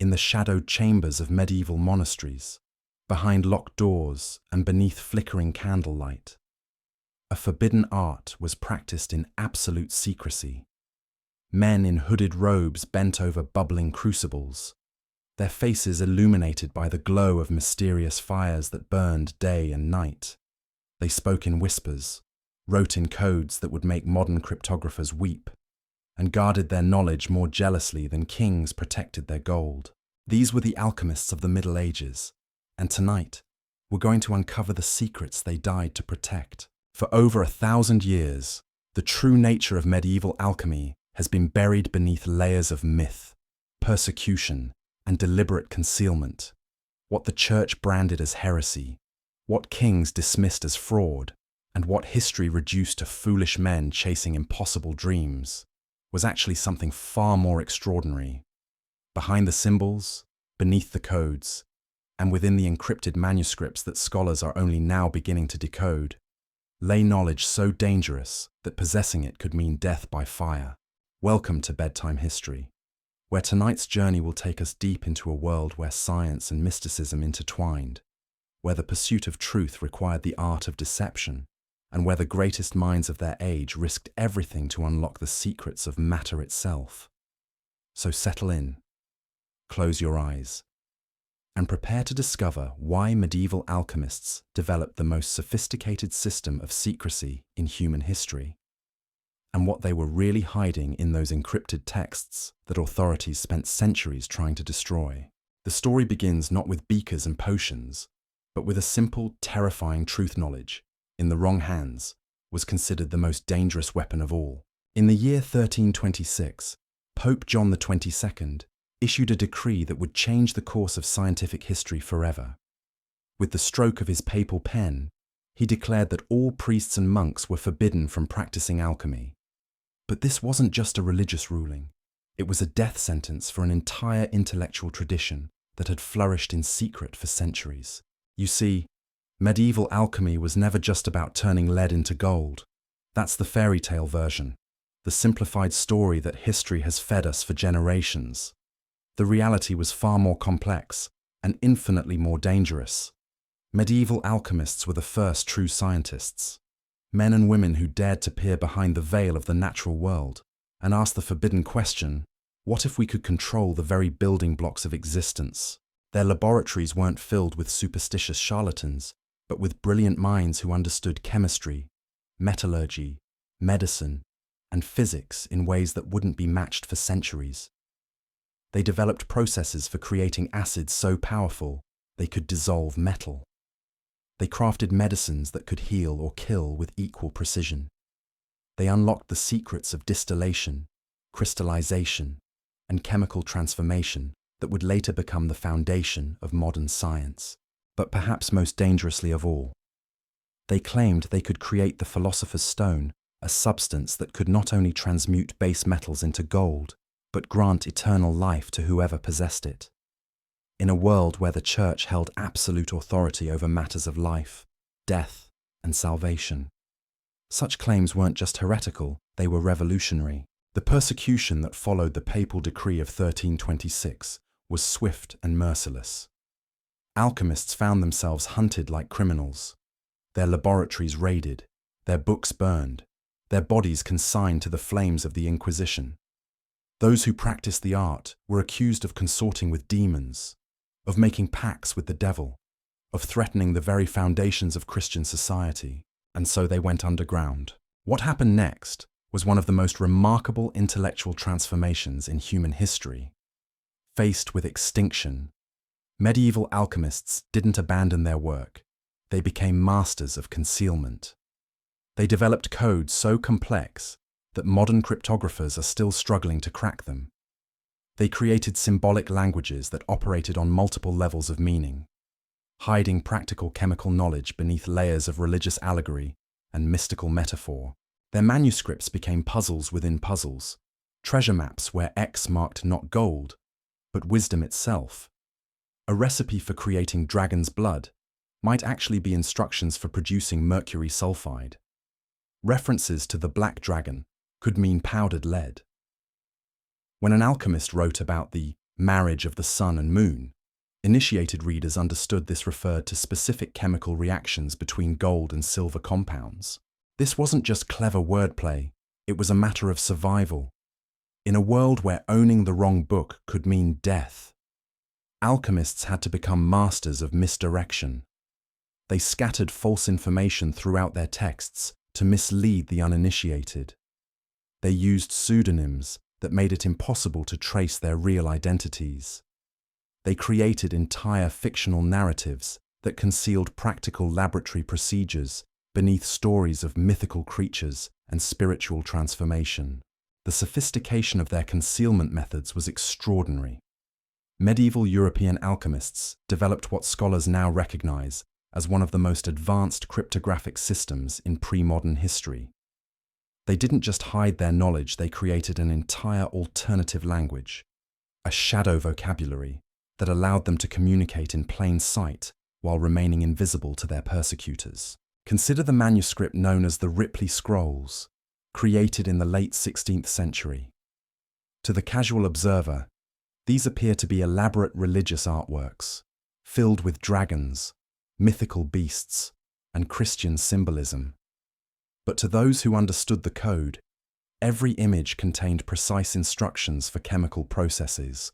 in the shadowed chambers of medieval monasteries, behind locked doors and beneath flickering candlelight. A forbidden art was practiced in absolute secrecy. Men in hooded robes bent over bubbling crucibles, their faces illuminated by the glow of mysterious fires that burned day and night. They spoke in whispers, wrote in codes that would make modern cryptographers weep, and guarded their knowledge more jealously than kings protected their gold. These were the alchemists of the Middle Ages, and tonight we're going to uncover the secrets they died to protect. For over 1,000 years, the true nature of medieval alchemy has been buried beneath layers of myth, persecution, and deliberate concealment. What the church branded as heresy, what kings dismissed as fraud, and what history reduced to foolish men chasing impossible dreams, was actually something far more extraordinary. Behind the symbols, beneath the codes, and within the encrypted manuscripts that scholars are only now beginning to decode, lay knowledge so dangerous that possessing it could mean death by fire. Welcome to Bedtime History, where tonight's journey will take us deep into a world where science and mysticism intertwined, where the pursuit of truth required the art of deception, and where the greatest minds of their age risked everything to unlock the secrets of matter itself. So settle in, close your eyes, and prepare to discover why medieval alchemists developed the most sophisticated system of secrecy in human history, and what they were really hiding in those encrypted texts that authorities spent centuries trying to destroy. The story begins not with beakers and potions, but with a simple, terrifying truth knowledge, in the wrong hands, was considered the most dangerous weapon of all. In the year 1326, Pope John XXII issued a decree that would change the course of scientific history forever. With the stroke of his papal pen, he declared that all priests and monks were forbidden from practicing alchemy. But this wasn't just a religious ruling. It was a death sentence for an entire intellectual tradition that had flourished in secret for centuries. You see, medieval alchemy was never just about turning lead into gold. That's the fairy tale version, the simplified story that history has fed us for generations. The reality was far more complex and infinitely more dangerous. Medieval alchemists were the first true scientists, men and women who dared to peer behind the veil of the natural world and ask the forbidden question, what if we could control the very building blocks of existence? Their laboratories weren't filled with superstitious charlatans, but with brilliant minds who understood chemistry, metallurgy, medicine, and physics in ways that wouldn't be matched for centuries. They developed processes for creating acids so powerful they could dissolve metal. They crafted medicines that could heal or kill with equal precision. They unlocked the secrets of distillation, crystallization, and chemical transformation that would later become the foundation of modern science. But perhaps most dangerously of all, they claimed they could create the Philosopher's Stone, a substance that could not only transmute base metals into gold, but grant eternal life to whoever possessed it. In a world where the Church held absolute authority over matters of life, death, and salvation, such claims weren't just heretical, they were revolutionary. The persecution that followed the papal decree of 1326 was swift and merciless. Alchemists found themselves hunted like criminals, their laboratories raided, their books burned, their bodies consigned to the flames of the Inquisition. Those who practiced the art were accused of consorting with demons, of making pacts with the devil, of threatening the very foundations of Christian society, and so they went underground. What happened next was one of the most remarkable intellectual transformations in human history. Faced with extinction, medieval alchemists didn't abandon their work. They became masters of concealment. They developed codes so complex that modern cryptographers are still struggling to crack them. They created symbolic languages that operated on multiple levels of meaning, hiding practical chemical knowledge beneath layers of religious allegory and mystical metaphor. Their manuscripts became puzzles within puzzles, treasure maps where X marked not gold, but wisdom itself. A recipe for creating dragon's blood might actually be instructions for producing mercury sulfide. References to the black dragon could mean powdered lead. When an alchemist wrote about the marriage of the sun and moon. Initiated readers understood this referred to specific chemical reactions between gold and silver compounds. This wasn't just clever wordplay, it was a matter of survival. In a world where owning the wrong book could mean death, alchemists had to become masters of misdirection. They scattered false information throughout their texts to mislead the uninitiated. They used pseudonyms that made it impossible to trace their real identities. They created entire fictional narratives that concealed practical laboratory procedures beneath stories of mythical creatures and spiritual transformation. The sophistication of their concealment methods was extraordinary. Medieval European alchemists developed what scholars now recognize as one of the most advanced cryptographic systems in pre-modern history. They didn't just hide their knowledge, they created an entire alternative language, a shadow vocabulary that allowed them to communicate in plain sight while remaining invisible to their persecutors. Consider the manuscript known as the Ripley Scrolls, created in the late 16th century. To the casual observer, these appear to be elaborate religious artworks, filled with dragons, mythical beasts, and Christian symbolism. But to those who understood the code, every image contained precise instructions for chemical processes.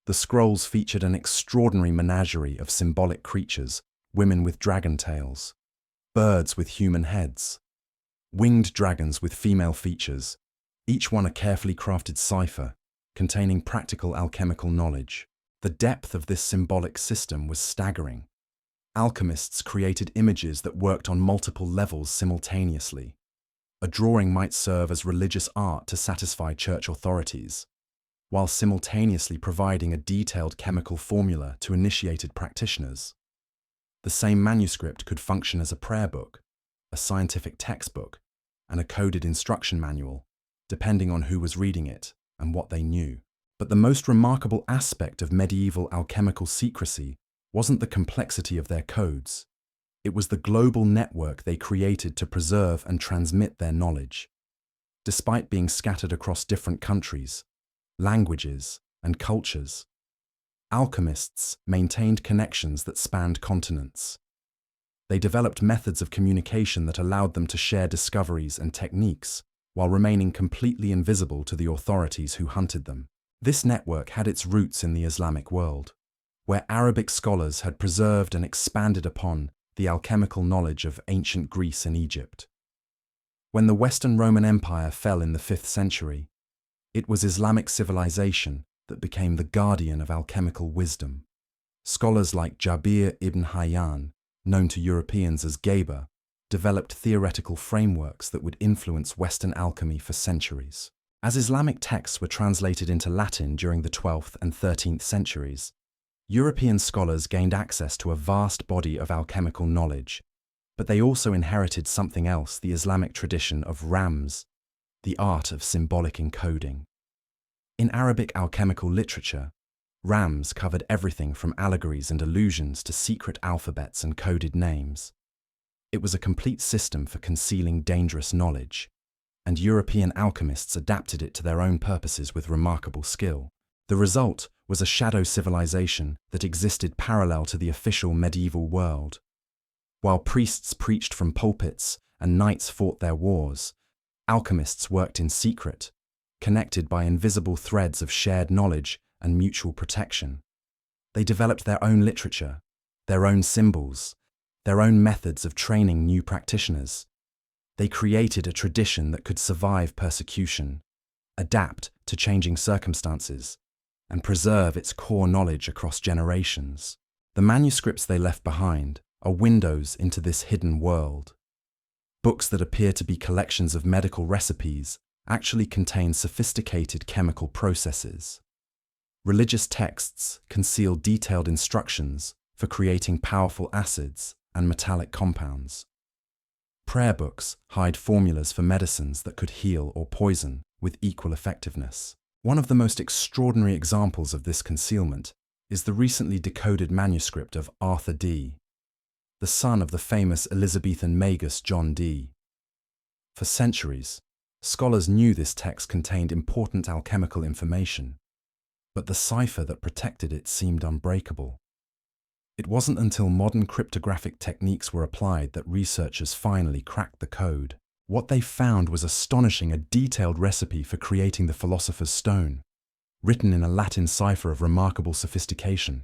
The scrolls featured an extraordinary menagerie of symbolic creatures, women with dragon tails, birds with human heads, winged dragons with female features, each one a carefully crafted cipher containing practical alchemical knowledge. The depth of this symbolic system was staggering. Alchemists created images that worked on multiple levels simultaneously. A drawing might serve as religious art to satisfy church authorities, while simultaneously providing a detailed chemical formula to initiated practitioners. The same manuscript could function as a prayer book, a scientific textbook, and a coded instruction manual, depending on who was reading it and what they knew. But the most remarkable aspect of medieval alchemical secrecy wasn't the complexity of their codes. It was the global network they created to preserve and transmit their knowledge. Despite being scattered across different countries, languages, and cultures, alchemists maintained connections that spanned continents. They developed methods of communication that allowed them to share discoveries and techniques while remaining completely invisible to the authorities who hunted them. This network had its roots in the Islamic world, where Arabic scholars had preserved and expanded upon the alchemical knowledge of ancient Greece and Egypt. When the Western Roman Empire fell in the 5th century, it was Islamic civilization that became the guardian of alchemical wisdom. Scholars like Jabir ibn Hayyan, known to Europeans as Geber, developed theoretical frameworks that would influence Western alchemy for centuries. As Islamic texts were translated into Latin during the 12th and 13th centuries, European scholars gained access to a vast body of alchemical knowledge, but they also inherited something else: the Islamic tradition of rams, the art of symbolic encoding. In Arabic alchemical literature, rams covered everything from allegories and allusions to secret alphabets and coded names. It was a complete system for concealing dangerous knowledge, and European alchemists adapted it to their own purposes with remarkable skill. The result was a shadow civilization that existed parallel to the official medieval world. While priests preached from pulpits and knights fought their wars, alchemists worked in secret, connected by invisible threads of shared knowledge and mutual protection. They developed their own literature, their own symbols, their own methods of training new practitioners. They created a tradition that could survive persecution, adapt to changing circumstances, and preserve its core knowledge across generations. The manuscripts they left behind are windows into this hidden world. Books that appear to be collections of medical recipes actually contain sophisticated chemical processes. Religious texts conceal detailed instructions for creating powerful acids and metallic compounds. Prayer books hide formulas for medicines that could heal or poison with equal effectiveness. One of the most extraordinary examples of this concealment is the recently decoded manuscript of Arthur Dee, the son of the famous Elizabethan magus John Dee. For centuries, scholars knew this text contained important alchemical information, but the cipher that protected it seemed unbreakable. It wasn't until modern cryptographic techniques were applied that researchers finally cracked the code. What they found was astonishing: a detailed recipe for creating the Philosopher's Stone, written in a Latin cipher of remarkable sophistication.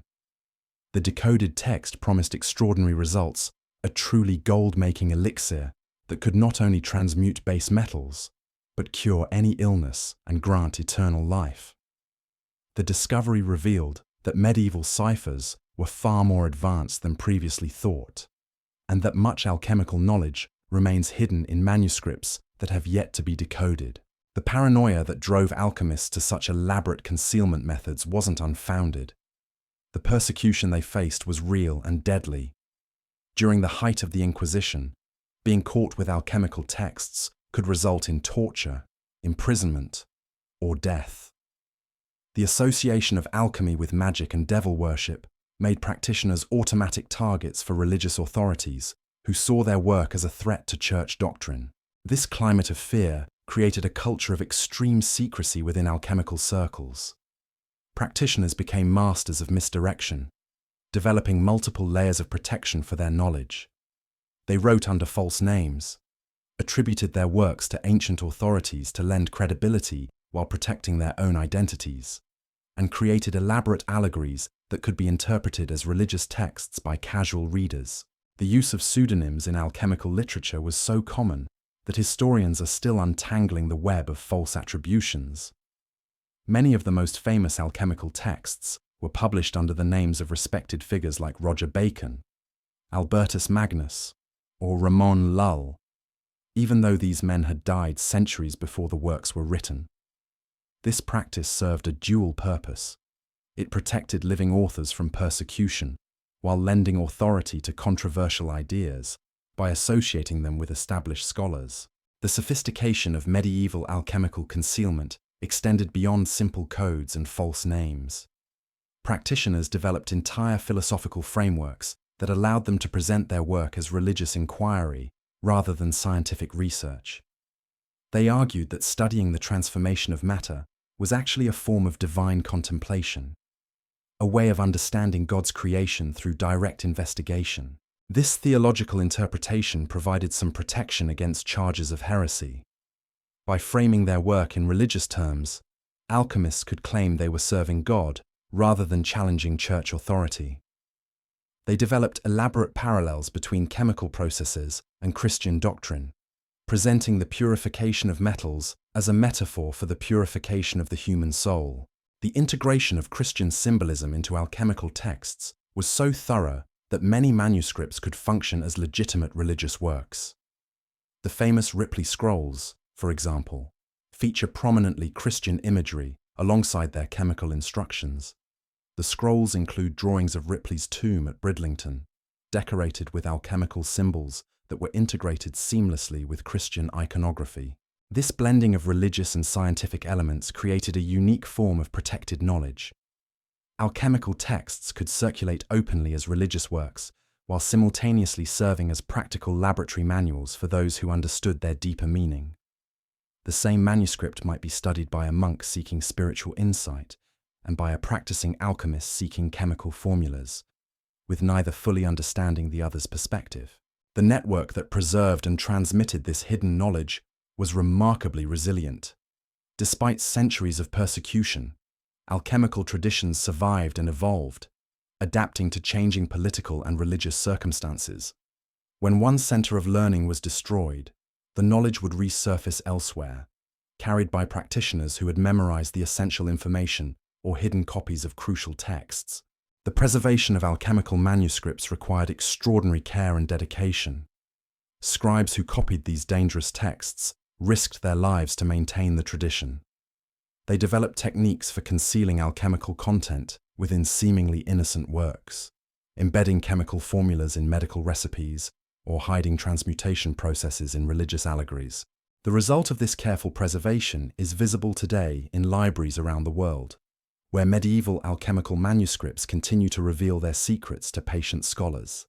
The decoded text promised extraordinary results: a truly gold-making elixir that could not only transmute base metals, but cure any illness and grant eternal life. The discovery revealed that medieval ciphers were far more advanced than previously thought, and that much alchemical knowledge remains hidden in manuscripts that have yet to be decoded. The paranoia that drove alchemists to such elaborate concealment methods wasn't unfounded. The persecution they faced was real and deadly. During the height of the Inquisition, being caught with alchemical texts could result in torture, imprisonment, or death. The association of alchemy with magic and devil worship made practitioners automatic targets for religious authorities who saw their work as a threat to church doctrine. This climate of fear created a culture of extreme secrecy within alchemical circles. Practitioners became masters of misdirection, developing multiple layers of protection for their knowledge. They wrote under false names, attributed their works to ancient authorities to lend credibility while protecting their own identities, and created elaborate allegories that could be interpreted as religious texts by casual readers. The use of pseudonyms in alchemical literature was so common that historians are still untangling the web of false attributions. Many of the most famous alchemical texts were published under the names of respected figures like Roger Bacon, Albertus Magnus, or Ramon Lull, even though these men had died centuries before the works were written. This practice served a dual purpose. It protected living authors from persecution, while lending authority to controversial ideas by associating them with established scholars. The sophistication of medieval alchemical concealment extended beyond simple codes and false names. Practitioners developed entire philosophical frameworks that allowed them to present their work as religious inquiry rather than scientific research. They argued that studying the transformation of matter was actually a form of divine contemplation, a way of understanding God's creation through direct investigation. This theological interpretation provided some protection against charges of heresy. By framing their work in religious terms, alchemists could claim they were serving God rather than challenging church authority. They developed elaborate parallels between chemical processes and Christian doctrine, presenting the purification of metals as a metaphor for the purification of the human soul. The integration of Christian symbolism into alchemical texts was so thorough that many manuscripts could function as legitimate religious works. The famous Ripley Scrolls, for example, feature prominently Christian imagery alongside their chemical instructions. The scrolls include drawings of Ripley's tomb at Bridlington, decorated with alchemical symbols that were integrated seamlessly with Christian iconography. This blending of religious and scientific elements created a unique form of protected knowledge. Alchemical texts could circulate openly as religious works, while simultaneously serving as practical laboratory manuals for those who understood their deeper meaning. The same manuscript might be studied by a monk seeking spiritual insight and by a practicing alchemist seeking chemical formulas, with neither fully understanding the other's perspective. The network that preserved and transmitted this hidden knowledge was remarkably resilient. Despite centuries of persecution, alchemical traditions survived and evolved, adapting to changing political and religious circumstances. When one center of learning was destroyed, the knowledge would resurface elsewhere, carried by practitioners who had memorized the essential information or hidden copies of crucial texts. The preservation of alchemical manuscripts required extraordinary care and dedication. Scribes who copied these dangerous texts risked their lives to maintain the tradition. They developed techniques for concealing alchemical content within seemingly innocent works, embedding chemical formulas in medical recipes or hiding transmutation processes in religious allegories. The result of this careful preservation is visible today in libraries around the world, where medieval alchemical manuscripts continue to reveal their secrets to patient scholars.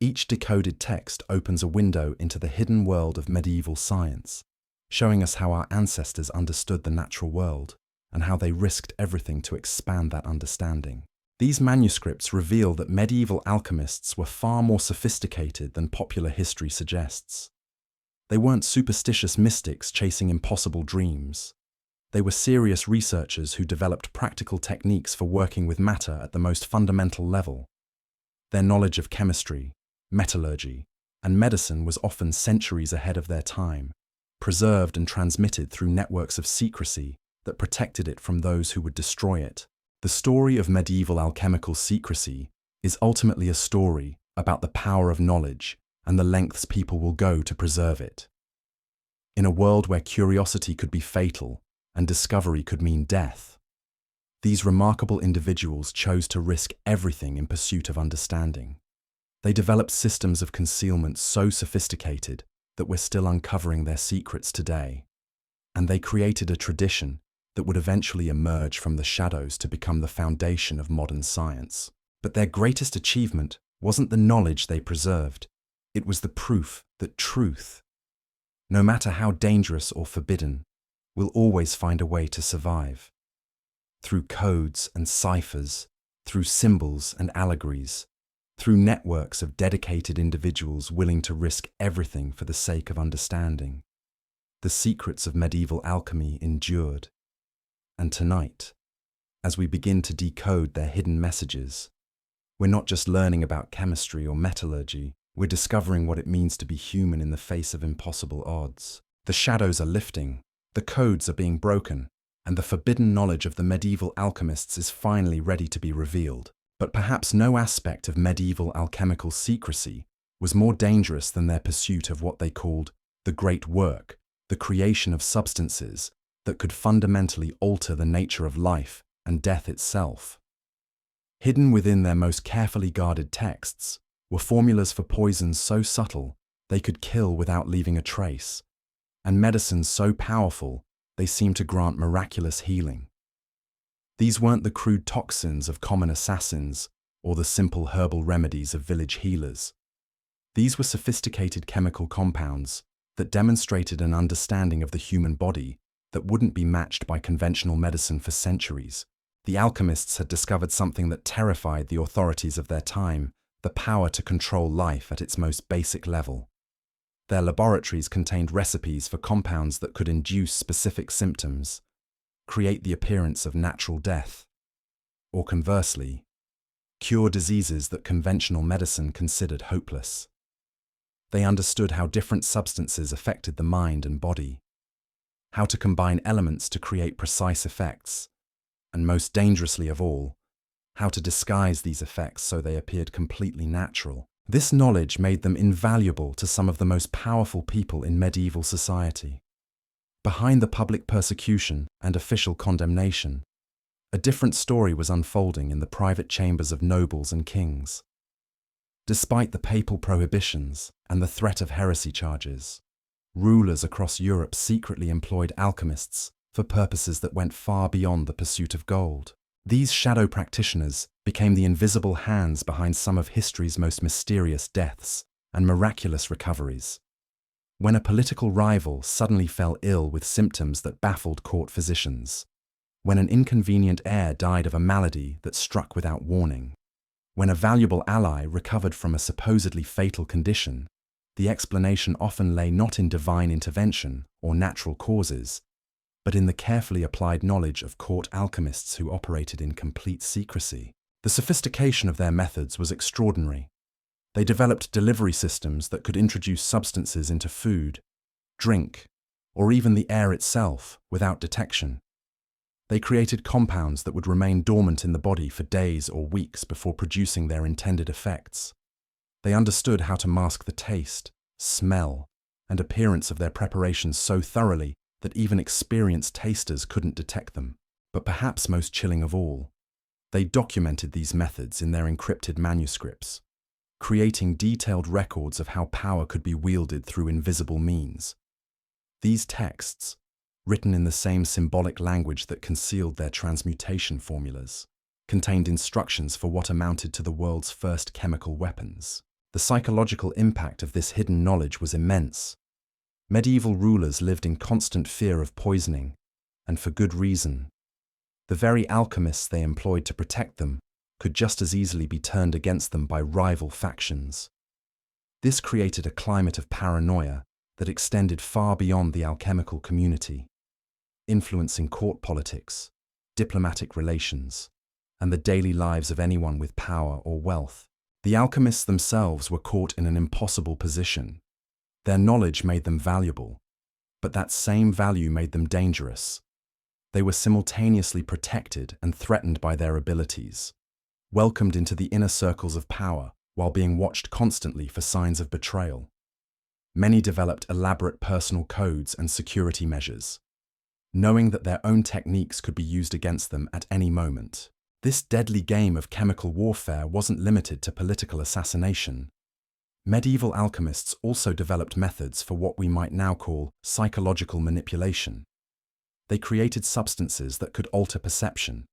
Each decoded text opens a window into the hidden world of medieval science, showing us how our ancestors understood the natural world and how they risked everything to expand that understanding. These manuscripts reveal that medieval alchemists were far more sophisticated than popular history suggests. They weren't superstitious mystics chasing impossible dreams. They were serious researchers who developed practical techniques for working with matter at the most fundamental level. Their knowledge of chemistry, metallurgy, and medicine was often centuries ahead of their time, preserved and transmitted through networks of secrecy that protected it from those who would destroy it. The story of medieval alchemical secrecy is ultimately a story about the power of knowledge and the lengths people will go to preserve it. In a world where curiosity could be fatal and discovery could mean death, these remarkable individuals chose to risk everything in pursuit of understanding. They developed systems of concealment so sophisticated that we're still uncovering their secrets today. And they created a tradition that would eventually emerge from the shadows to become the foundation of modern science. But their greatest achievement wasn't the knowledge they preserved. It was the proof that truth, no matter how dangerous or forbidden, will always find a way to survive. Through codes and ciphers, through symbols and allegories, through networks of dedicated individuals willing to risk everything for the sake of understanding, the secrets of medieval alchemy endured. And tonight, as we begin to decode their hidden messages, we're not just learning about chemistry or metallurgy, we're discovering what it means to be human in the face of impossible odds. The shadows are lifting, the codes are being broken, and the forbidden knowledge of the medieval alchemists is finally ready to be revealed. But perhaps no aspect of medieval alchemical secrecy was more dangerous than their pursuit of what they called the great work, the creation of substances that could fundamentally alter the nature of life and death itself. Hidden within their most carefully guarded texts were formulas for poisons so subtle they could kill without leaving a trace, and medicines so powerful they seemed to grant miraculous healing. These weren't the crude toxins of common assassins or the simple herbal remedies of village healers. These were sophisticated chemical compounds that demonstrated an understanding of the human body that wouldn't be matched by conventional medicine for centuries. The alchemists had discovered something that terrified the authorities of their time: the power to control life at its most basic level. Their laboratories contained recipes for compounds that could induce specific symptoms, create the appearance of natural death, or conversely, cure diseases that conventional medicine considered hopeless. They understood how different substances affected the mind and body, how to combine elements to create precise effects, and most dangerously of all, how to disguise these effects so they appeared completely natural. This knowledge made them invaluable to some of the most powerful people in medieval society. Behind the public persecution and official condemnation, a different story was unfolding in the private chambers of nobles and kings. Despite the papal prohibitions and the threat of heresy charges, rulers across Europe secretly employed alchemists for purposes that went far beyond the pursuit of gold. These shadow practitioners became the invisible hands behind some of history's most mysterious deaths and miraculous recoveries. When a political rival suddenly fell ill with symptoms that baffled court physicians, when an inconvenient heir died of a malady that struck without warning, when a valuable ally recovered from a supposedly fatal condition, the explanation often lay not in divine intervention or natural causes, but in the carefully applied knowledge of court alchemists who operated in complete secrecy. The sophistication of their methods was extraordinary. They developed delivery systems that could introduce substances into food, drink, or even the air itself without detection. They created compounds that would remain dormant in the body for days or weeks before producing their intended effects. They understood how to mask the taste, smell, and appearance of their preparations so thoroughly that even experienced tasters couldn't detect them. But perhaps most chilling of all, they documented these methods in their encrypted manuscripts, creating detailed records of how power could be wielded through invisible means. These texts, written in the same symbolic language that concealed their transmutation formulas, contained instructions for what amounted to the world's first chemical weapons. The psychological impact of this hidden knowledge was immense. Medieval rulers lived in constant fear of poisoning, and for good reason. The very alchemists they employed to protect them could just as easily be turned against them by rival factions. This created a climate of paranoia that extended far beyond the alchemical community, influencing court politics, diplomatic relations, and the daily lives of anyone with power or wealth. The alchemists themselves were caught in an impossible position. Their knowledge made them valuable, but that same value made them dangerous. They were simultaneously protected and threatened by their abilities, welcomed into the inner circles of power while being watched constantly for signs of betrayal. Many developed elaborate personal codes and security measures, knowing that their own techniques could be used against them at any moment. This deadly game of chemical warfare wasn't limited to political assassination. Medieval alchemists also developed methods for what we might now call psychological manipulation. They created substances that could alter perception,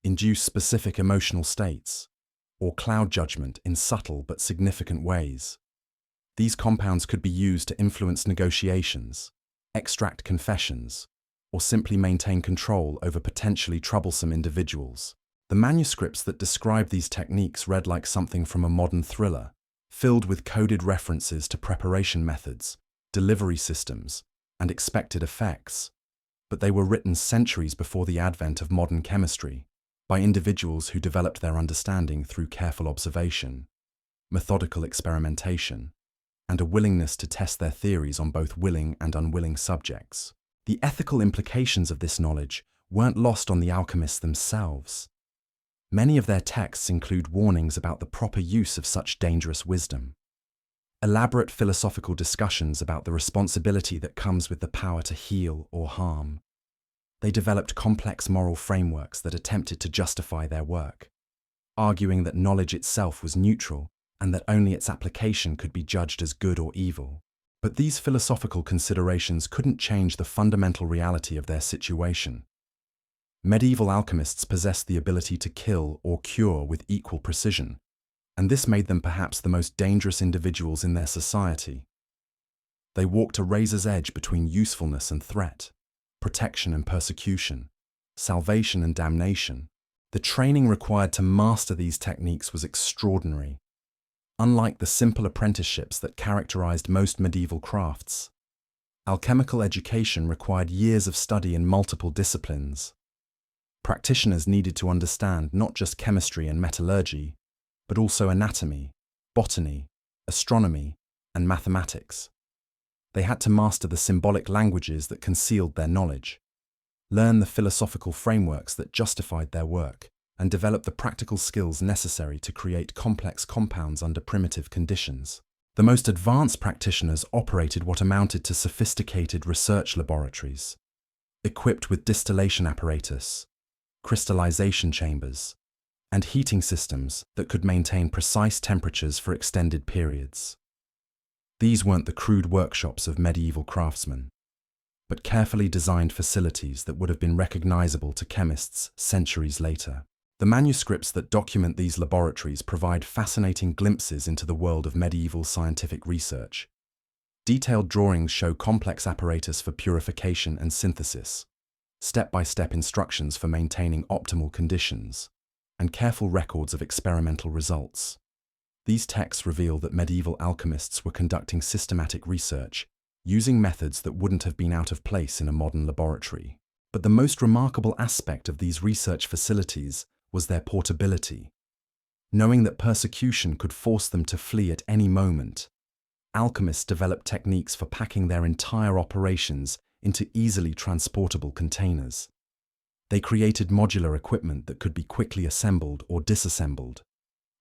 induce specific emotional states, or cloud judgment in subtle but significant ways. These compounds could be used to influence negotiations, extract confessions, or simply maintain control over potentially troublesome individuals. The manuscripts that describe these techniques read like something from a modern thriller, filled with coded references to preparation methods, delivery systems, and expected effects. But they were written centuries before the advent of modern chemistry, by individuals who developed their understanding through careful observation, methodical experimentation, and a willingness to test their theories on both willing and unwilling subjects. The ethical implications of this knowledge weren't lost on the alchemists themselves. Many of their texts include warnings about the proper use of such dangerous wisdom, elaborate philosophical discussions about the responsibility that comes with the power to heal or harm. They developed complex moral frameworks that attempted to justify their work, arguing that knowledge itself was neutral and that only its application could be judged as good or evil. But these philosophical considerations couldn't change the fundamental reality of their situation. Medieval alchemists possessed the ability to kill or cure with equal precision, and this made them perhaps the most dangerous individuals in their society. They walked a razor's edge between usefulness and threat, protection and persecution, salvation and damnation. The training required to master these techniques was extraordinary. Unlike the simple apprenticeships that characterized most medieval crafts, alchemical education required years of study in multiple disciplines. Practitioners needed to understand not just chemistry and metallurgy, but also anatomy, botany, astronomy, and mathematics. They had to master the symbolic languages that concealed their knowledge, learn the philosophical frameworks that justified their work, and develop the practical skills necessary to create complex compounds under primitive conditions. The most advanced practitioners operated what amounted to sophisticated research laboratories, equipped with distillation apparatus, crystallization chambers, and heating systems that could maintain precise temperatures for extended periods. These weren't the crude workshops of medieval craftsmen, but carefully designed facilities that would have been recognizable to chemists centuries later. The manuscripts that document these laboratories provide fascinating glimpses into the world of medieval scientific research. Detailed drawings show complex apparatus for purification and synthesis, step-by-step instructions for maintaining optimal conditions, and careful records of experimental results. These texts reveal that medieval alchemists were conducting systematic research, using methods that wouldn't have been out of place in a modern laboratory. But the most remarkable aspect of these research facilities was their portability. Knowing that persecution could force them to flee at any moment, alchemists developed techniques for packing their entire operations into easily transportable containers. They created modular equipment that could be quickly assembled or disassembled,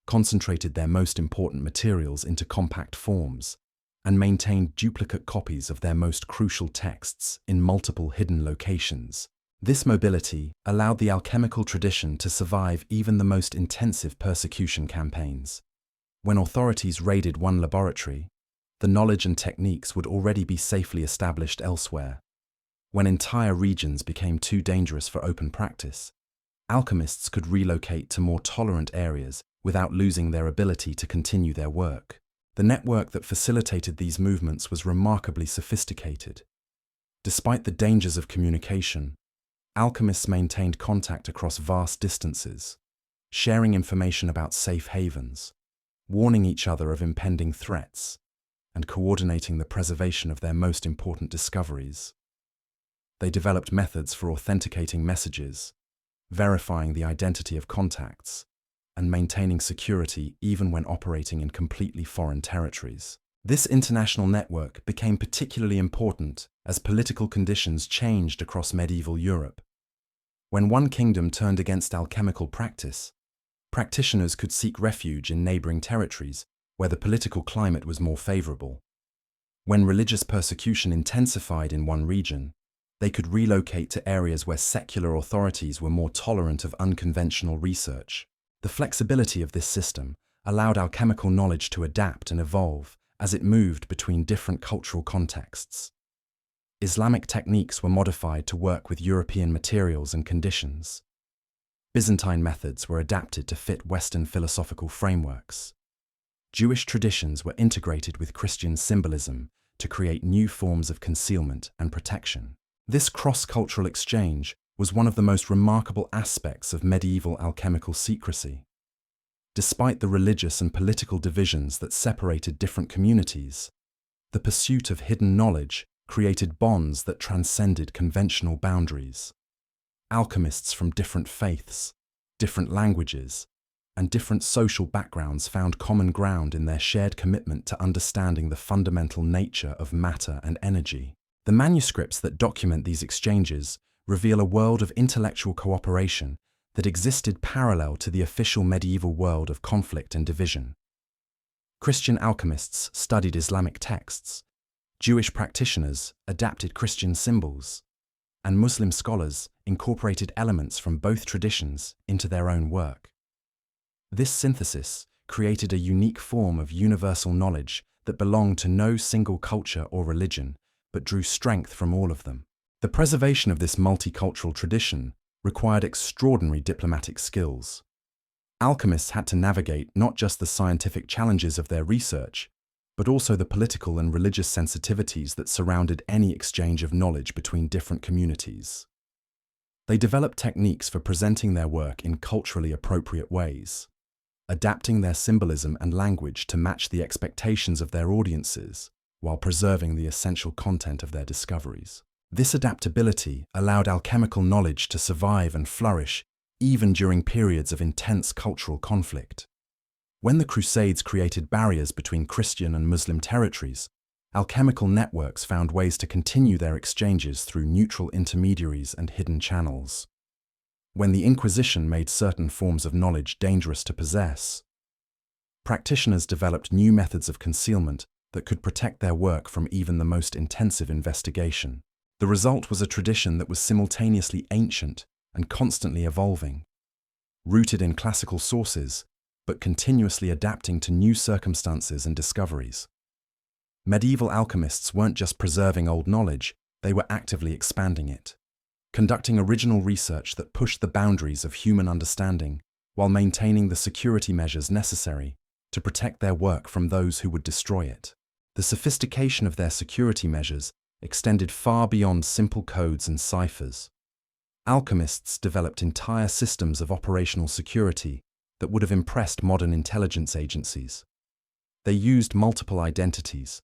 concentrated their most important materials into compact forms, and maintained duplicate copies of their most crucial texts in multiple hidden locations. This mobility allowed the alchemical tradition to survive even the most intensive persecution campaigns. When authorities raided one laboratory, the knowledge and techniques would already be safely established elsewhere. When entire regions became too dangerous for open practice, alchemists could relocate to more tolerant areas without losing their ability to continue their work. The network that facilitated these movements was remarkably sophisticated. Despite the dangers of communication, Alchemists maintained contact across vast distances, sharing information about safe havens, warning each other of impending threats, and coordinating the preservation of their most important discoveries. They developed methods for authenticating messages, verifying the identity of contacts, and maintaining security even when operating in completely foreign territories. This international network became particularly important as political conditions changed across medieval Europe. When one kingdom turned against alchemical practice, practitioners could seek refuge in neighboring territories where the political climate was more favorable. When religious persecution intensified in one region, they could relocate to areas where secular authorities were more tolerant of unconventional research. The flexibility of this system allowed alchemical knowledge to adapt and evolve as it moved between different cultural contexts. Islamic techniques were modified to work with European materials and conditions. Byzantine methods were adapted to fit Western philosophical frameworks. Jewish traditions were integrated with Christian symbolism to create new forms of concealment and protection. This cross-cultural exchange was one of the most remarkable aspects of medieval alchemical secrecy. Despite the religious and political divisions that separated different communities, the pursuit of hidden knowledge created bonds that transcended conventional boundaries. Alchemists from different faiths, different languages, and different social backgrounds found common ground in their shared commitment to understanding the fundamental nature of matter and energy. The manuscripts that document these exchanges reveal a world of intellectual cooperation that existed parallel to the official medieval world of conflict and division. Christian alchemists studied Islamic texts, Jewish practitioners adapted Christian symbols, and Muslim scholars incorporated elements from both traditions into their own work. This synthesis created a unique form of universal knowledge that belonged to no single culture or religion, but drew strength from all of them. The preservation of this multicultural tradition required extraordinary diplomatic skills. Alchemists had to navigate not just the scientific challenges of their research, but also the political and religious sensitivities that surrounded any exchange of knowledge between different communities. They developed techniques for presenting their work in culturally appropriate ways, adapting their symbolism and language to match the expectations of their audiences, while preserving the essential content of their discoveries. This adaptability allowed alchemical knowledge to survive and flourish even during periods of intense cultural conflict. When the Crusades created barriers between Christian and Muslim territories, alchemical networks found ways to continue their exchanges through neutral intermediaries and hidden channels. When the Inquisition made certain forms of knowledge dangerous to possess, practitioners developed new methods of concealment that could protect their work from even the most intensive investigation. The result was a tradition that was simultaneously ancient and constantly evolving, rooted in classical sources, but continuously adapting to new circumstances and discoveries. Medieval alchemists weren't just preserving old knowledge, they were actively expanding it, conducting original research that pushed the boundaries of human understanding while maintaining the security measures necessary to protect their work from those who would destroy it. The sophistication of their security measures extended far beyond simple codes and ciphers. Alchemists developed entire systems of operational security that would have impressed modern intelligence agencies. They used multiple identities,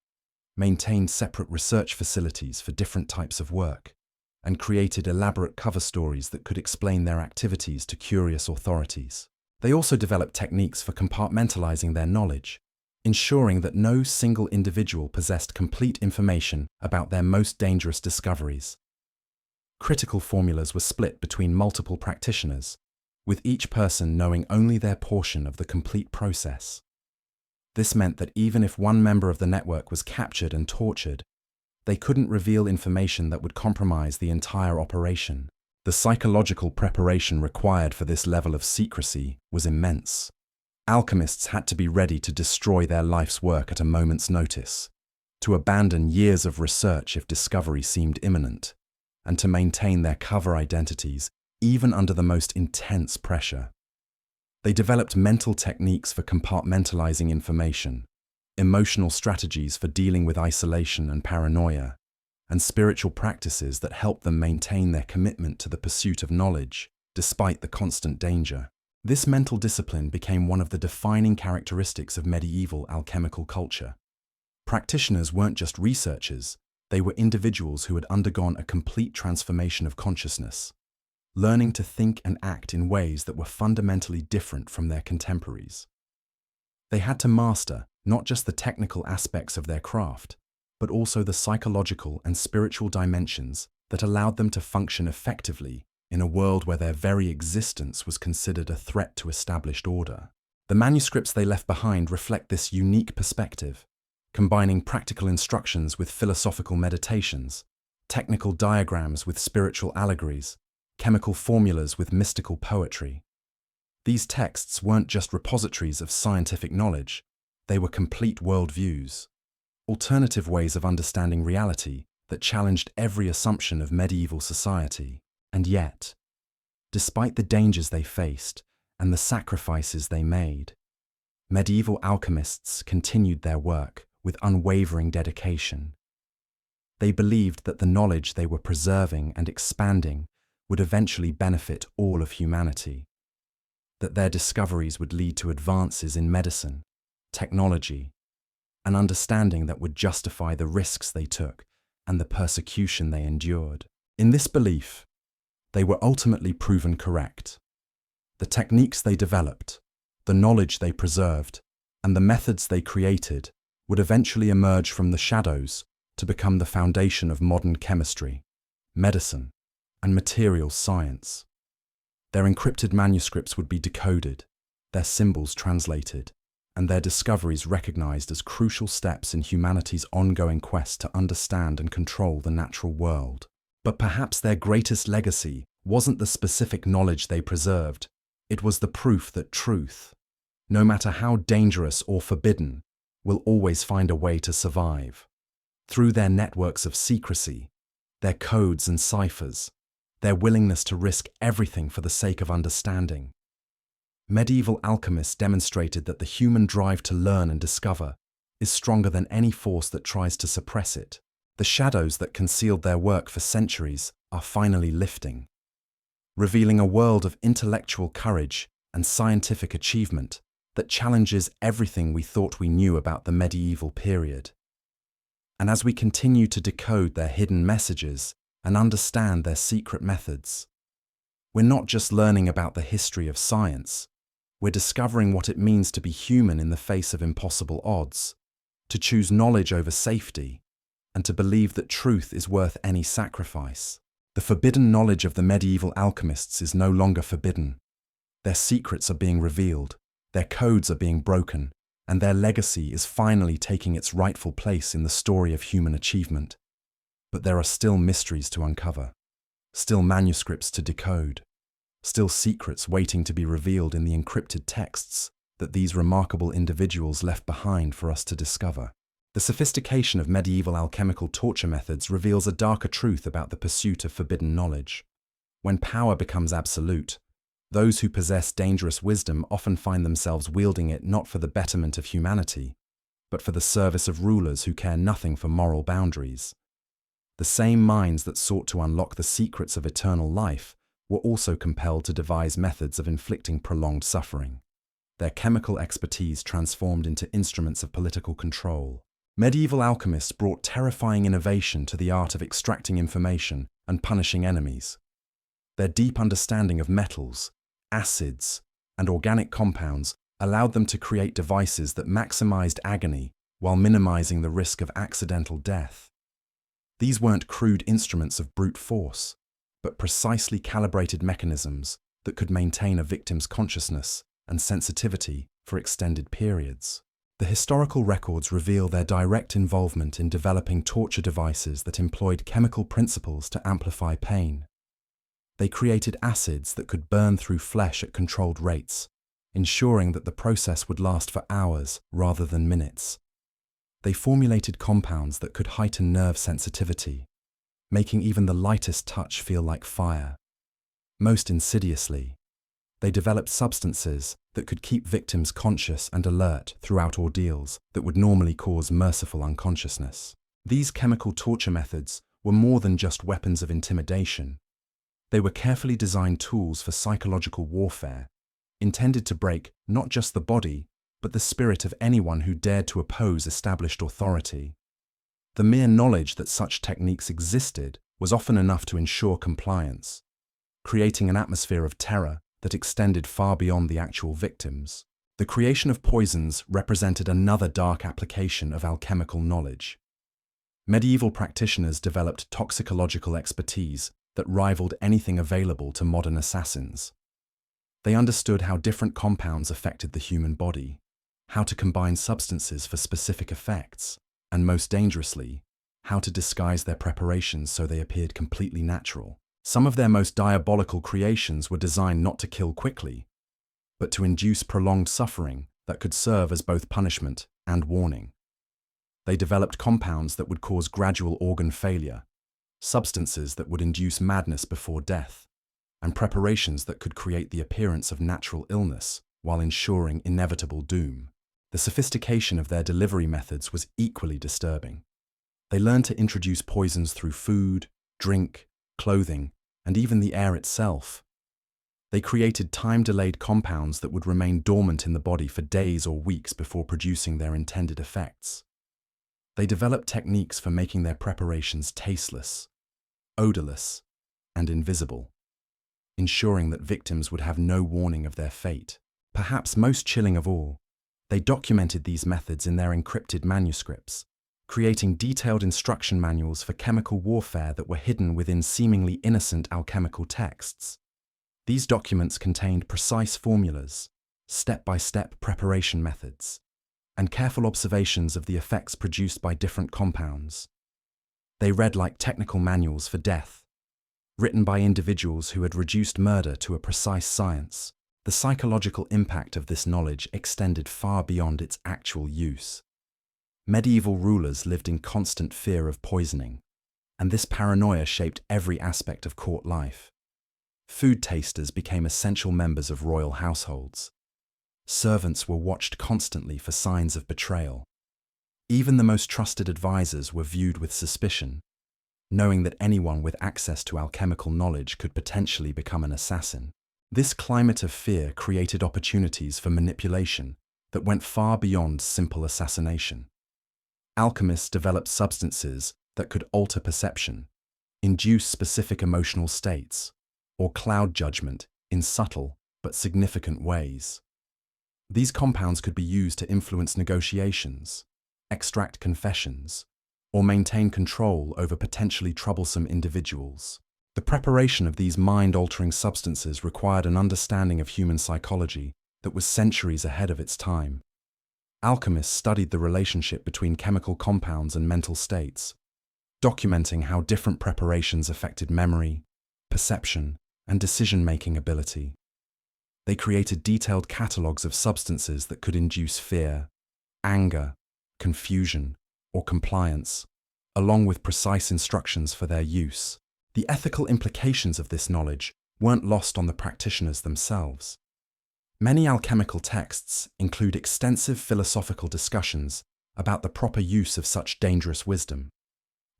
maintained separate research facilities for different types of work, and created elaborate cover stories that could explain their activities to curious authorities. They also developed techniques for compartmentalizing their knowledge, ensuring that no single individual possessed complete information about their most dangerous discoveries. Critical formulas were split between multiple practitioners, with each person knowing only their portion of the complete process. This meant that even if one member of the network was captured and tortured, they couldn't reveal information that would compromise the entire operation. The psychological preparation required for this level of secrecy was immense. Alchemists had to be ready to destroy their life's work at a moment's notice, to abandon years of research if discovery seemed imminent, and to maintain their cover identities even under the most intense pressure. They developed mental techniques for compartmentalizing information, emotional strategies for dealing with isolation and paranoia, and spiritual practices that helped them maintain their commitment to the pursuit of knowledge, despite the constant danger. This mental discipline became one of the defining characteristics of medieval alchemical culture. Practitioners weren't just researchers, they were individuals who had undergone a complete transformation of consciousness, learning to think and act in ways that were fundamentally different from their contemporaries. They had to master not just the technical aspects of their craft, but also the psychological and spiritual dimensions that allowed them to function effectively in a world where their very existence was considered a threat to established order. The manuscripts they left behind reflect this unique perspective, combining practical instructions with philosophical meditations, technical diagrams with spiritual allegories, chemical formulas with mystical poetry. These texts weren't just repositories of scientific knowledge, they were complete worldviews, alternative ways of understanding reality that challenged every assumption of medieval society. And yet, despite the dangers they faced and the sacrifices they made, medieval alchemists continued their work with unwavering dedication. They believed that the knowledge they were preserving and expanding would eventually benefit all of humanity, that their discoveries would lead to advances in medicine, technology, an understanding that would justify the risks they took and the persecution they endured. In this belief, they were ultimately proven correct. The techniques they developed, the knowledge they preserved, and the methods they created would eventually emerge from the shadows to become the foundation of modern chemistry, medicine, and materials science. Their encrypted manuscripts would be decoded, their symbols translated, and their discoveries recognized as crucial steps in humanity's ongoing quest to understand and control the natural world. But perhaps their greatest legacy wasn't the specific knowledge they preserved, it was the proof that truth, no matter how dangerous or forbidden, will always find a way to survive. Through their networks of secrecy, their codes and ciphers, their willingness to risk everything for the sake of understanding, medieval alchemists demonstrated that the human drive to learn and discover is stronger than any force that tries to suppress it. The shadows that concealed their work for centuries are finally lifting, revealing a world of intellectual courage and scientific achievement that challenges everything we thought we knew about the medieval period. And as we continue to decode their hidden messages and understand their secret methods, we're not just learning about the history of science, we're discovering what it means to be human in the face of impossible odds, to choose knowledge over safety, and to believe that truth is worth any sacrifice. The forbidden knowledge of the medieval alchemists is no longer forbidden. Their secrets are being revealed, their codes are being broken, and their legacy is finally taking its rightful place in the story of human achievement. But there are still mysteries to uncover, still manuscripts to decode, still secrets waiting to be revealed in the encrypted texts that these remarkable individuals left behind for us to discover. The sophistication of medieval alchemical torture methods reveals a darker truth about the pursuit of forbidden knowledge. When power becomes absolute, those who possess dangerous wisdom often find themselves wielding it not for the betterment of humanity, but for the service of rulers who care nothing for moral boundaries. The same minds that sought to unlock the secrets of eternal life were also compelled to devise methods of inflicting prolonged suffering. Their chemical expertise transformed into instruments of political control. Medieval alchemists brought terrifying innovation to the art of extracting information and punishing enemies. Their deep understanding of metals, acids, and organic compounds allowed them to create devices that maximized agony while minimizing the risk of accidental death. These weren't crude instruments of brute force, but precisely calibrated mechanisms that could maintain a victim's consciousness and sensitivity for extended periods. The historical records reveal their direct involvement in developing torture devices that employed chemical principles to amplify pain. They created acids that could burn through flesh at controlled rates, ensuring that the process would last for hours rather than minutes. They formulated compounds that could heighten nerve sensitivity, making even the lightest touch feel like fire. Most insidiously, they developed substances that could keep victims conscious and alert throughout ordeals that would normally cause merciful unconsciousness. These chemical torture methods were more than just weapons of intimidation. They were carefully designed tools for psychological warfare, intended to break not just the body, but the spirit of anyone who dared to oppose established authority. The mere knowledge that such techniques existed was often enough to ensure compliance, creating an atmosphere of terror that extended far beyond the actual victims. The creation of poisons represented another dark application of alchemical knowledge. Medieval practitioners developed toxicological expertise that rivaled anything available to modern assassins. They understood how different compounds affected the human body, how to combine substances for specific effects, and most dangerously, how to disguise their preparations so they appeared completely natural. Some of their most diabolical creations were designed not to kill quickly, but to induce prolonged suffering that could serve as both punishment and warning. They developed compounds that would cause gradual organ failure, substances that would induce madness before death, and preparations that could create the appearance of natural illness while ensuring inevitable doom. The sophistication of their delivery methods was equally disturbing. They learned to introduce poisons through food, drink, clothing, and even the air itself. They created time-delayed compounds that would remain dormant in the body for days or weeks before producing their intended effects. They developed techniques for making their preparations tasteless, odorless, and invisible, ensuring that victims would have no warning of their fate. Perhaps most chilling of all, they documented these methods in their encrypted manuscripts, creating detailed instruction manuals for chemical warfare that were hidden within seemingly innocent alchemical texts. These documents contained precise formulas, step-by-step preparation methods, and careful observations of the effects produced by different compounds. They read like technical manuals for death, written by individuals who had reduced murder to a precise science. The psychological impact of this knowledge extended far beyond its actual use. Medieval rulers lived in constant fear of poisoning, and this paranoia shaped every aspect of court life. Food tasters became essential members of royal households. Servants were watched constantly for signs of betrayal. Even the most trusted advisors were viewed with suspicion, knowing that anyone with access to alchemical knowledge could potentially become an assassin. This climate of fear created opportunities for manipulation that went far beyond simple assassination. Alchemists developed substances that could alter perception, induce specific emotional states, or cloud judgment in subtle but significant ways. These compounds could be used to influence negotiations, extract confessions, or maintain control over potentially troublesome individuals. The preparation of these mind-altering substances required an understanding of human psychology that was centuries ahead of its time. Alchemists studied the relationship between chemical compounds and mental states, documenting how different preparations affected memory, perception, and decision-making ability. They created detailed catalogues of substances that could induce fear, anger, confusion, or compliance, along with precise instructions for their use. The ethical implications of this knowledge weren't lost on the practitioners themselves. Many alchemical texts include extensive philosophical discussions about the proper use of such dangerous wisdom.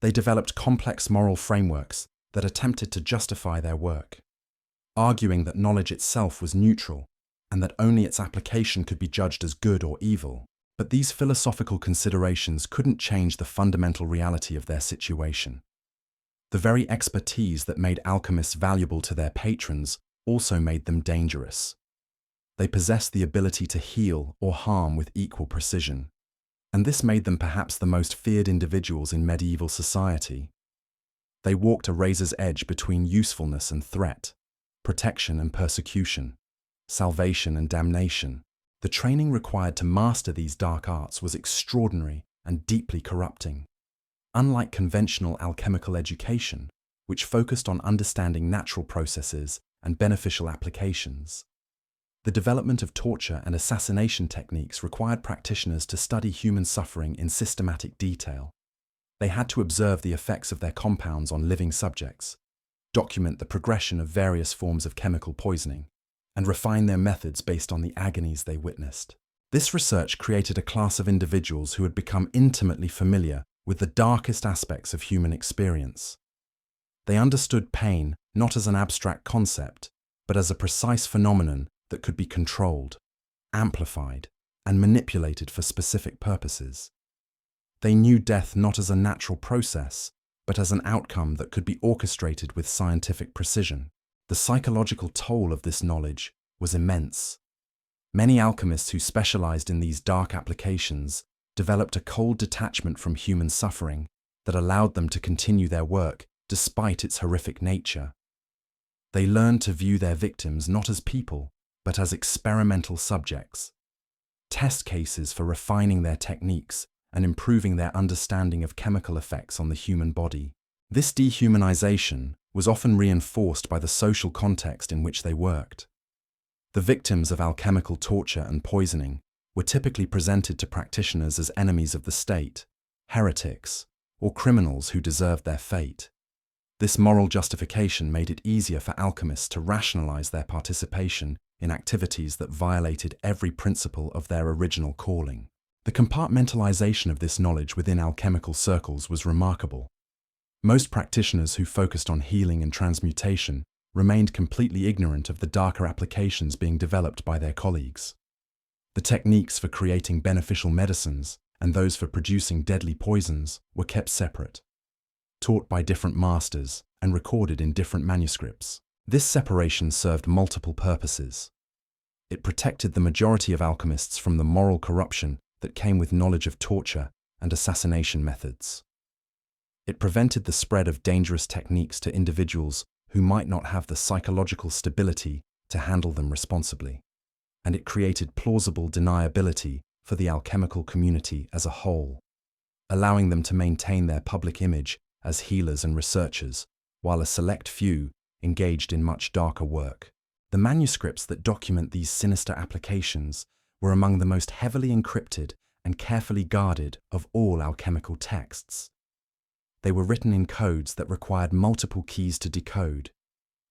They developed complex moral frameworks that attempted to justify their work, arguing that knowledge itself was neutral and that only its application could be judged as good or evil. But these philosophical considerations couldn't change the fundamental reality of their situation. The very expertise that made alchemists valuable to their patrons also made them dangerous. They possessed the ability to heal or harm with equal precision, and this made them perhaps the most feared individuals in medieval society. They walked a razor's edge between usefulness and threat, protection and persecution, salvation and damnation. The training required to master these dark arts was extraordinary and deeply corrupting. Unlike conventional alchemical education, which focused on understanding natural processes and beneficial applications, the development of torture and assassination techniques required practitioners to study human suffering in systematic detail. They had to observe the effects of their compounds on living subjects, document the progression of various forms of chemical poisoning, and refine their methods based on the agonies they witnessed. This research created a class of individuals who had become intimately familiar with the darkest aspects of human experience. They understood pain not as an abstract concept, but as a precise phenomenon that could be controlled, amplified, and manipulated for specific purposes. They knew death not as a natural process, but as an outcome that could be orchestrated with scientific precision. The psychological toll of this knowledge was immense. Many alchemists who specialized in these dark applications developed a cold detachment from human suffering that allowed them to continue their work despite its horrific nature. They learned to view their victims not as people, but as experimental subjects, test cases for refining their techniques and improving their understanding of chemical effects on the human body. This dehumanization was often reinforced by the social context in which they worked. The victims of alchemical torture and poisoning were typically presented to practitioners as enemies of the state, heretics, or criminals who deserved their fate. This moral justification made it easier for alchemists to rationalize their participation in activities that violated every principle of their original calling. The compartmentalization of this knowledge within alchemical circles was remarkable. Most practitioners who focused on healing and transmutation remained completely ignorant of the darker applications being developed by their colleagues. The techniques for creating beneficial medicines and those for producing deadly poisons were kept separate, taught by different masters and recorded in different manuscripts. This separation served multiple purposes. It protected the majority of alchemists from the moral corruption that came with knowledge of torture and assassination methods. It prevented the spread of dangerous techniques to individuals who might not have the psychological stability to handle them responsibly. And it created plausible deniability for the alchemical community as a whole, allowing them to maintain their public image as healers and researchers, while a select few engaged in much darker work. The manuscripts that document these sinister applications were among the most heavily encrypted and carefully guarded of all alchemical texts. They were written in codes that required multiple keys to decode,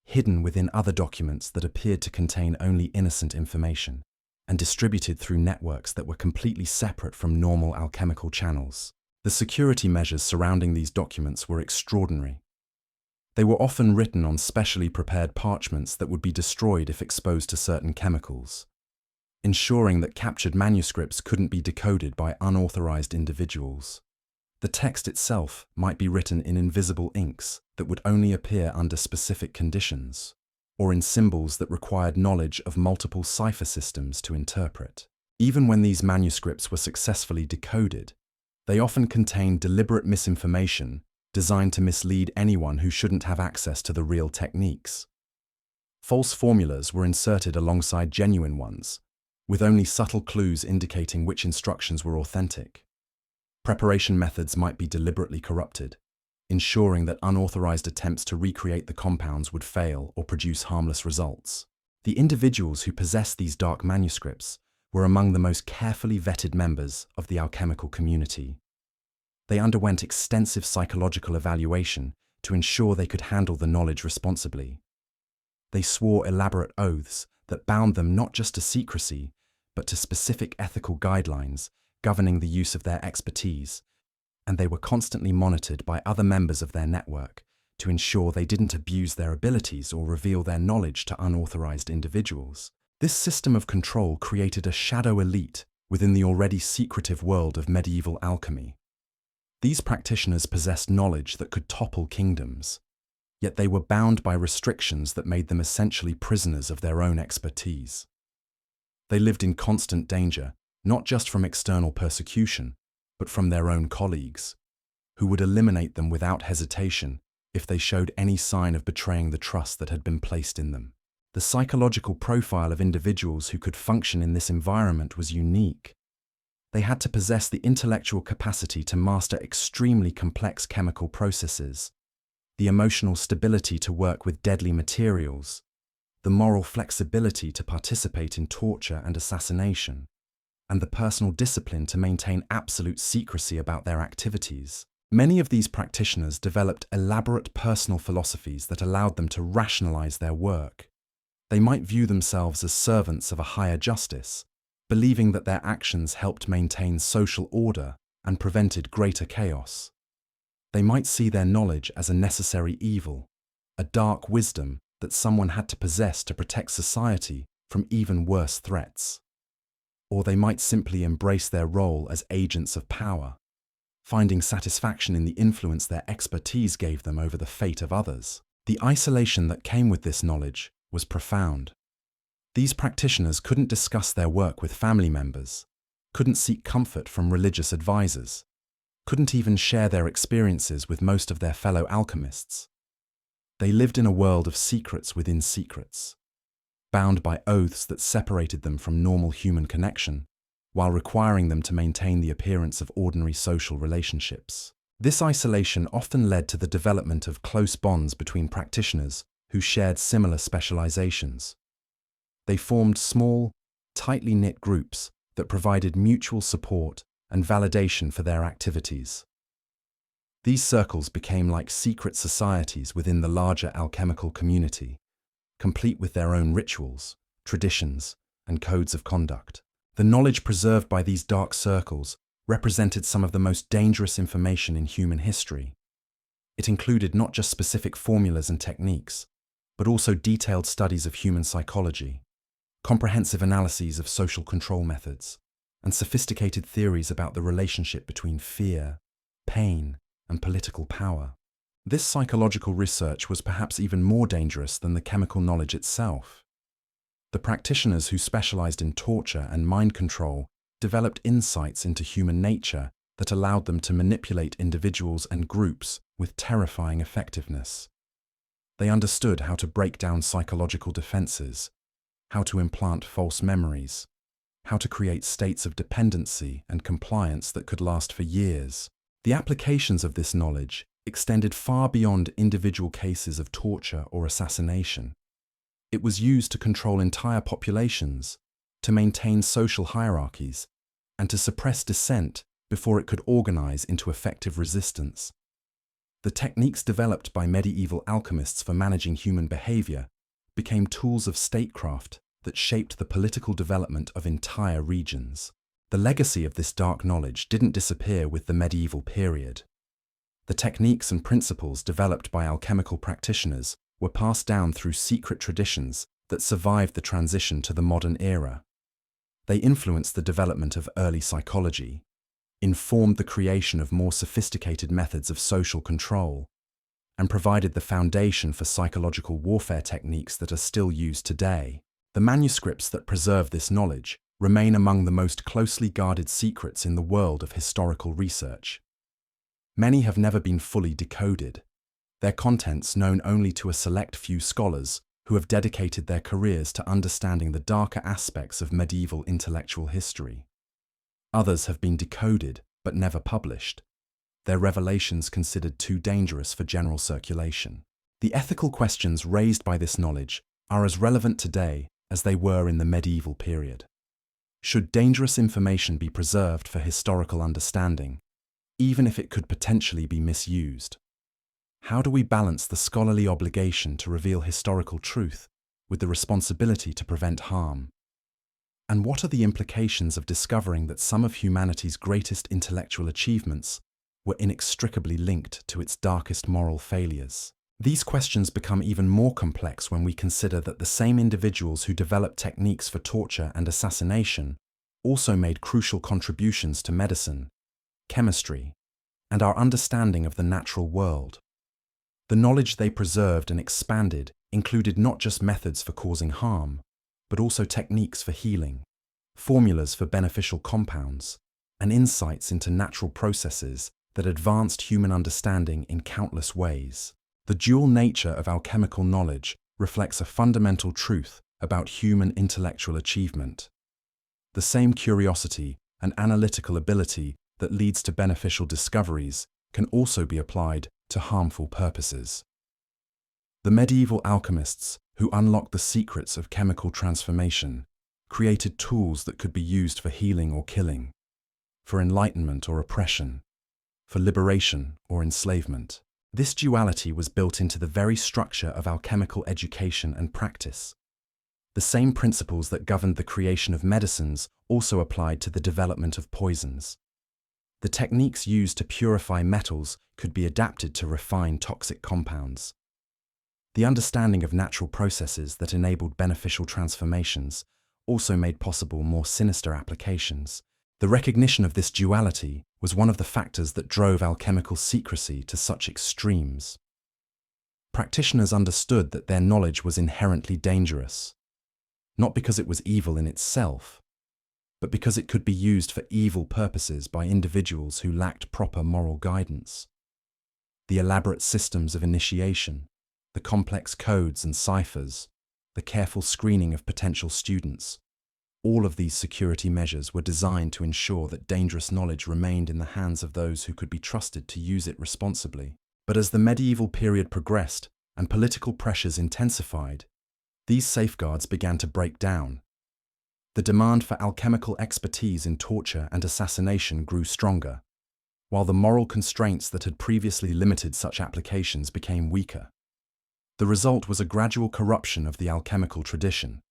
hidden within other documents that appeared to contain only innocent information, and distributed through networks that were completely separate from normal alchemical channels. The security measures surrounding these documents were extraordinary. They were often written on specially prepared parchments that would be destroyed if exposed to certain chemicals, ensuring that captured manuscripts couldn't be decoded by unauthorized individuals. The text itself might be written in invisible inks that would only appear under specific conditions, or in symbols that required knowledge of multiple cipher systems to interpret. Even when these manuscripts were successfully decoded, they often contained deliberate misinformation designed to mislead anyone who shouldn't have access to the real techniques. False formulas were inserted alongside genuine ones, with only subtle clues indicating which instructions were authentic. Preparation methods might be deliberately corrupted, ensuring that unauthorized attempts to recreate the compounds would fail or produce harmless results. The individuals who possessed these dark manuscripts were among the most carefully vetted members of the alchemical community. They underwent extensive psychological evaluation to ensure they could handle the knowledge responsibly. They swore elaborate oaths that bound them not just to secrecy, but to specific ethical guidelines governing the use of their expertise, and they were constantly monitored by other members of their network to ensure they didn't abuse their abilities or reveal their knowledge to unauthorized individuals. This system of control created a shadow elite within the already secretive world of medieval alchemy. These practitioners possessed knowledge that could topple kingdoms, yet they were bound by restrictions that made them essentially prisoners of their own expertise. They lived in constant danger, not just from external persecution, but from their own colleagues, who would eliminate them without hesitation if they showed any sign of betraying the trust that had been placed in them. The psychological profile of individuals who could function in this environment was unique. They had to possess the intellectual capacity to master extremely complex chemical processes, the emotional stability to work with deadly materials, the moral flexibility to participate in torture and assassination, and the personal discipline to maintain absolute secrecy about their activities. Many of these practitioners developed elaborate personal philosophies that allowed them to rationalize their work. They might view themselves as servants of a higher justice, believing that their actions helped maintain social order and prevented greater chaos. They might see their knowledge as a necessary evil, a dark wisdom that someone had to possess to protect society from even worse threats. Or they might simply embrace their role as agents of power, finding satisfaction in the influence their expertise gave them over the fate of others. The isolation that came with this knowledge was profound. These practitioners couldn't discuss their work with family members, couldn't seek comfort from religious advisors, couldn't even share their experiences with most of their fellow alchemists. They lived in a world of secrets within secrets, bound by oaths that separated them from normal human connection, while requiring them to maintain the appearance of ordinary social relationships. This isolation often led to the development of close bonds between practitioners who shared similar specializations. They formed small, tightly knit groups that provided mutual support and validation for their activities. These circles became like secret societies within the larger alchemical community, complete with their own rituals, traditions, and codes of conduct. The knowledge preserved by these dark circles represented some of the most dangerous information in human history. It included not just specific formulas and techniques, but also detailed studies of human psychology, comprehensive analyses of social control methods, and sophisticated theories about the relationship between fear, pain, and political power. This psychological research was perhaps even more dangerous than the chemical knowledge itself. The practitioners who specialized in torture and mind control developed insights into human nature that allowed them to manipulate individuals and groups with terrifying effectiveness. They understood how to break down psychological defenses, how to implant false memories, how to create states of dependency and compliance that could last for years. The applications of this knowledge extended far beyond individual cases of torture or assassination. It was used to control entire populations, to maintain social hierarchies, and to suppress dissent before it could organize into effective resistance. The techniques developed by medieval alchemists for managing human behavior became tools of statecraft that shaped the political development of entire regions. The legacy of this dark knowledge didn't disappear with the medieval period. The techniques and principles developed by alchemical practitioners were passed down through secret traditions that survived the transition to the modern era. They influenced the development of early psychology, informed the creation of more sophisticated methods of social control, and provided the foundation for psychological warfare techniques that are still used today. The manuscripts that preserve this knowledge remain among the most closely guarded secrets in the world of historical research. Many have never been fully decoded, their contents known only to a select few scholars who have dedicated their careers to understanding the darker aspects of medieval intellectual history. Others have been decoded but never published, their revelations considered too dangerous for general circulation. The ethical questions raised by this knowledge are as relevant today as they were in the medieval period. Should dangerous information be preserved for historical understanding, even if it could potentially be misused? How do we balance the scholarly obligation to reveal historical truth with the responsibility to prevent harm? And what are the implications of discovering that some of humanity's greatest intellectual achievements were inextricably linked to its darkest moral failures? These questions become even more complex when we consider that the same individuals who developed techniques for torture and assassination also made crucial contributions to medicine, chemistry, and our understanding of the natural world. The knowledge they preserved and expanded included not just methods for causing harm, but also techniques for healing, formulas for beneficial compounds, and insights into natural processes that advanced human understanding in countless ways. The dual nature of alchemical knowledge reflects a fundamental truth about human intellectual achievement. The same curiosity and analytical ability that leads to beneficial discoveries can also be applied to harmful purposes. The medieval alchemists, who unlocked the secrets of chemical transformation, created tools that could be used for healing or killing, for enlightenment or oppression, for liberation or enslavement. This duality was built into the very structure of alchemical education and practice. The same principles that governed the creation of medicines also applied to the development of poisons. The techniques used to purify metals could be adapted to refine toxic compounds. The understanding of natural processes that enabled beneficial transformations also made possible more sinister applications. The recognition of this duality was one of the factors that drove alchemical secrecy to such extremes. Practitioners understood that their knowledge was inherently dangerous, not because it was evil in itself, but because it could be used for evil purposes by individuals who lacked proper moral guidance. The elaborate systems of initiation, the complex codes and ciphers, the careful screening of potential students, all of these security measures were designed to ensure that dangerous knowledge remained in the hands of those who could be trusted to use it responsibly. But as the medieval period progressed and political pressures intensified, these safeguards began to break down. The demand for alchemical expertise in torture and assassination grew stronger, while the moral constraints that had previously limited such applications became weaker. The result was a gradual corruption of the alchemical tradition,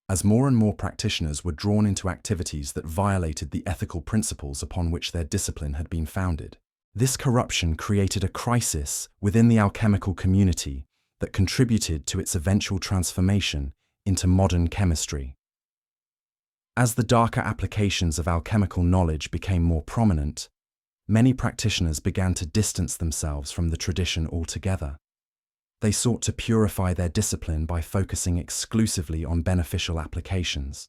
as more and more practitioners were drawn into activities that violated the ethical principles upon which their discipline had been founded. This corruption created a crisis within the alchemical community that contributed to its eventual transformation into modern chemistry. As the darker applications of alchemical knowledge became more prominent, many practitioners began to distance themselves from the tradition altogether. They sought to purify their discipline by focusing exclusively on beneficial applications,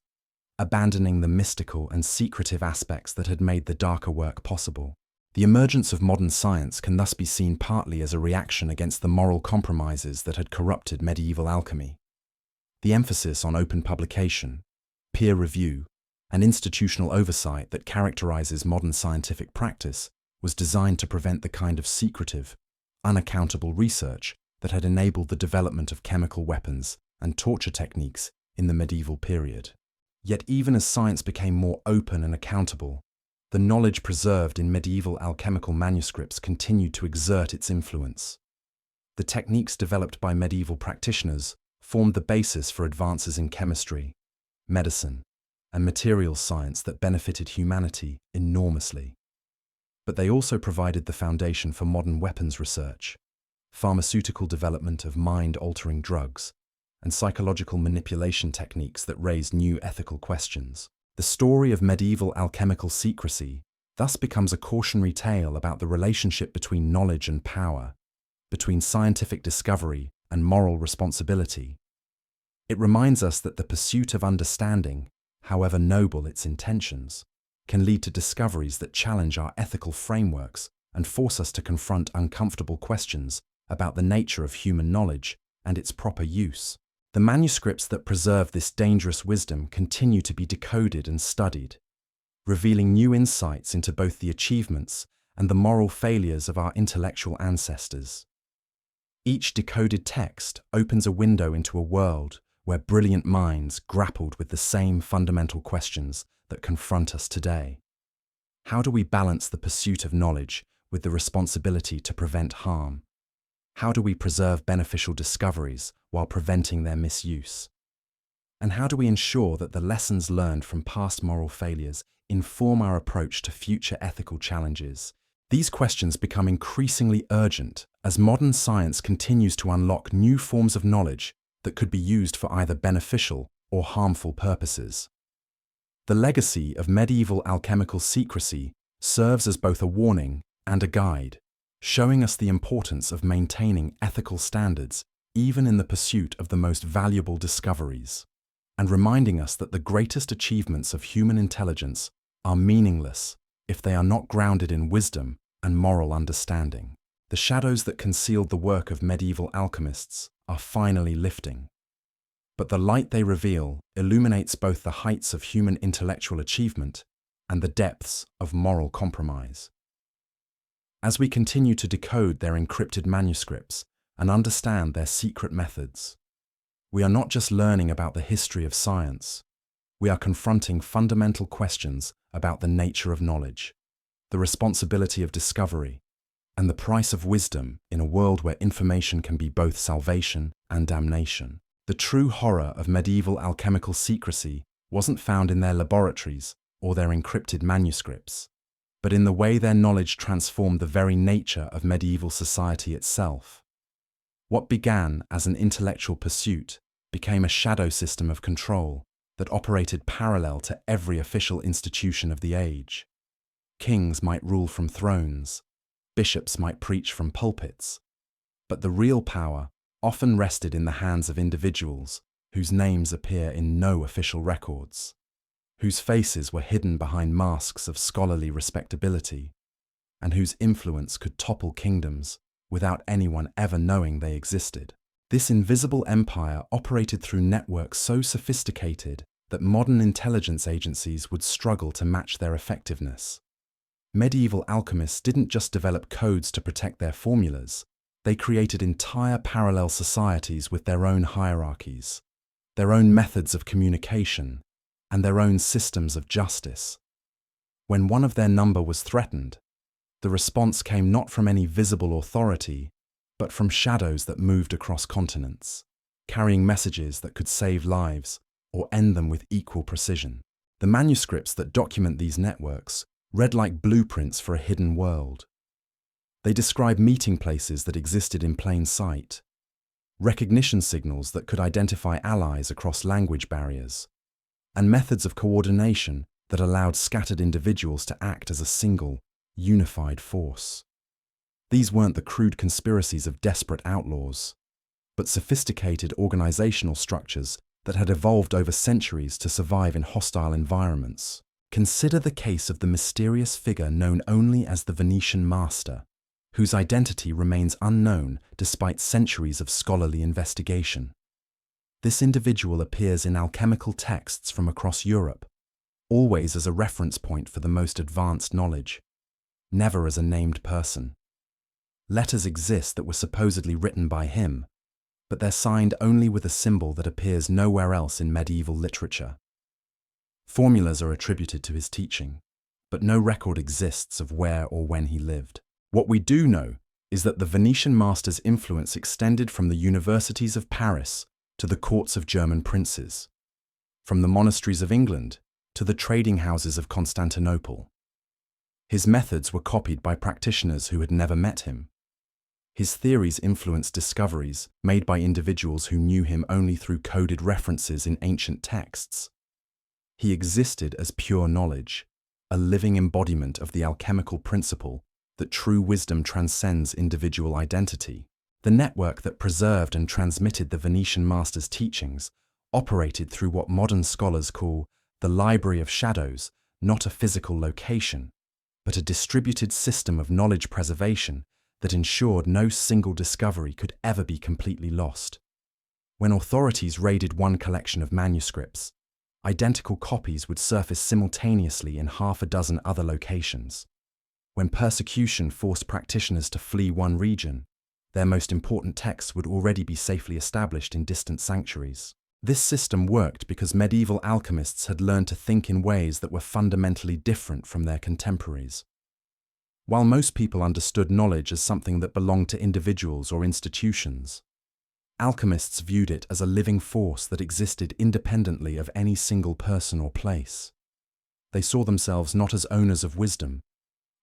abandoning the mystical and secretive aspects that had made the darker work possible. The emergence of modern science can thus be seen partly as a reaction against the moral compromises that had corrupted medieval alchemy. The emphasis on open publication, peer review, and institutional oversight that characterizes modern scientific practice was designed to prevent the kind of secretive, unaccountable research that had enabled the development of chemical weapons and torture techniques in the medieval period. Yet even as science became more open and accountable, the knowledge preserved in medieval alchemical manuscripts continued to exert its influence. The techniques developed by medieval practitioners formed the basis for advances in chemistry, medicine, and materials science that benefited humanity enormously. But they also provided the foundation for modern weapons research, pharmaceutical development of mind-altering drugs, and psychological manipulation techniques that raised new ethical questions. The story of medieval alchemical secrecy thus becomes a cautionary tale about the relationship between knowledge and power, between scientific discovery and moral responsibility. It reminds us that the pursuit of understanding, however noble its intentions, can lead to discoveries that challenge our ethical frameworks and force us to confront uncomfortable questions about the nature of human knowledge and its proper use. The manuscripts that preserve this dangerous wisdom continue to be decoded and studied, revealing new insights into both the achievements and the moral failures of our intellectual ancestors. Each decoded text opens a window into a world where brilliant minds grappled with the same fundamental questions that confront us today. How do we balance the pursuit of knowledge with the responsibility to prevent harm? How do we preserve beneficial discoveries while preventing their misuse? And how do we ensure that the lessons learned from past moral failures inform our approach to future ethical challenges? These questions become increasingly urgent as modern science continues to unlock new forms of knowledge that could be used for either beneficial or harmful purposes. The legacy of medieval alchemical secrecy serves as both a warning and a guide, showing us the importance of maintaining ethical standards even in the pursuit of the most valuable discoveries, and reminding us that the greatest achievements of human intelligence are meaningless if they are not grounded in wisdom and moral understanding. The shadows that concealed the work of medieval alchemists are finally lifting, but the light they reveal illuminates both the heights of human intellectual achievement and the depths of moral compromise. As we continue to decode their encrypted manuscripts and understand their secret methods, we are not just learning about the history of science, we are confronting fundamental questions about the nature of knowledge, the responsibility of discovery, and the price of wisdom in a world where information can be both salvation and damnation. The true horror of medieval alchemical secrecy wasn't found in their laboratories or their encrypted manuscripts. but in the way their knowledge transformed the very nature of medieval society itself. What began as an intellectual pursuit became a shadow system of control that operated parallel to every official institution of the age. Kings might rule from thrones, bishops might preach from pulpits, but the real power often rested in the hands of individuals whose names appear in no official records, whose faces were hidden behind masks of scholarly respectability, and whose influence could topple kingdoms without anyone ever knowing they existed. This invisible empire operated through networks so sophisticated that modern intelligence agencies would struggle to match their effectiveness. Medieval alchemists didn't just develop codes to protect their formulas, they created entire parallel societies with their own hierarchies, their own methods of communication, and their own systems of justice. When one of their number was threatened, the response came not from any visible authority, but from shadows that moved across continents, carrying messages that could save lives or end them with equal precision. The manuscripts that document these networks read like blueprints for a hidden world. They describe meeting places that existed in plain sight, recognition signals that could identify allies across language barriers, and methods of coordination that allowed scattered individuals to act as a single, unified force. These weren't the crude conspiracies of desperate outlaws, but sophisticated organizational structures that had evolved over centuries to survive in hostile environments. Consider the case of the mysterious figure known only as the Venetian master, whose identity remains unknown despite centuries of scholarly investigation. This individual appears in alchemical texts from across Europe, always as a reference point for the most advanced knowledge, never as a named person. Letters exist that were supposedly written by him, but they're signed only with a symbol that appears nowhere else in medieval literature. Formulas are attributed to his teaching, but no record exists of where or when he lived. What we do know is that the Venetian master's influence extended from the universities of Paris to the courts of German princes, from the monasteries of England to the trading houses of Constantinople. His methods were copied by practitioners who had never met him. His theories influenced discoveries made by individuals who knew him only through coded references in ancient texts. He existed as pure knowledge, a living embodiment of the alchemical principle that true wisdom transcends individual identity. The network that preserved and transmitted the Venetian master's teachings operated through what modern scholars call the Library of Shadows, not a physical location, but a distributed system of knowledge preservation that ensured no single discovery could ever be completely lost. When authorities raided one collection of manuscripts, identical copies would surface simultaneously in half a dozen other locations. When persecution forced practitioners to flee one region, their most important texts would already be safely established in distant sanctuaries. This system worked because medieval alchemists had learned to think in ways that were fundamentally different from their contemporaries. While most people understood knowledge as something that belonged to individuals or institutions, alchemists viewed it as a living force that existed independently of any single person or place. They saw themselves not as owners of wisdom,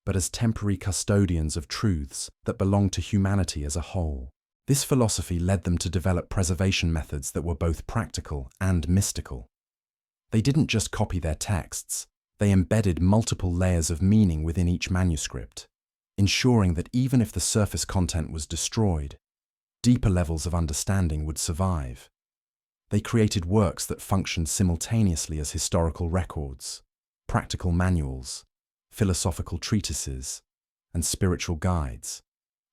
but as temporary custodians of truths that belonged to humanity as a whole. This philosophy led them to develop preservation methods that were both practical and mystical. They didn't just copy their texts, they embedded multiple layers of meaning within each manuscript, ensuring that even if the surface content was destroyed, deeper levels of understanding would survive. They created works that functioned simultaneously as historical records, practical manuals, philosophical treatises, and spiritual guides,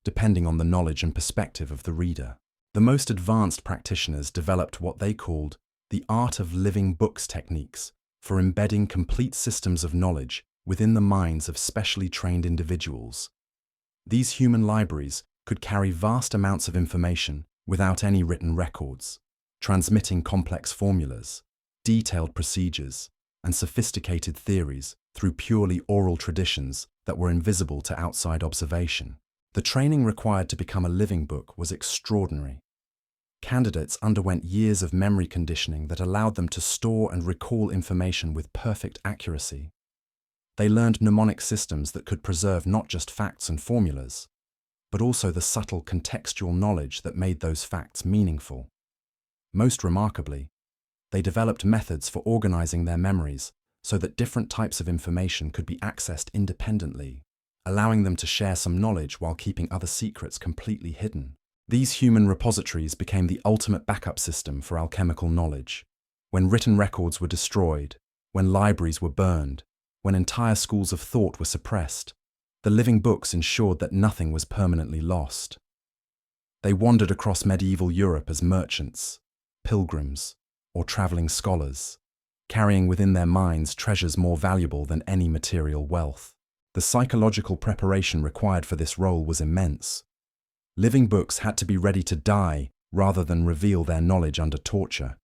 depending on the knowledge and perspective of the reader. The most advanced practitioners developed what they called the art of living books techniques for embedding complete systems of knowledge within the minds of specially trained individuals. These human libraries could carry vast amounts of information without any written records, transmitting complex formulas, detailed procedures, and sophisticated theories through purely oral traditions that were invisible to outside observation. The training required to become a living book was extraordinary. Candidates underwent years of memory conditioning that allowed them to store and recall information with perfect accuracy. They learned mnemonic systems that could preserve not just facts and formulas, but also the subtle contextual knowledge that made those facts meaningful. Most remarkably, they developed methods for organizing their memories so that different types of information could be accessed independently, allowing them to share some knowledge while keeping other secrets completely hidden. These human repositories became the ultimate backup system for alchemical knowledge. When written records were destroyed, when libraries were burned, when entire schools of thought were suppressed, the living books ensured that nothing was permanently lost. They wandered across medieval Europe as merchants, pilgrims, or traveling scholars, carrying within their minds treasures more valuable than any material wealth. The psychological preparation required for this role was immense. Living books had to be ready to die rather than reveal their knowledge under torture.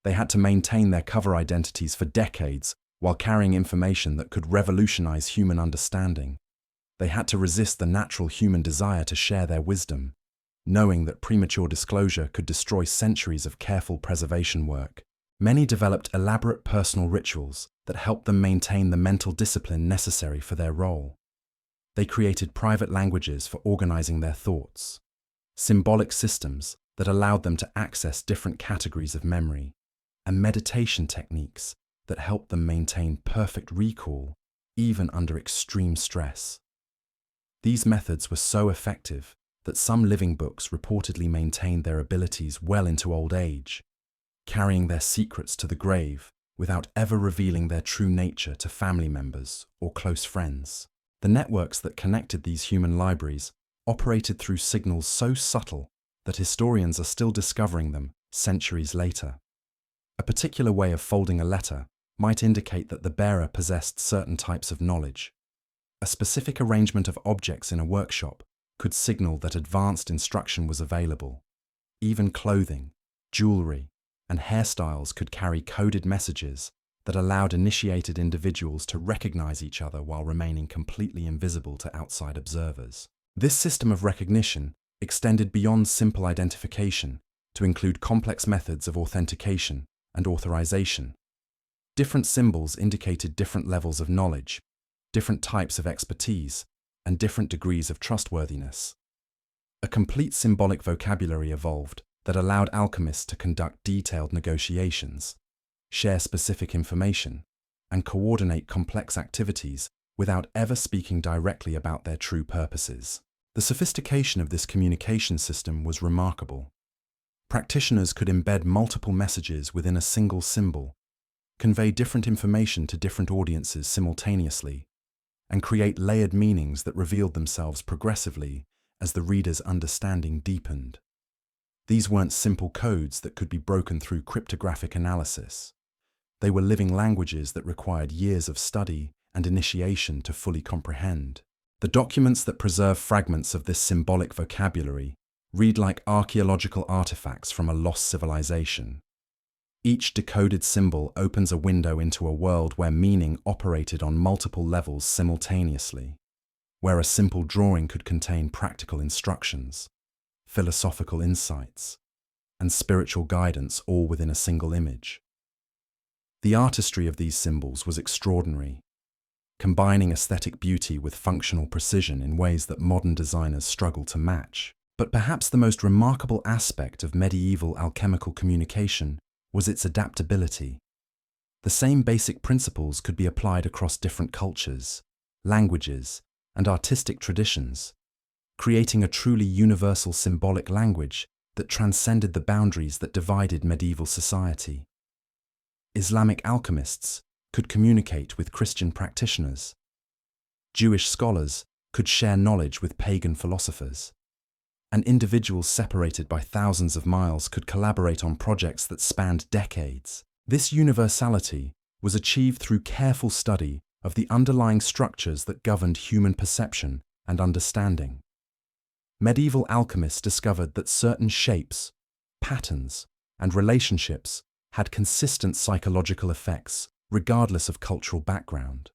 They had to maintain their cover identities for decades while carrying information that could revolutionize human understanding. They had to resist the natural human desire to share their wisdom, knowing that premature disclosure could destroy centuries of careful preservation work. Many developed elaborate personal rituals that helped them maintain the mental discipline necessary for their role. They created private languages for organizing their thoughts, symbolic systems that allowed them to access different categories of memory, and meditation techniques that helped them maintain perfect recall even under extreme stress. These methods were so effective that some living books reportedly maintained their abilities well into old age, carrying their secrets to the grave without ever revealing their true nature to family members or close friends. The networks that connected these human libraries operated through signals so subtle that historians are still discovering them centuries later. A particular way of folding a letter might indicate that the bearer possessed certain types of knowledge. A specific arrangement of objects in a workshop could signal that advanced instruction was available. Even clothing, jewelry, and hairstyles could carry coded messages that allowed initiated individuals to recognize each other while remaining completely invisible to outside observers. This system of recognition extended beyond simple identification to include complex methods of authentication and authorization. Different symbols indicated different levels of knowledge, different types of expertise, and different degrees of trustworthiness. A complete symbolic vocabulary evolved that allowed alchemists to conduct detailed negotiations, share specific information, and coordinate complex activities without ever speaking directly about their true purposes. The sophistication of this communication system was remarkable. Practitioners could embed multiple messages within a single symbol, convey different information to different audiences simultaneously, and create layered meanings that revealed themselves progressively as the reader's understanding deepened. These weren't simple codes that could be broken through cryptographic analysis. They were living languages that required years of study and initiation to fully comprehend. The documents that preserve fragments of this symbolic vocabulary read like archaeological artifacts from a lost civilization. Each decoded symbol opens a window into a world where meaning operated on multiple levels simultaneously, where a simple drawing could contain practical instructions, philosophical insights, and spiritual guidance all within a single image. The artistry of these symbols was extraordinary, combining aesthetic beauty with functional precision in ways that modern designers struggle to match. But perhaps the most remarkable aspect of medieval alchemical communication was its adaptability. The same basic principles could be applied across different cultures, languages, and artistic traditions, creating a truly universal symbolic language that transcended the boundaries that divided medieval society. Islamic alchemists could communicate with Christian practitioners. Jewish scholars could share knowledge with pagan philosophers. And individuals separated by thousands of miles could collaborate on projects that spanned decades. This universality was achieved through careful study of the underlying structures that governed human perception and understanding. Medieval alchemists discovered that certain shapes, patterns, and relationships had consistent psychological effects regardless of cultural background.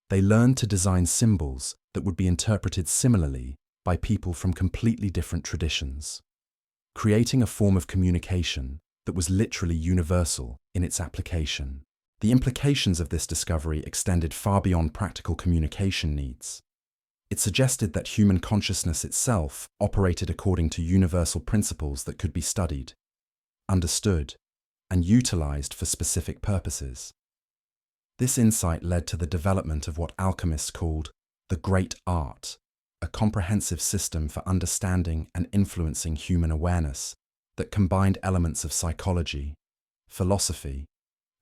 They learned to design symbols that would be interpreted similarly by people from completely different traditions, creating a form of communication that was literally universal in its application. The implications of this discovery extended far beyond practical communication needs. It suggested that human consciousness itself operated according to universal principles that could be studied, understood, and utilized for specific purposes. This insight led to the development of what alchemists called the Great Art, a comprehensive system for understanding and influencing human awareness that combined elements of psychology, philosophy,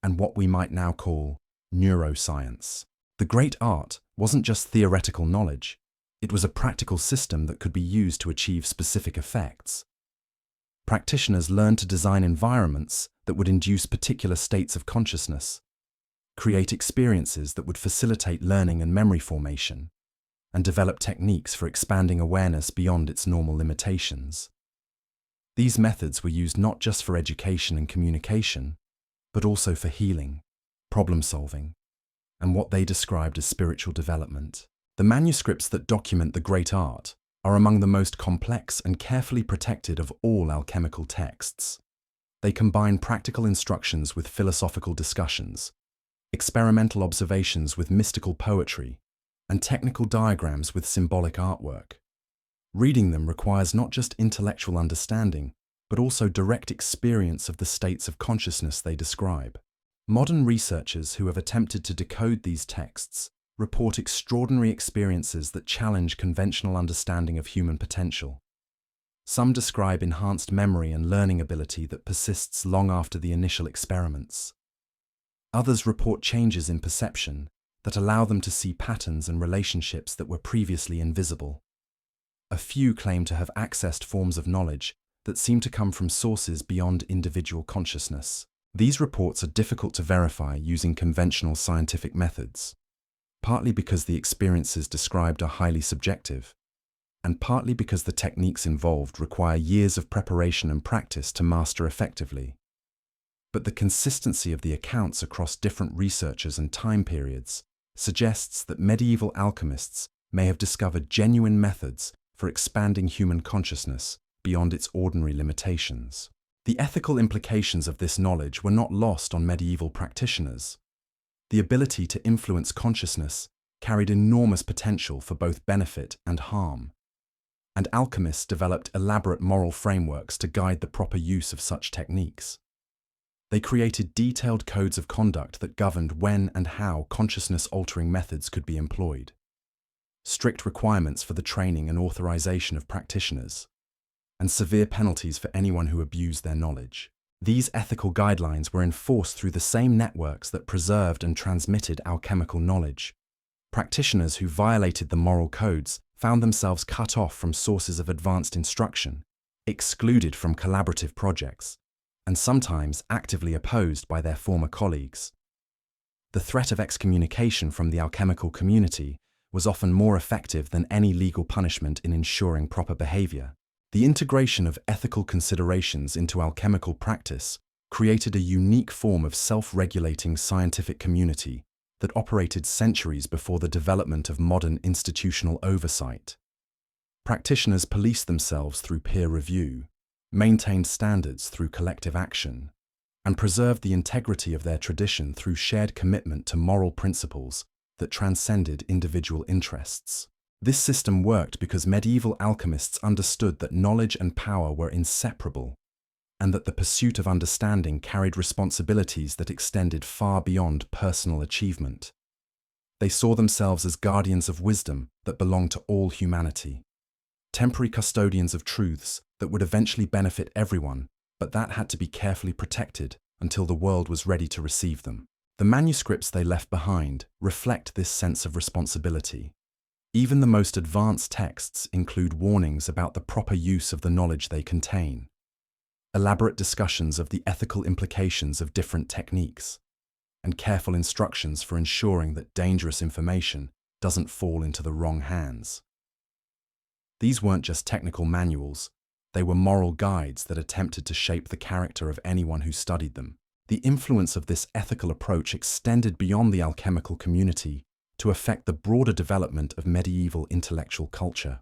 and what we might now call neuroscience. The Great Art wasn't just theoretical knowledge, it was a practical system that could be used to achieve specific effects. Practitioners learned to design environments that would induce particular states of consciousness, create experiences that would facilitate learning and memory formation, and develop techniques for expanding awareness beyond its normal limitations. These methods were used not just for education and communication, but also for healing, problem-solving, and what they described as spiritual development. The manuscripts that document the Great Art are among the most complex and carefully protected of all alchemical texts. They combine practical instructions with philosophical discussions, experimental observations with mystical poetry, and technical diagrams with symbolic artwork. Reading them requires not just intellectual understanding, but also direct experience of the states of consciousness they describe. Modern researchers who have attempted to decode these texts report extraordinary experiences that challenge conventional understanding of human potential. Some describe enhanced memory and learning ability that persists long after the initial experiments. Others report changes in perception that allow them to see patterns and relationships that were previously invisible. A few claim to have accessed forms of knowledge that seem to come from sources beyond individual consciousness. These reports are difficult to verify using conventional scientific methods, partly because the experiences described are highly subjective, and partly because the techniques involved require years of preparation and practice to master effectively. But the consistency of the accounts across different researchers and time periods suggests that medieval alchemists may have discovered genuine methods for expanding human consciousness beyond its ordinary limitations. The ethical implications of this knowledge were not lost on medieval practitioners. The ability to influence consciousness carried enormous potential for both benefit and harm, and alchemists developed elaborate moral frameworks to guide the proper use of such techniques. They created detailed codes of conduct that governed when and how consciousness-altering methods could be employed, strict requirements for the training and authorization of practitioners, and severe penalties for anyone who abused their knowledge. These ethical guidelines were enforced through the same networks that preserved and transmitted alchemical knowledge. Practitioners who violated the moral codes found themselves cut off from sources of advanced instruction, excluded from collaborative projects, and sometimes actively opposed by their former colleagues. The threat of excommunication from the alchemical community was often more effective than any legal punishment in ensuring proper behavior. The integration of ethical considerations into alchemical practice created a unique form of self-regulating scientific community that operated centuries before the development of modern institutional oversight. Practitioners policed themselves through peer review, maintained standards through collective action, and preserved the integrity of their tradition through shared commitment to moral principles that transcended individual interests. This system worked because medieval alchemists understood that knowledge and power were inseparable, and that the pursuit of understanding carried responsibilities that extended far beyond personal achievement. They saw themselves as guardians of wisdom that belonged to all humanity, temporary custodians of truths that would eventually benefit everyone, but that had to be carefully protected until the world was ready to receive them. The manuscripts they left behind reflect this sense of responsibility. Even the most advanced texts include warnings about the proper use of the knowledge they contain, elaborate discussions of the ethical implications of different techniques, and careful instructions for ensuring that dangerous information doesn't fall into the wrong hands. These weren't just technical manuals, they were moral guides that attempted to shape the character of anyone who studied them. The influence of this ethical approach extended beyond the alchemical community to affect the broader development of medieval intellectual culture.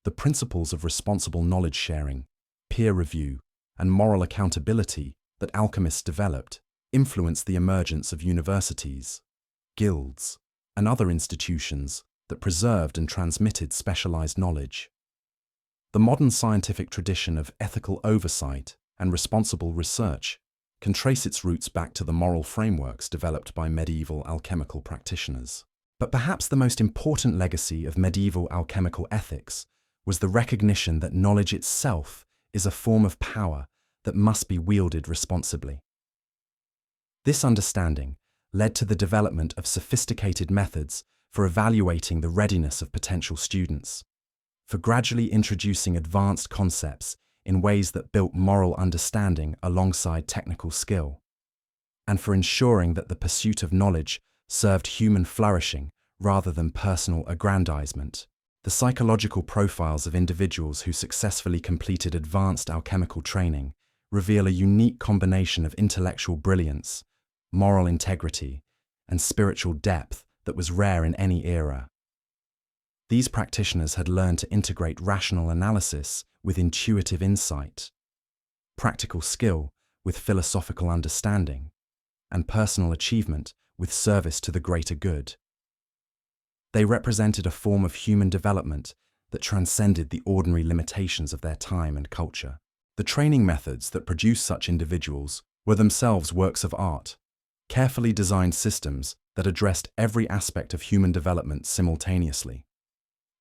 The principles of responsible knowledge sharing, peer review, and moral accountability that alchemists developed influenced the emergence of universities, guilds, and other institutions that preserved and transmitted specialized knowledge. The modern scientific tradition of ethical oversight and responsible research can trace its roots back to the moral frameworks developed by medieval alchemical practitioners. But perhaps the most important legacy of medieval alchemical ethics was the recognition that knowledge itself is a form of power that must be wielded responsibly. This understanding led to the development of sophisticated methods for evaluating the readiness of potential students, for gradually introducing advanced concepts in ways that built moral understanding alongside technical skill, and for ensuring that the pursuit of knowledge served human flourishing rather than personal aggrandizement. The psychological profiles of individuals who successfully completed advanced alchemical training reveal a unique combination of intellectual brilliance, moral integrity, and spiritual depth that was rare in any era. These practitioners had learned to integrate rational analysis with intuitive insight, practical skill with philosophical understanding, and personal achievement with service to the greater good. They represented a form of human development that transcended the ordinary limitations of their time and culture. The training methods that produced such individuals were themselves works of art, carefully designed systems that addressed every aspect of human development simultaneously.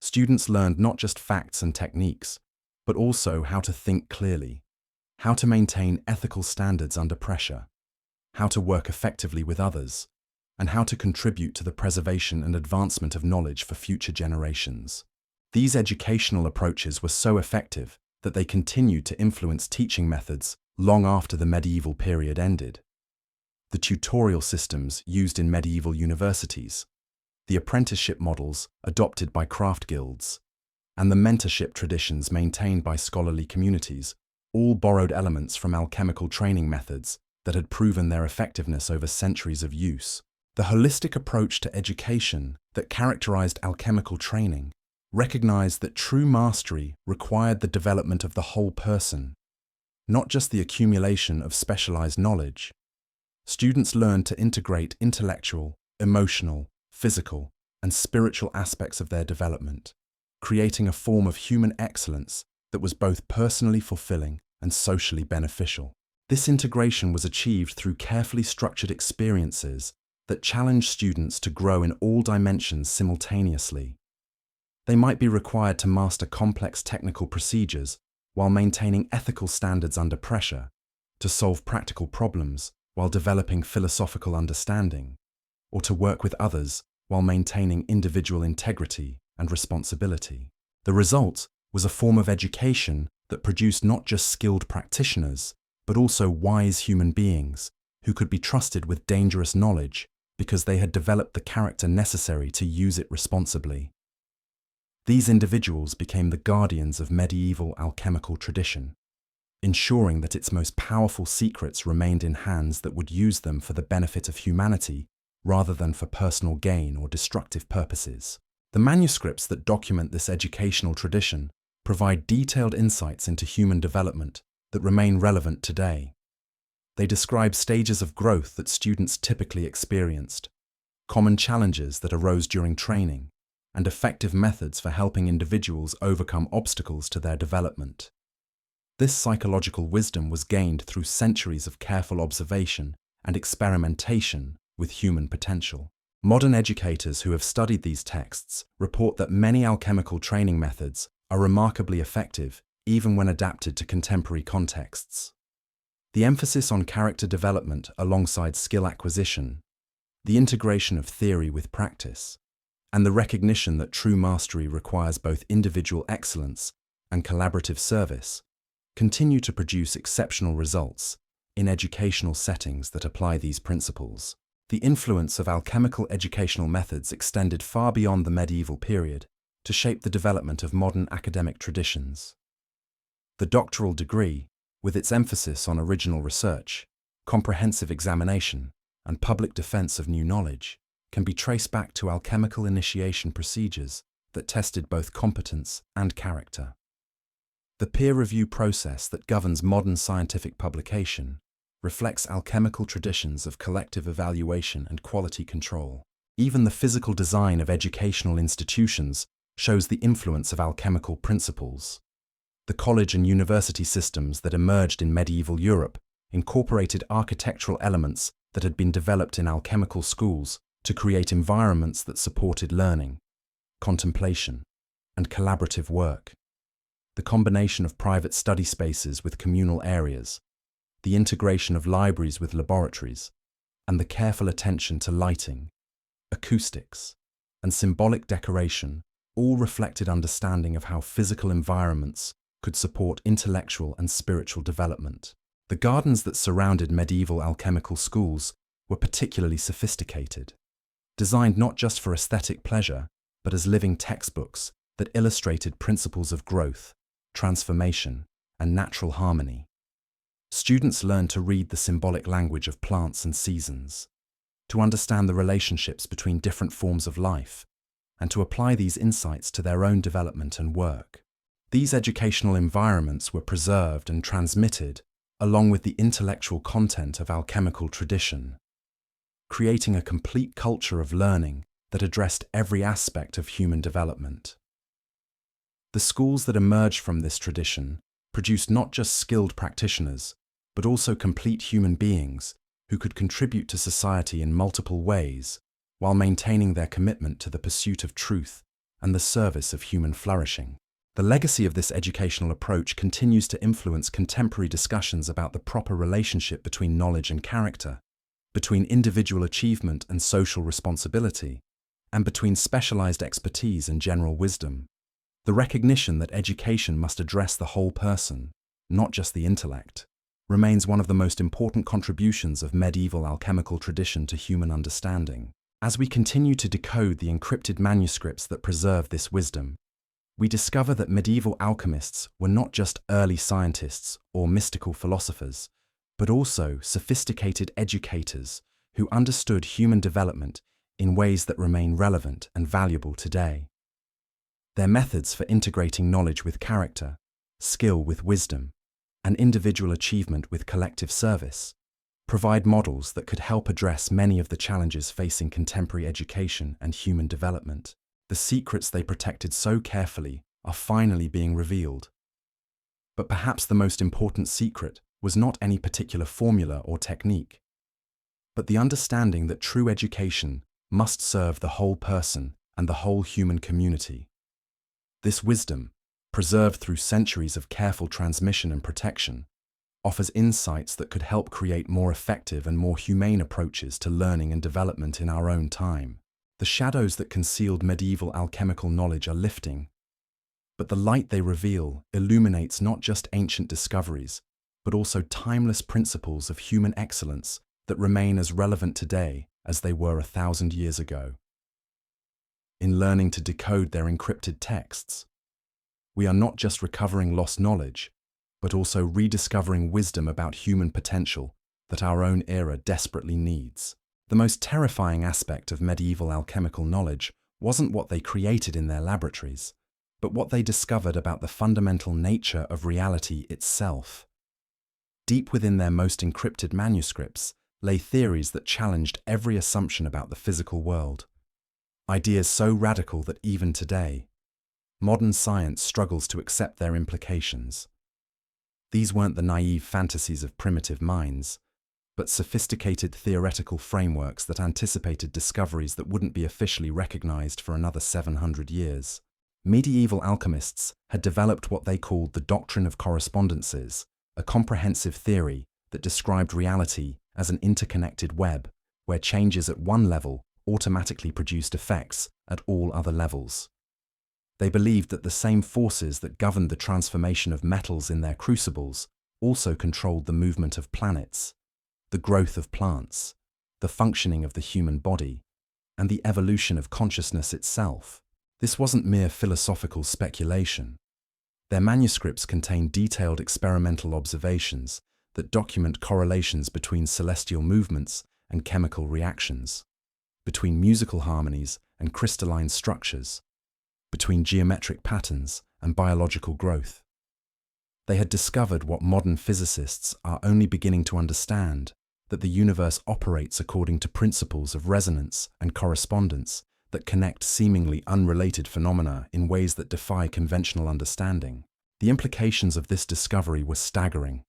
Students learned not just facts and techniques, but also how to think clearly, how to maintain ethical standards under pressure, how to work effectively with others, and how to contribute to the preservation and advancement of knowledge for future generations. These educational approaches were so effective that they continued to influence teaching methods long after the medieval period ended. The tutorial systems used in medieval universities, the apprenticeship models adopted by craft guilds, and the mentorship traditions maintained by scholarly communities all borrowed elements from alchemical training methods that had proven their effectiveness over centuries of use. The holistic approach to education that characterized alchemical training recognized that true mastery required the development of the whole person, not just the accumulation of specialized knowledge. Students learned to integrate intellectual, emotional, physical, and spiritual aspects of their development, creating a form of human excellence that was both personally fulfilling and socially beneficial. This integration was achieved through carefully structured experiences that challenged students to grow in all dimensions simultaneously. They might be required to master complex technical procedures while maintaining ethical standards under pressure, to solve practical problems while developing philosophical understanding, or to work with others while maintaining individual integrity and responsibility. The result was a form of education that produced not just skilled practitioners, but also wise human beings who could be trusted with dangerous knowledge because they had developed the character necessary to use it responsibly. These individuals became the guardians of medieval alchemical tradition, ensuring that its most powerful secrets remained in hands that would use them for the benefit of humanity rather than for personal gain or destructive purposes. The manuscripts that document this educational tradition provide detailed insights into human development that remain relevant today. They describe stages of growth that students typically experienced, common challenges that arose during training, and effective methods for helping individuals overcome obstacles to their development. This psychological wisdom was gained through centuries of careful observation and experimentation with human potential. Modern educators who have studied these texts report that many alchemical training methods are remarkably effective even when adapted to contemporary contexts. The emphasis on character development alongside skill acquisition, the integration of theory with practice, and the recognition that true mastery requires both individual excellence and collaborative service continue to produce exceptional results in educational settings that apply these principles. The influence of alchemical educational methods extended far beyond the medieval period to shape the development of modern academic traditions. The doctoral degree, with its emphasis on original research, comprehensive examination, and public defense of new knowledge, can be traced back to alchemical initiation procedures that tested both competence and character. The peer review process that governs modern scientific publication reflects alchemical traditions of collective evaluation and quality control. Even the physical design of educational institutions shows the influence of alchemical principles. The college and university systems that emerged in medieval Europe incorporated architectural elements that had been developed in alchemical schools to create environments that supported learning, contemplation, and collaborative work. The combination of private study spaces with communal areas, the integration of libraries with laboratories, and the careful attention to lighting, acoustics, and symbolic decoration all reflected understanding of how physical environments could support intellectual and spiritual development. The gardens that surrounded medieval alchemical schools were particularly sophisticated, designed not just for aesthetic pleasure, but as living textbooks that illustrated principles of growth, transformation, and natural harmony. Students learned to read the symbolic language of plants and seasons, to understand the relationships between different forms of life, and to apply these insights to their own development and work. These educational environments were preserved and transmitted along with the intellectual content of alchemical tradition, creating a complete culture of learning that addressed every aspect of human development. The schools that emerged from this tradition produced not just skilled practitioners, but also complete human beings who could contribute to society in multiple ways while maintaining their commitment to the pursuit of truth and the service of human flourishing. The legacy of this educational approach continues to influence contemporary discussions about the proper relationship between knowledge and character, between individual achievement and social responsibility, and between specialized expertise and general wisdom. The recognition that education must address the whole person, not just the intellect, remains one of the most important contributions of medieval alchemical tradition to human understanding. As we continue to decode the encrypted manuscripts that preserve this wisdom, we discover that medieval alchemists were not just early scientists or mystical philosophers, but also sophisticated educators who understood human development in ways that remain relevant and valuable today. Their methods for integrating knowledge with character, skill with wisdom, and individual achievement with collective service provide models that could help address many of the challenges facing contemporary education and human development. The secrets they protected so carefully are finally being revealed. But perhaps the most important secret was not any particular formula or technique, but the understanding that true education must serve the whole person and the whole human community. This wisdom, preserved through centuries of careful transmission and protection, offers insights that could help create more effective and more humane approaches to learning and development in our own time. The shadows that concealed medieval alchemical knowledge are lifting, but the light they reveal illuminates not just ancient discoveries, but also timeless principles of human excellence that remain as relevant today as they were 1,000 years ago. In learning to decode their encrypted texts, we are not just recovering lost knowledge, but also rediscovering wisdom about human potential that our own era desperately needs. The most terrifying aspect of medieval alchemical knowledge wasn't what they created in their laboratories, but what they discovered about the fundamental nature of reality itself. Deep within their most encrypted manuscripts lay theories that challenged every assumption about the physical world. Ideas so radical that even today, modern science struggles to accept their implications. These weren't the naive fantasies of primitive minds, but sophisticated theoretical frameworks that anticipated discoveries that wouldn't be officially recognized for another 700 years. Medieval alchemists had developed what they called the doctrine of correspondences, a comprehensive theory that described reality as an interconnected web, where changes at one level automatically produced effects at all other levels. They believed that the same forces that governed the transformation of metals in their crucibles also controlled the movement of planets, the growth of plants, the functioning of the human body, and the evolution of consciousness itself. This wasn't mere philosophical speculation. Their manuscripts contain detailed experimental observations that document correlations between celestial movements and chemical reactions, between musical harmonies and crystalline structures, between geometric patterns and biological growth. They had discovered what modern physicists are only beginning to understand, that the universe operates according to principles of resonance and correspondence that connect seemingly unrelated phenomena in ways that defy conventional understanding. The implications of this discovery were staggering.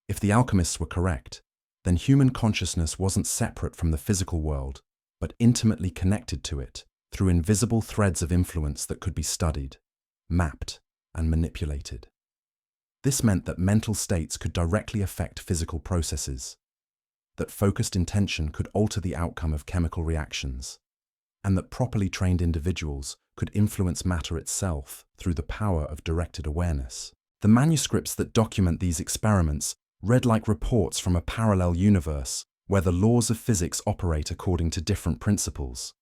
If the alchemists were correct, then human consciousness wasn't separate from the physical world, but intimately connected to it through invisible threads of influence that could be studied, mapped, and manipulated. This meant that mental states could directly affect physical processes, that focused intention could alter the outcome of chemical reactions, and that properly trained individuals could influence matter itself through the power of directed awareness. The manuscripts that document these experiments read like reports from a parallel universe where the laws of physics operate according to different principles.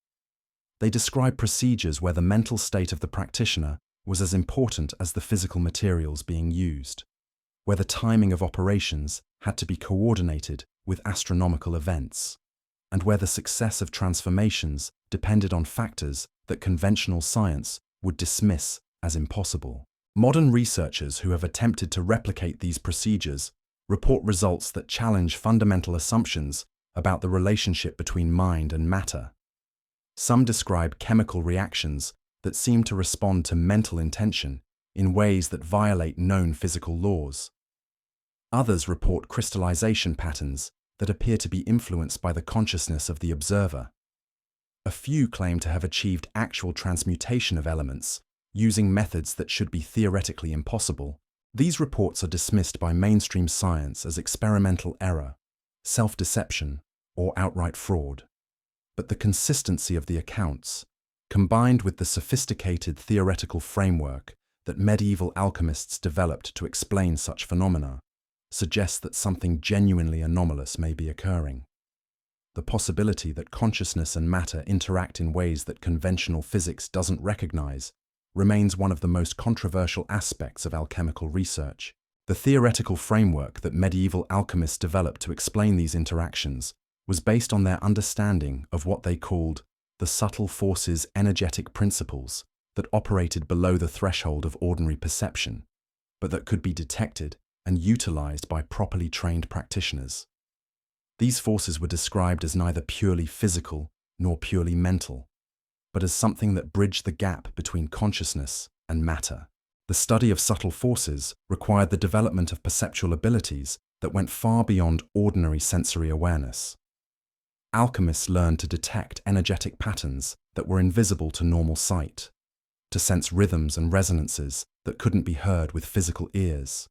They describe procedures where the mental state of the practitioner was as important as the physical materials being used, where the timing of operations had to be coordinated with astronomical events, and where the success of transformations depended on factors that conventional science would dismiss as impossible. Modern researchers who have attempted to replicate these procedures report results that challenge fundamental assumptions about the relationship between mind and matter. Some describe chemical reactions that seem to respond to mental intention in ways that violate known physical laws. Others report crystallization patterns that appear to be influenced by the consciousness of the observer. A few claim to have achieved actual transmutation of elements using methods that should be theoretically impossible. These reports are dismissed by mainstream science as experimental error, self-deception, or outright fraud. But the consistency of the accounts, combined with the sophisticated theoretical framework that medieval alchemists developed to explain such phenomena, suggests that something genuinely anomalous may be occurring. The possibility that consciousness and matter interact in ways that conventional physics doesn't recognize remains one of the most controversial aspects of alchemical research. The theoretical framework that medieval alchemists developed to explain these interactions was based on their understanding of what they called the subtle forces' energetic principles that operated below the threshold of ordinary perception, but that could be detected and utilized by properly trained practitioners. These forces were described as neither purely physical nor purely mental, but as something that bridged the gap between consciousness and matter. The study of subtle forces required the development of perceptual abilities that went far beyond ordinary sensory awareness. Alchemists learned to detect energetic patterns that were invisible to normal sight, to sense rhythms and resonances that couldn't be heard with physical ears,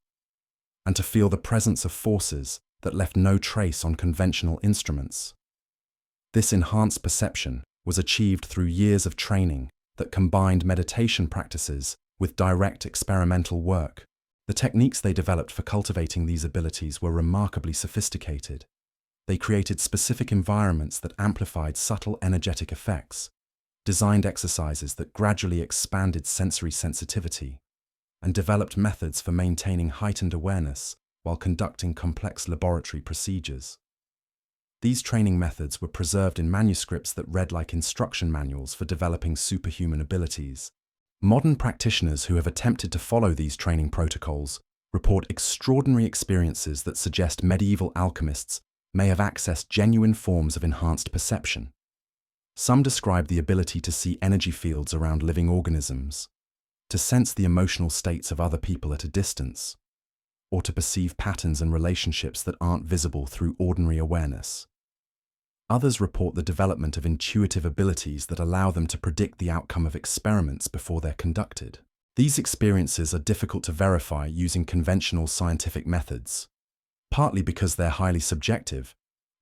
and to feel the presence of forces that left no trace on conventional instruments. This enhanced perception was achieved through years of training that combined meditation practices with direct experimental work. The techniques they developed for cultivating these abilities were remarkably sophisticated. They created specific environments that amplified subtle energetic effects, designed exercises that gradually expanded sensory sensitivity, and developed methods for maintaining heightened awareness while conducting complex laboratory procedures. These training methods were preserved in manuscripts that read like instruction manuals for developing superhuman abilities. Modern practitioners who have attempted to follow these training protocols report extraordinary experiences that suggest medieval alchemists may have accessed genuine forms of enhanced perception. Some describe the ability to see energy fields around living organisms, to sense the emotional states of other people at a distance, or to perceive patterns and relationships that aren't visible through ordinary awareness. Others report the development of intuitive abilities that allow them to predict the outcome of experiments before they're conducted. These experiences are difficult to verify using conventional scientific methods, partly because they're highly subjective,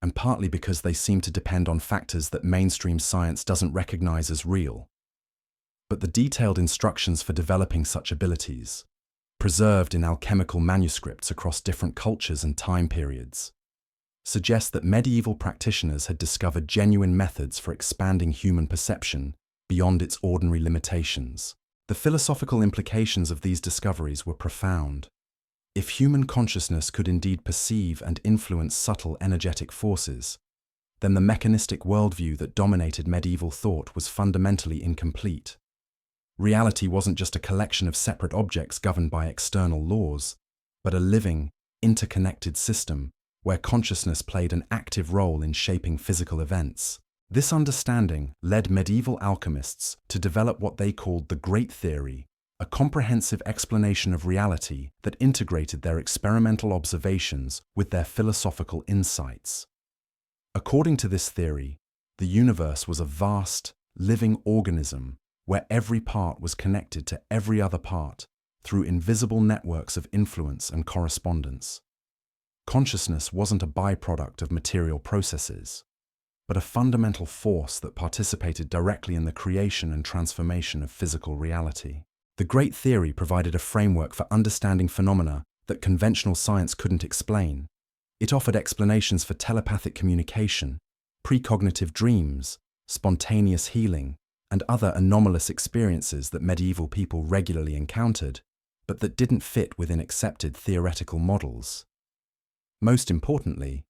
and partly because they seem to depend on factors that mainstream science doesn't recognize as real. But the detailed instructions for developing such abilities, preserved in alchemical manuscripts across different cultures and time periods, suggest that medieval practitioners had discovered genuine methods for expanding human perception beyond its ordinary limitations. The philosophical implications of these discoveries were profound. If human consciousness could indeed perceive and influence subtle energetic forces, then the mechanistic worldview that dominated medieval thought was fundamentally incomplete. Reality wasn't just a collection of separate objects governed by external laws, but a living, interconnected system where consciousness played an active role in shaping physical events. This understanding led medieval alchemists to develop what they called the Great Theory, a comprehensive explanation of reality that integrated their experimental observations with their philosophical insights. According to this theory, the universe was a vast, living organism where every part was connected to every other part through invisible networks of influence and correspondence. Consciousness wasn't a byproduct of material processes, but a fundamental force that participated directly in the creation and transformation of physical reality. The Great Theory provided a framework for understanding phenomena that conventional science couldn't explain. It offered explanations for telepathic communication, precognitive dreams, spontaneous healing, and other anomalous experiences that medieval people regularly encountered, but that didn't fit within accepted theoretical models. Most importantly,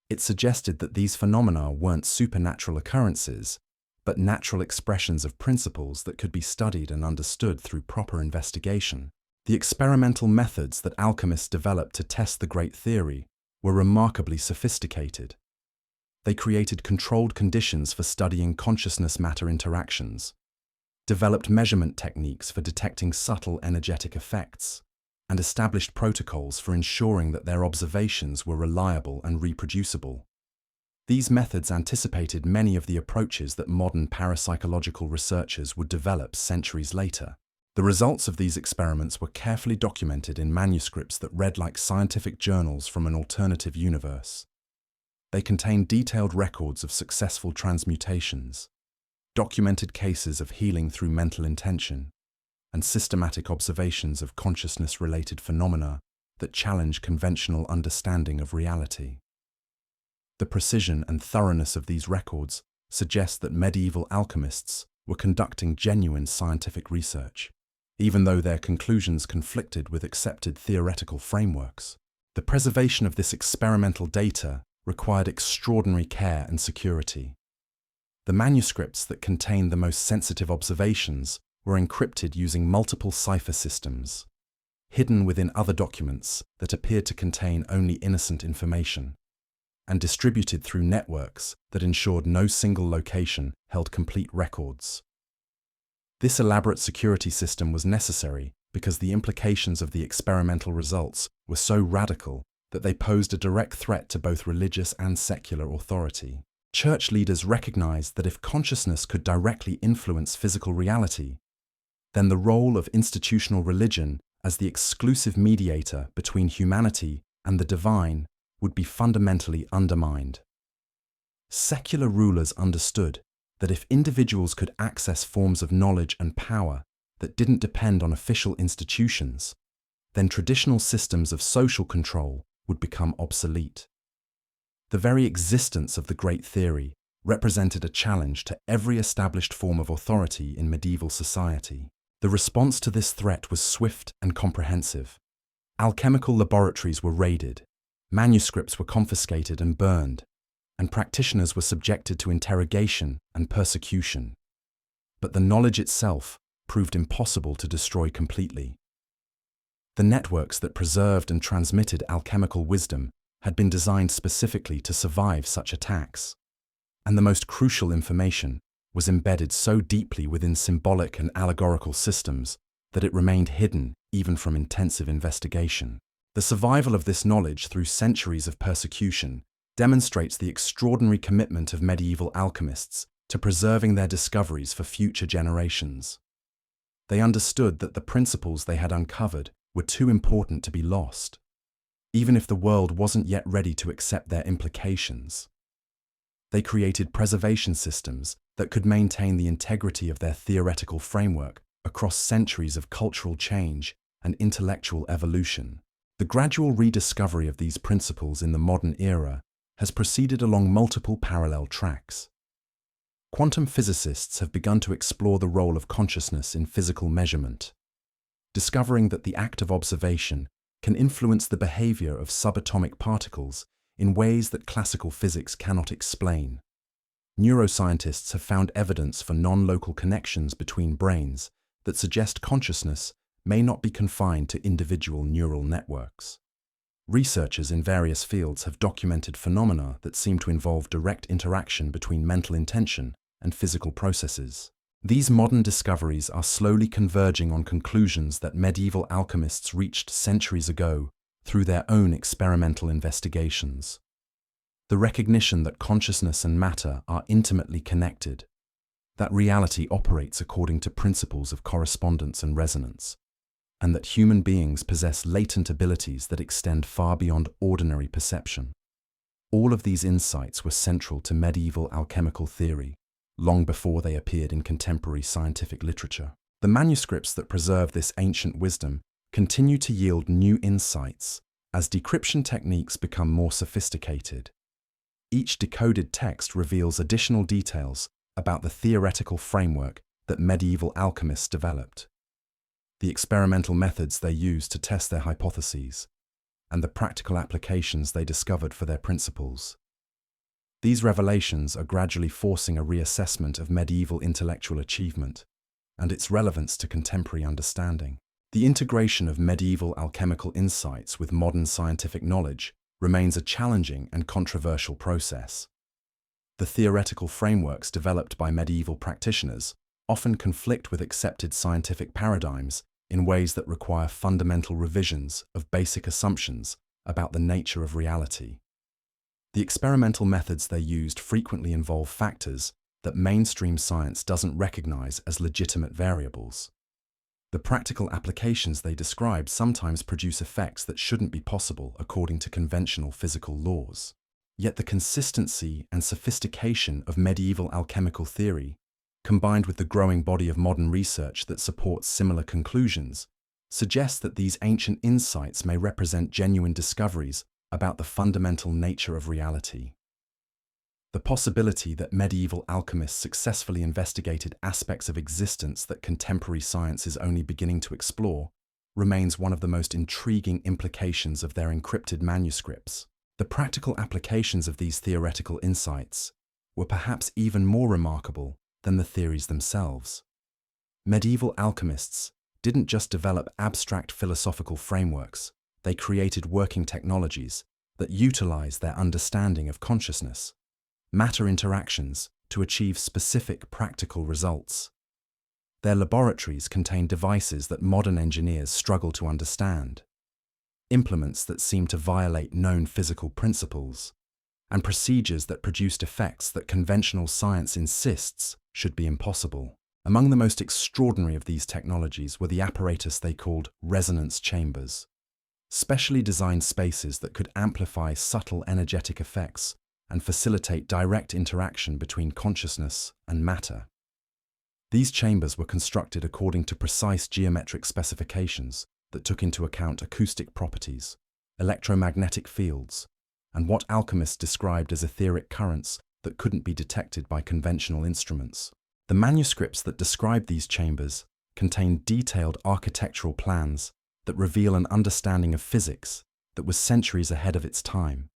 it suggested that these phenomena weren't supernatural occurrences, but natural expressions of principles that could be studied and understood through proper investigation. The experimental methods that alchemists developed to test the Great Theory were remarkably sophisticated. They created controlled conditions for studying consciousness-matter interactions, developed measurement techniques for detecting subtle energetic effects, and established protocols for ensuring that their observations were reliable and reproducible. These methods anticipated many of the approaches that modern parapsychological researchers would develop centuries later. The results of these experiments were carefully documented in manuscripts that read like scientific journals from an alternative universe. They contained detailed records of successful transmutations, documented cases of healing through mental intention, and systematic observations of consciousness-related phenomena that challenge conventional understanding of reality. The precision and thoroughness of these records suggest that medieval alchemists were conducting genuine scientific research, even though their conclusions conflicted with accepted theoretical frameworks. The preservation of this experimental data required extraordinary care and security. The manuscripts that contained the most sensitive observations were encrypted using multiple cipher systems, hidden within other documents that appeared to contain only innocent information, and distributed through networks that ensured no single location held complete records. This elaborate security system was necessary because the implications of the experimental results were so radical that they posed a direct threat to both religious and secular authority. Church leaders recognized that if consciousness could directly influence physical reality, then the role of institutional religion as the exclusive mediator between humanity and the divine would be fundamentally undermined. Secular rulers understood that if individuals could access forms of knowledge and power that didn't depend on official institutions, then traditional systems of social control would become obsolete. The very existence of the Great Theory represented a challenge to every established form of authority in medieval society. The response to this threat was swift and comprehensive. Alchemical laboratories were raided, manuscripts were confiscated and burned, and practitioners were subjected to interrogation and persecution. But the knowledge itself proved impossible to destroy completely. The networks that preserved and transmitted alchemical wisdom had been designed specifically to survive such attacks, and the most crucial information was embedded so deeply within symbolic and allegorical systems that it remained hidden even from intensive investigation. The survival of this knowledge through centuries of persecution demonstrates the extraordinary commitment of medieval alchemists to preserving their discoveries for future generations. They understood that the principles they had uncovered were too important to be lost, even if the world wasn't yet ready to accept their implications. They created preservation systems that could maintain the integrity of their theoretical framework across centuries of cultural change and intellectual evolution. The gradual rediscovery of these principles in the modern era has proceeded along multiple parallel tracks. Quantum physicists have begun to explore the role of consciousness in physical measurement, discovering that the act of observation can influence the behavior of subatomic particles in ways that classical physics cannot explain. Neuroscientists have found evidence for non-local connections between brains that suggest consciousness may not be confined to individual neural networks. Researchers in various fields have documented phenomena that seem to involve direct interaction between mental intention and physical processes. These modern discoveries are slowly converging on conclusions that medieval alchemists reached centuries ago through their own experimental investigations. The recognition that consciousness and matter are intimately connected, that reality operates according to principles of correspondence and resonance, and that human beings possess latent abilities that extend far beyond ordinary perception. All of these insights were central to medieval alchemical theory, long before they appeared in contemporary scientific literature. The manuscripts that preserve this ancient wisdom continue to yield new insights as decryption techniques become more sophisticated. Each decoded text reveals additional details about the theoretical framework that medieval alchemists developed, the experimental methods they used to test their hypotheses, and the practical applications they discovered for their principles. These revelations are gradually forcing a reassessment of medieval intellectual achievement and its relevance to contemporary understanding. The integration of medieval alchemical insights with modern scientific knowledge remains a challenging and controversial process. The theoretical frameworks developed by medieval practitioners often conflict with accepted scientific paradigms in ways that require fundamental revisions of basic assumptions about the nature of reality. The experimental methods they used frequently involve factors that mainstream science doesn't recognize as legitimate variables. The practical applications they describe sometimes produce effects that shouldn't be possible according to conventional physical laws. Yet the consistency and sophistication of medieval alchemical theory, combined with the growing body of modern research that supports similar conclusions, suggests that these ancient insights may represent genuine discoveries about the fundamental nature of reality. The possibility that medieval alchemists successfully investigated aspects of existence that contemporary science is only beginning to explore remains one of the most intriguing implications of their encrypted manuscripts. The practical applications of these theoretical insights were perhaps even more remarkable than the theories themselves. Medieval alchemists didn't just develop abstract philosophical frameworks, they created working technologies that utilize their understanding of consciousness, matter interactions to achieve specific practical results. Their laboratories contain devices that modern engineers struggle to understand, implements that seem to violate known physical principles, and procedures that produced effects that conventional science insists should be impossible. Among the most extraordinary of these technologies were the apparatus they called resonance chambers, specially designed spaces that could amplify subtle energetic effects and facilitate direct interaction between consciousness and matter. These chambers were constructed according to precise geometric specifications that took into account acoustic properties, electromagnetic fields, and what alchemists described as etheric currents that couldn't be detected by conventional instruments. The manuscripts that describe these chambers contain detailed architectural plans that reveal an understanding of physics that was centuries ahead of its time.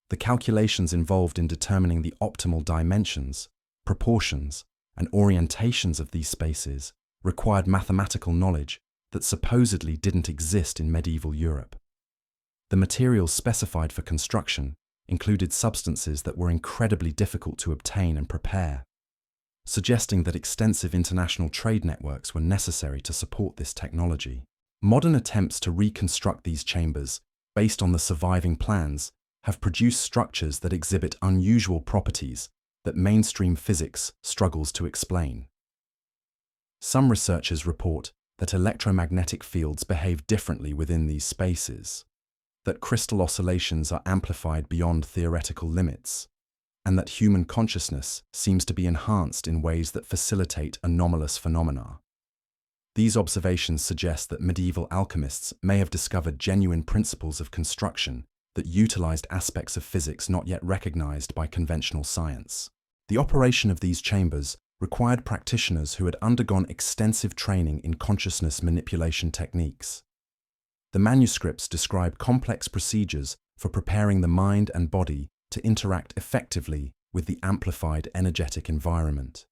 The calculations involved in determining the optimal dimensions, proportions, and orientations of these spaces required mathematical knowledge that supposedly didn't exist in medieval Europe. The materials specified for construction included substances that were incredibly difficult to obtain and prepare, suggesting that extensive international trade networks were necessary to support this technology. Modern attempts to reconstruct these chambers, based on the surviving plans, have produced structures that exhibit unusual properties that mainstream physics struggles to explain. Some researchers report that electromagnetic fields behave differently within these spaces, that crystal oscillations are amplified beyond theoretical limits, and that human consciousness seems to be enhanced in ways that facilitate anomalous phenomena. These observations suggest that medieval alchemists may have discovered genuine principles of construction that utilized aspects of physics not yet recognized by conventional science. The operation of these chambers required practitioners who had undergone extensive training in consciousness manipulation techniques. The manuscripts describe complex procedures for preparing the mind and body to interact effectively with the amplified energetic environment.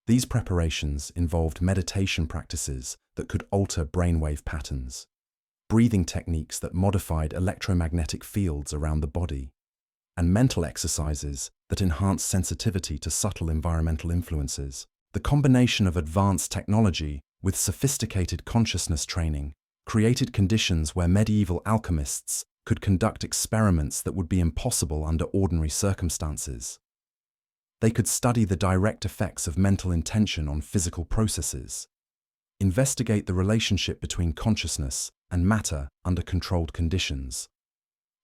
These preparations involved meditation practices that could alter brainwave patterns, breathing techniques that modified electromagnetic fields around the body, and mental exercises that enhanced sensitivity to subtle environmental influences. The combination of advanced technology with sophisticated consciousness training created conditions where medieval alchemists could conduct experiments that would be impossible under ordinary circumstances. They could study the direct effects of mental intention on physical processes, investigate the relationship between consciousness and matter under controlled conditions,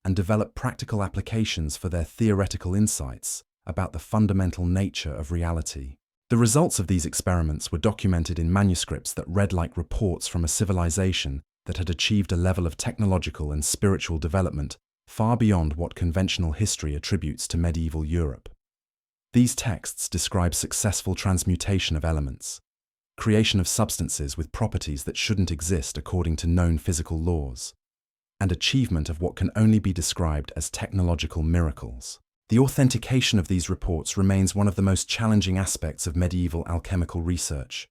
and develop practical applications for their theoretical insights about the fundamental nature of reality. The results of these experiments were documented in manuscripts that read like reports from a civilization that had achieved a level of technological and spiritual development far beyond what conventional history attributes to medieval Europe. These texts describe successful transmutation of elements, creation of substances with properties that shouldn't exist according to known physical laws, and achievement of what can only be described as technological miracles. The authentication of these reports remains one of the most challenging aspects of medieval alchemical research.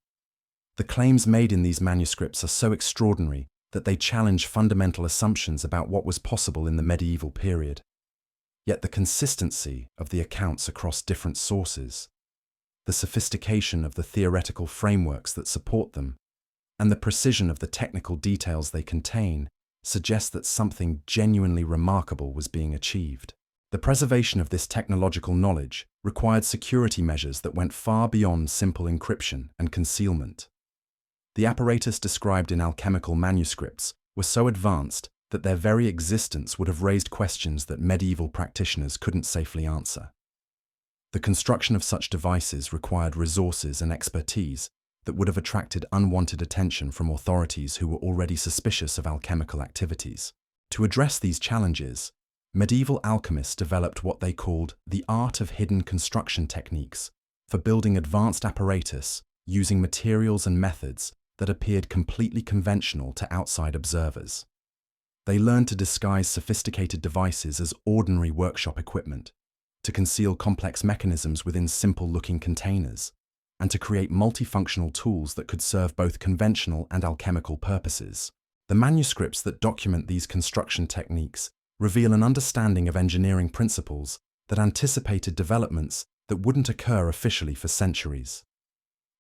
The claims made in these manuscripts are so extraordinary that they challenge fundamental assumptions about what was possible in the medieval period. Yet the consistency of the accounts across different sources, the sophistication of the theoretical frameworks that support them, and the precision of the technical details they contain suggest that something genuinely remarkable was being achieved. The preservation of this technological knowledge required security measures that went far beyond simple encryption and concealment. The apparatus described in alchemical manuscripts were so advanced that their very existence would have raised questions that medieval practitioners couldn't safely answer. The construction of such devices required resources and expertise that would have attracted unwanted attention from authorities who were already suspicious of alchemical activities. To address these challenges, medieval alchemists developed what they called the art of hidden construction techniques for building advanced apparatus using materials and methods that appeared completely conventional to outside observers. They learned to disguise sophisticated devices as ordinary workshop equipment, to conceal complex mechanisms within simple-looking containers, and to create multifunctional tools that could serve both conventional and alchemical purposes. The manuscripts that document these construction techniques reveal an understanding of engineering principles that anticipated developments that wouldn't occur officially for centuries.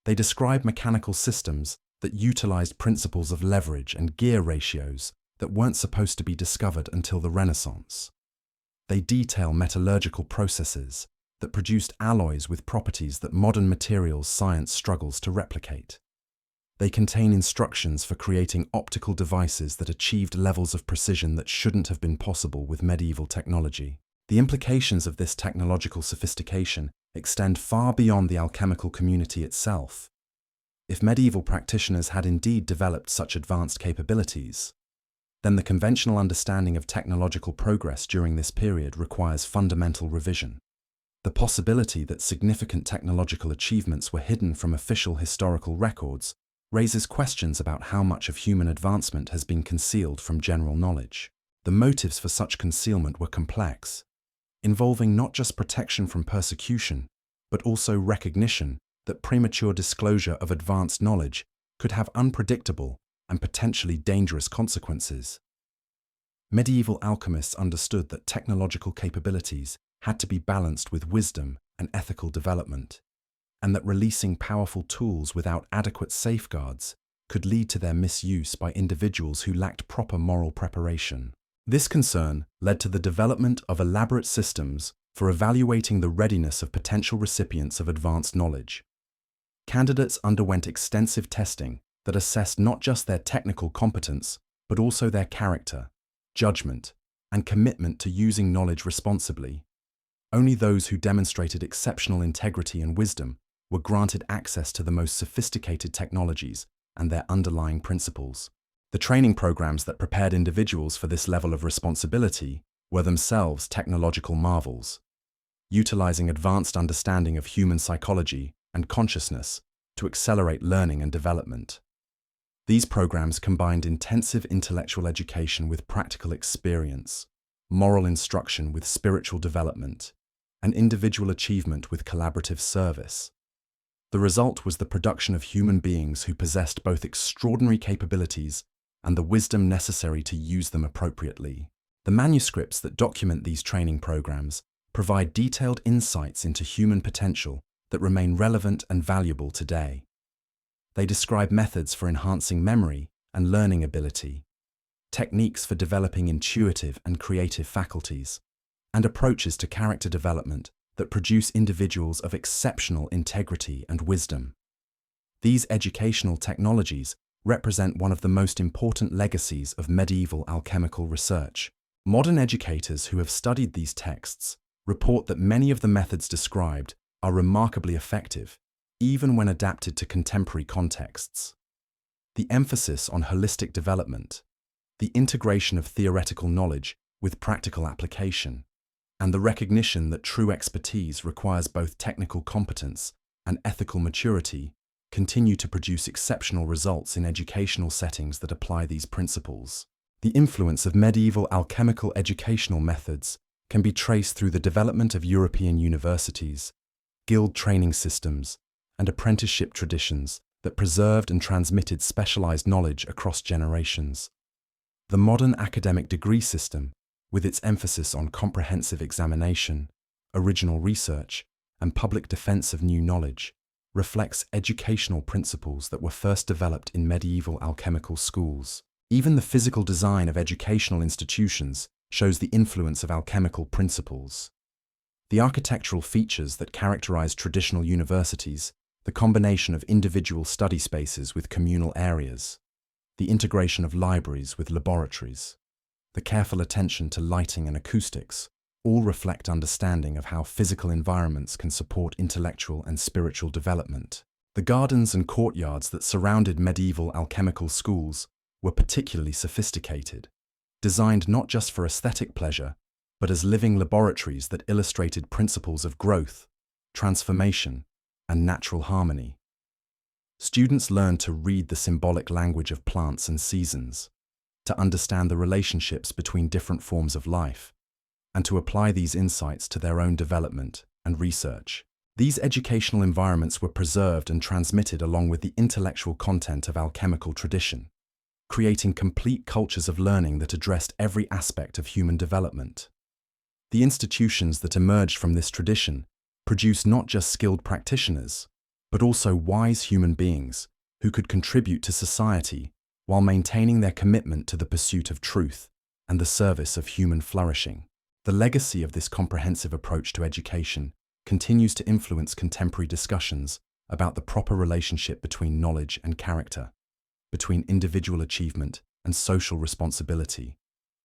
They describe mechanical systems that utilized principles of leverage and gear ratios that weren't supposed to be discovered until the Renaissance. They detail metallurgical processes that produced alloys with properties that modern materials science struggles to replicate. They contain instructions for creating optical devices that achieved levels of precision that shouldn't have been possible with medieval technology. The implications of this technological sophistication extend far beyond the alchemical community itself. If medieval practitioners had indeed developed such advanced capabilities, then the conventional understanding of technological progress during this period requires fundamental revision. The possibility that significant technological achievements were hidden from official historical records raises questions about how much of human advancement has been concealed from general knowledge. The motives for such concealment were complex, involving not just protection from persecution, but also recognition that premature disclosure of advanced knowledge could have unpredictable and potentially dangerous consequences. Medieval alchemists understood that technological capabilities had to be balanced with wisdom and ethical development, and that releasing powerful tools without adequate safeguards could lead to their misuse by individuals who lacked proper moral preparation. This concern led to the development of elaborate systems for evaluating the readiness of potential recipients of advanced knowledge. Candidates underwent extensive testing that assessed not just their technical competence, but also their character, judgment, and commitment to using knowledge responsibly. Only those who demonstrated exceptional integrity and wisdom were granted access to the most sophisticated technologies and their underlying principles. The training programs that prepared individuals for this level of responsibility were themselves technological marvels, utilizing advanced understanding of human psychology and consciousness to accelerate learning and development. These programs combined intensive intellectual education with practical experience, moral instruction with spiritual development, and individual achievement with collaborative service. The result was the production of human beings who possessed both extraordinary capabilities and the wisdom necessary to use them appropriately. The manuscripts that document these training programs provide detailed insights into human potential that remain relevant and valuable today. They describe methods for enhancing memory and learning ability, techniques for developing intuitive and creative faculties, and approaches to character development that produce individuals of exceptional integrity and wisdom. These educational technologies represent one of the most important legacies of medieval alchemical research. Modern educators who have studied these texts report that many of the methods described are remarkably effective, even when adapted to contemporary contexts. The emphasis on holistic development, the integration of theoretical knowledge with practical application, and the recognition that true expertise requires both technical competence and ethical maturity continue to produce exceptional results in educational settings that apply these principles. The influence of medieval alchemical educational methods can be traced through the development of European universities, guild training systems, and apprenticeship traditions that preserved and transmitted specialized knowledge across generations. The modern academic degree system, with its emphasis on comprehensive examination, original research, and public defense of new knowledge, reflects educational principles that were first developed in medieval alchemical schools. Even the physical design of educational institutions shows the influence of alchemical principles. The architectural features that characterize traditional universities, the combination of individual study spaces with communal areas, the integration of libraries with laboratories, the careful attention to lighting and acoustics, all reflect understanding of how physical environments can support intellectual and spiritual development. The gardens and courtyards that surrounded medieval alchemical schools were particularly sophisticated, designed not just for aesthetic pleasure, but as living laboratories that illustrated principles of growth, transformation, and natural harmony. Students learned to read the symbolic language of plants and seasons, to understand the relationships between different forms of life, and to apply these insights to their own development and research. These educational environments were preserved and transmitted along with the intellectual content of alchemical tradition, creating complete cultures of learning that addressed every aspect of human development. The institutions that emerged from this tradition produced not just skilled practitioners, but also wise human beings who could contribute to society while maintaining their commitment to the pursuit of truth and the service of human flourishing. The legacy of this comprehensive approach to education continues to influence contemporary discussions about the proper relationship between knowledge and character, between individual achievement and social responsibility,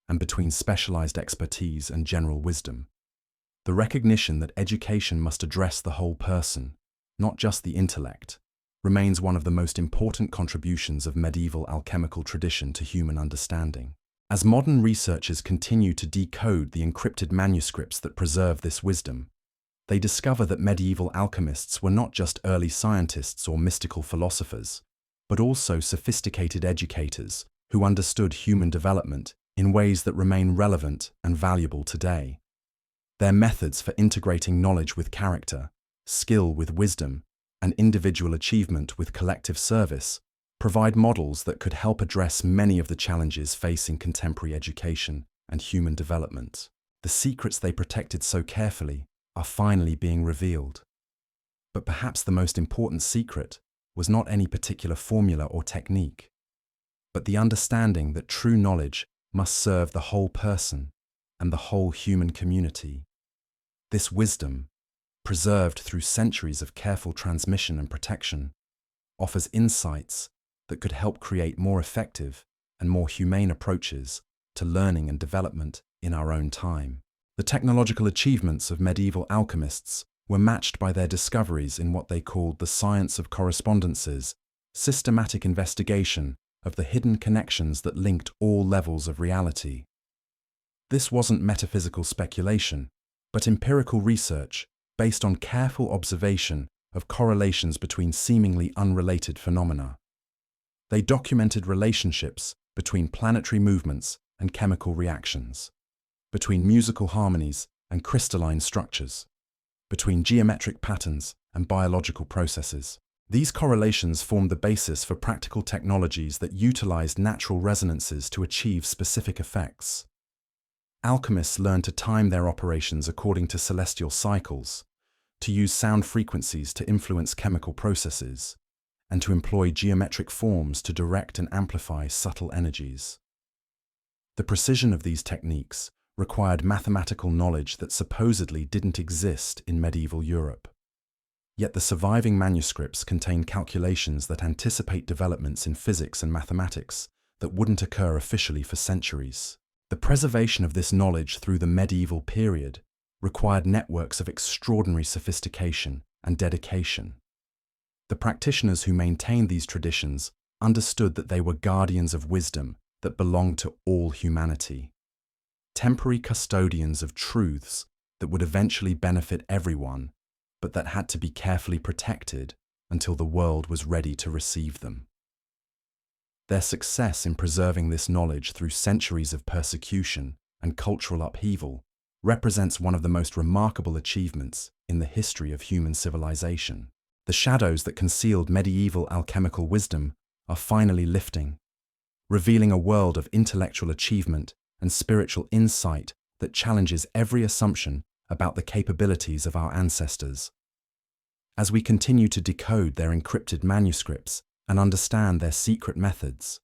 and between specialized expertise and general wisdom. The recognition that education must address the whole person, not just the intellect, remains one of the most important contributions of medieval alchemical tradition to human understanding. As modern researchers continue to decode the encrypted manuscripts that preserve this wisdom, they discover that medieval alchemists were not just early scientists or mystical philosophers, but also sophisticated educators who understood human development in ways that remain relevant and valuable today. Their methods for integrating knowledge with character, skill with wisdom, and individual achievement with collective service provide models that could help address many of the challenges facing contemporary education and human development. The secrets they protected so carefully are finally being revealed. But perhaps the most important secret was not any particular formula or technique, but the understanding that true knowledge must serve the whole person and the whole human community. This wisdom, preserved through centuries of careful transmission and protection, offers insights that could help create more effective and more humane approaches to learning and development in our own time. The technological achievements of medieval alchemists were matched by their discoveries in what they called the science of correspondences, systematic investigation of the hidden connections that linked all levels of reality. This wasn't metaphysical speculation, but empirical research based on careful observation of correlations between seemingly unrelated phenomena. They documented relationships between planetary movements and chemical reactions, between musical harmonies and crystalline structures, between geometric patterns and biological processes. These correlations formed the basis for practical technologies that utilized natural resonances to achieve specific effects. Alchemists learned to time their operations according to celestial cycles, to use sound frequencies to influence chemical processes, and to employ geometric forms to direct and amplify subtle energies. The precision of these techniques required mathematical knowledge that supposedly didn't exist in medieval Europe. Yet the surviving manuscripts contain calculations that anticipate developments in physics and mathematics that wouldn't occur officially for centuries. The preservation of this knowledge through the medieval period required networks of extraordinary sophistication and dedication. The practitioners who maintained these traditions understood that they were guardians of wisdom that belonged to all humanity, temporary custodians of truths that would eventually benefit everyone, but that had to be carefully protected until the world was ready to receive them. Their success in preserving this knowledge through centuries of persecution and cultural upheaval represents one of the most remarkable achievements in the history of human civilization. The shadows that concealed medieval alchemical wisdom are finally lifting, revealing a world of intellectual achievement and spiritual insight that challenges every assumption about the capabilities of our ancestors. As we continue to decode their encrypted manuscripts and understand their secret methods,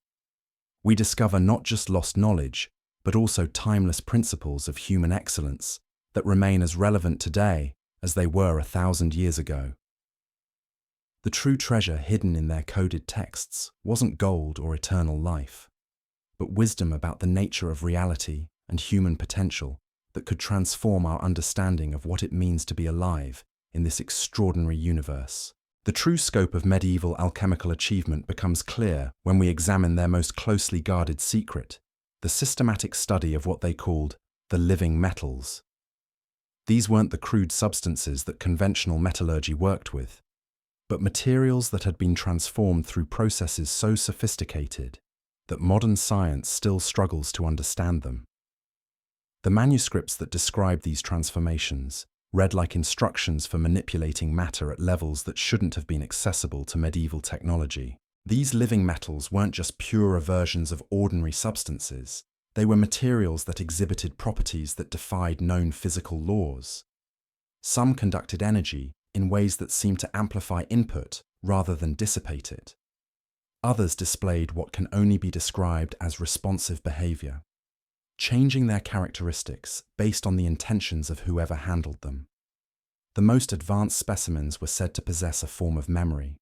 we discover not just lost knowledge, but also timeless principles of human excellence that remain as relevant today as they were 1,000 years ago. The true treasure hidden in their coded texts wasn't gold or eternal life, but wisdom about the nature of reality and human potential that could transform our understanding of what it means to be alive in this extraordinary universe. The true scope of medieval alchemical achievement becomes clear when we examine their most closely guarded secret, the systematic study of what they called the living metals. These weren't the crude substances that conventional metallurgy worked with, but materials that had been transformed through processes so sophisticated that modern science still struggles to understand them. The manuscripts that describe these transformations read like instructions for manipulating matter at levels that shouldn't have been accessible to medieval technology. These living metals weren't just purer versions of ordinary substances, they were materials that exhibited properties that defied known physical laws. Some conducted energy in ways that seemed to amplify input rather than dissipate it. Others displayed what can only be described as responsive behavior, changing their characteristics based on the intentions of whoever handled them. The most advanced specimens were said to possess a form of memory,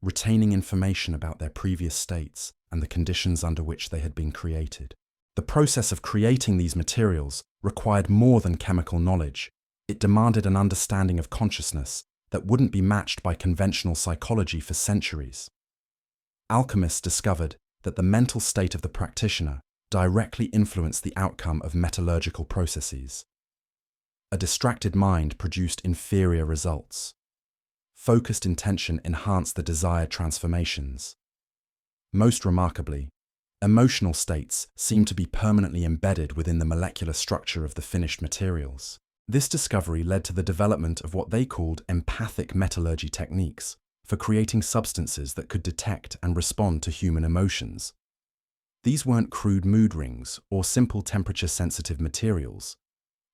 retaining information about their previous states and the conditions under which they had been created. The process of creating these materials required more than chemical knowledge. It demanded an understanding of consciousness that wouldn't be matched by conventional psychology for centuries. Alchemists discovered that the mental state of the practitioner directly influenced the outcome of metallurgical processes. A distracted mind produced inferior results. Focused intention enhanced the desired transformations. Most remarkably, emotional states seem to be permanently embedded within the molecular structure of the finished materials. This discovery led to the development of what they called empathic metallurgy techniques for creating substances that could detect and respond to human emotions. These weren't crude mood rings or simple temperature-sensitive materials,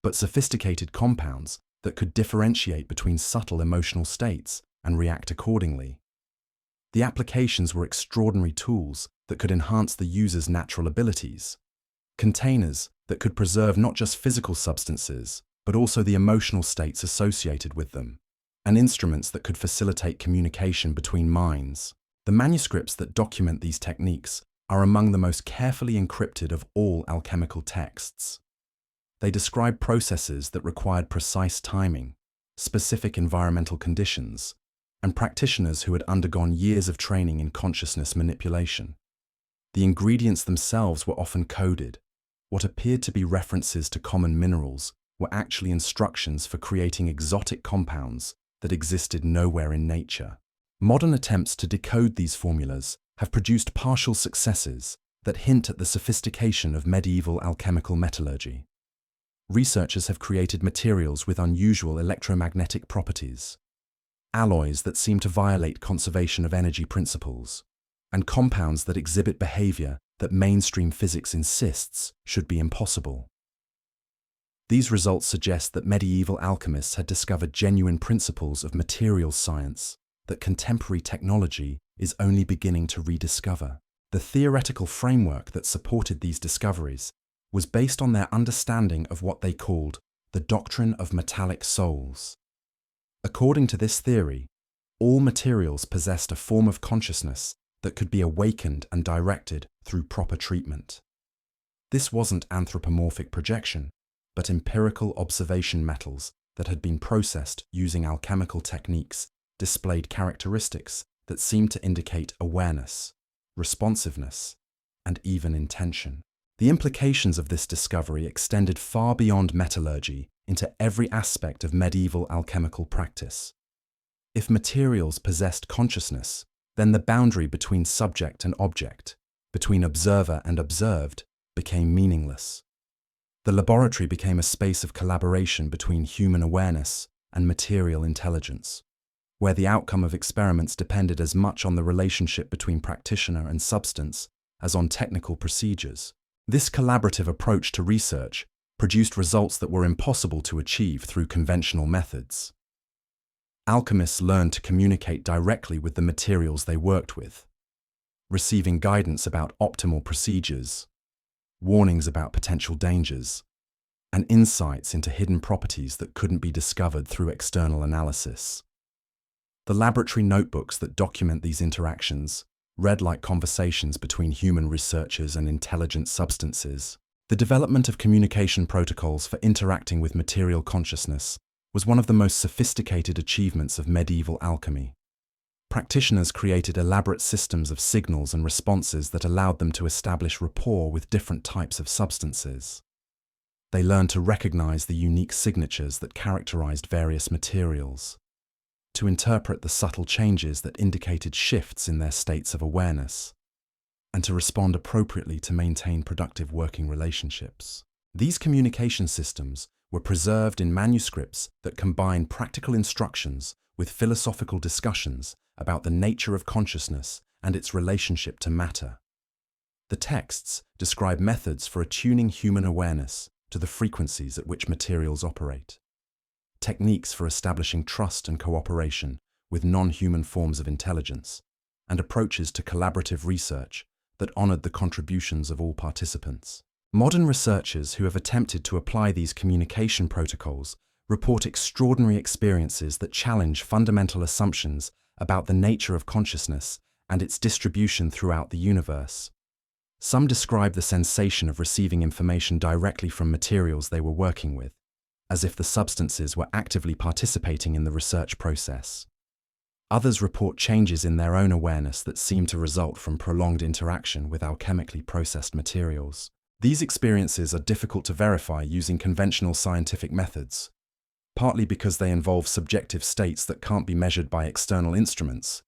but sophisticated compounds that could differentiate between subtle emotional states and react accordingly. The applications were extraordinary tools that could enhance the user's natural abilities, containers that could preserve not just physical substances, but also the emotional states associated with them, and instruments that could facilitate communication between minds. The manuscripts that document these techniques are among the most carefully encrypted of all alchemical texts. They describe processes that required precise timing, specific environmental conditions, and practitioners who had undergone years of training in consciousness manipulation. The ingredients themselves were often coded. What appeared to be references to common minerals were actually instructions for creating exotic compounds that existed nowhere in nature. Modern attempts to decode these formulas have produced partial successes that hint at the sophistication of medieval alchemical metallurgy. Researchers have created materials with unusual electromagnetic properties, alloys that seem to violate conservation of energy principles, and compounds that exhibit behavior that mainstream physics insists should be impossible. These results suggest that medieval alchemists had discovered genuine principles of materials science that contemporary technology is only beginning to rediscover. The theoretical framework that supported these discoveries was based on their understanding of what they called the doctrine of metallic souls. According to this theory, all materials possessed a form of consciousness that could be awakened and directed through proper treatment. This wasn't anthropomorphic projection, but empirical observation metals that had been processed using alchemical techniques displayed characteristics that seemed to indicate awareness, responsiveness, and even intention. The implications of this discovery extended far beyond metallurgy into every aspect of medieval alchemical practice. If materials possessed consciousness, then the boundary between subject and object, between observer and observed, became meaningless. The laboratory became a space of collaboration between human awareness and material intelligence, where the outcome of experiments depended as much on the relationship between practitioner and substance as on technical procedures. This collaborative approach to research produced results that were impossible to achieve through conventional methods. Alchemists learned to communicate directly with the materials they worked with, receiving guidance about optimal procedures, warnings about potential dangers, and insights into hidden properties that couldn't be discovered through external analysis. The laboratory notebooks that document these interactions read like conversations between human researchers and intelligent substances. The development of communication protocols for interacting with material consciousness was one of the most sophisticated achievements of medieval alchemy. Practitioners created elaborate systems of signals and responses that allowed them to establish rapport with different types of substances. They learned to recognize the unique signatures that characterized various materials, to interpret the subtle changes that indicated shifts in their states of awareness, and to respond appropriately to maintain productive working relationships. These communication systems were preserved in manuscripts that combine practical instructions with philosophical discussions about the nature of consciousness and its relationship to matter. The texts describe methods for attuning human awareness to the frequencies at which materials operate, techniques for establishing trust and cooperation with non-human forms of intelligence, and approaches to collaborative research that honored the contributions of all participants. Modern researchers who have attempted to apply these communication protocols report extraordinary experiences that challenge fundamental assumptions about the nature of consciousness and its distribution throughout the universe. Some describe the sensation of receiving information directly from materials they were working with, as if the substances were actively participating in the research process. Others report changes in their own awareness that seem to result from prolonged interaction with alchemically processed materials. These experiences are difficult to verify using conventional scientific methods, partly because they involve subjective states that can't be measured by external instruments,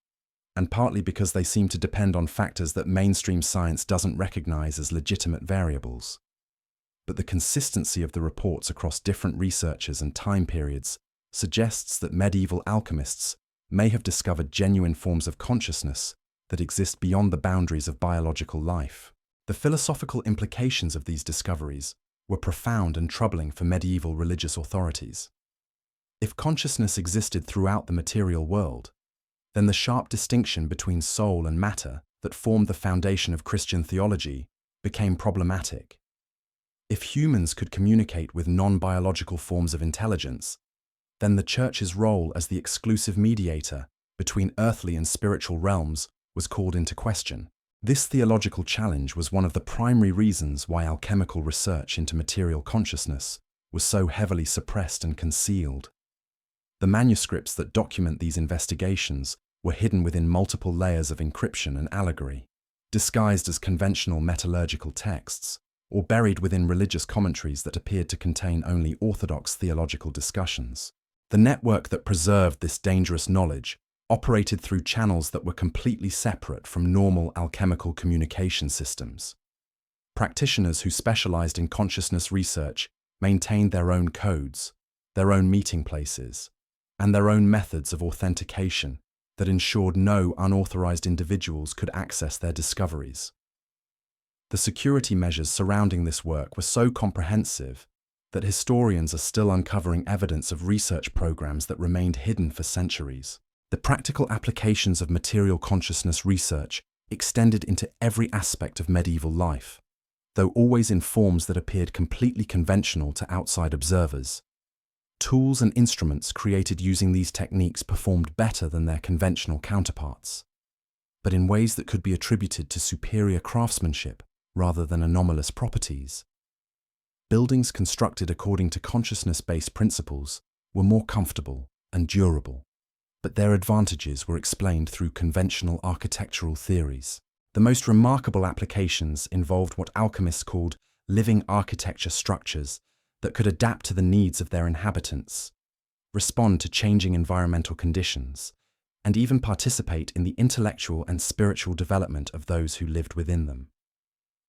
and partly because they seem to depend on factors that mainstream science doesn't recognize as legitimate variables. But the consistency of the reports across different researchers and time periods suggests that medieval alchemists may have discovered genuine forms of consciousness that exist beyond the boundaries of biological life. The philosophical implications of these discoveries were profound and troubling for medieval religious authorities. If consciousness existed throughout the material world, then the sharp distinction between soul and matter that formed the foundation of Christian theology became problematic. If humans could communicate with non-biological forms of intelligence, then the Church's role as the exclusive mediator between earthly and spiritual realms was called into question. This theological challenge was one of the primary reasons why alchemical research into material consciousness was so heavily suppressed and concealed. The manuscripts that document these investigations were hidden within multiple layers of encryption and allegory, disguised as conventional metallurgical texts, or buried within religious commentaries that appeared to contain only orthodox theological discussions. The network that preserved this dangerous knowledge operated through channels that were completely separate from normal alchemical communication systems. Practitioners who specialized in consciousness research maintained their own codes, their own meeting places, and their own methods of authentication that ensured no unauthorized individuals could access their discoveries. The security measures surrounding this work were so comprehensive that historians are still uncovering evidence of research programs that remained hidden for centuries. The practical applications of material consciousness research extended into every aspect of medieval life, though always in forms that appeared completely conventional to outside observers. Tools and instruments created using these techniques performed better than their conventional counterparts, but in ways that could be attributed to superior craftsmanship rather than anomalous properties. Buildings constructed according to consciousness-based principles were more comfortable and durable, but their advantages were explained through conventional architectural theories. The most remarkable applications involved what alchemists called living architecture structures that could adapt to the needs of their inhabitants, respond to changing environmental conditions, and even participate in the intellectual and spiritual development of those who lived within them.